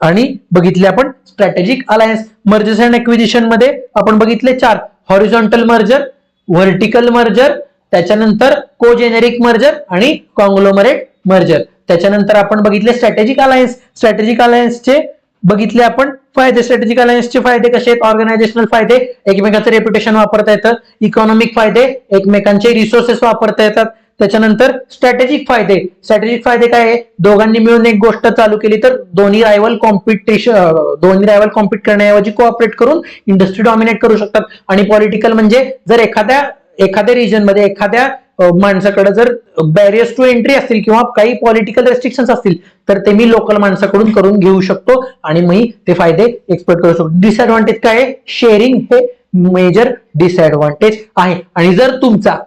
आणि बघितले आपण strategic alliance. Mergers and acquisition मध्ये आपण बघितले 4, हॉरिझॉन्टल मर्जर, व्हर्टिकल मर्जर, त्याच्यानंतर कोजेनेरिक मर्जर आणि कॉंग्लोमरेट मर्जर. त्याच्यानंतर आपण बघितले स्ट्रॅटेजिक अलायन्स. स्ट्रॅटेजिक अलायन्सचे बघितले आपण फायदे. स्ट्रॅटेजिक अलायन्सचे फायदे कसे आहेत, ऑर्गनायझेशनल फायदे, एकमेकांचं रेप्युटेशन वापरता येतं. इकॉनॉमिक फायदे, एकमेकांचे रिसोर्सेस वापरता येतात. त्याच्यानंतर स्ट्रॅटेजिक फायदे. स्ट्रॅटेजिक फायदे काय आहे, दोघांनी मिळून एक गोष्ट चालू केली तर दोन्ही रायव्हल कॉम्पिट करण्याऐवजी कोऑपरेट करून इंडस्ट्री डॉमिनेट करू शकतात. आणि पॉलिटिकल म्हणजे जर एखाद्या रिजन मध्ये एखाद्या माणसाकडे जर बॅरियर्स टू एंट्री असतील किंवा काही पॉलिटिकल रेस्ट्रिक्शन्स असतील तर ते मी लोकल माणसाकडून करून घेऊ शकतो आणि मी ते फायदे एक्सप्लोर करू शकतो. डिसएडव्हान्टेज काय आहे, शेअरिंग हे मेजर डिसएडव्हान्टेज आहे. आणि जर तुमचा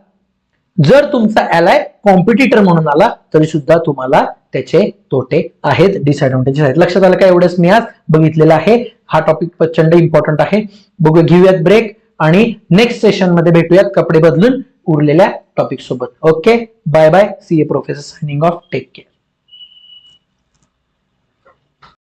ally कॉम्पिटिटर म्हणून आला तरी सुद्धा तुम्हाला त्याचे तोटे आहेत, डिसएडव्हान्टेजेस आहेत. लक्षात आलं का? एवढंच मी आज बघितलेलं आहे. हा टॉपिक प्रचंड इम्पॉर्टंट आहे. बघूया, घेऊयात ब्रेक आणि नेक्स्ट सेशन मध्ये भेटूयात कपडे बदलून उरलेल्या टॉपिक सोबत. Okay, bye bye. C A professor signing off. Take care.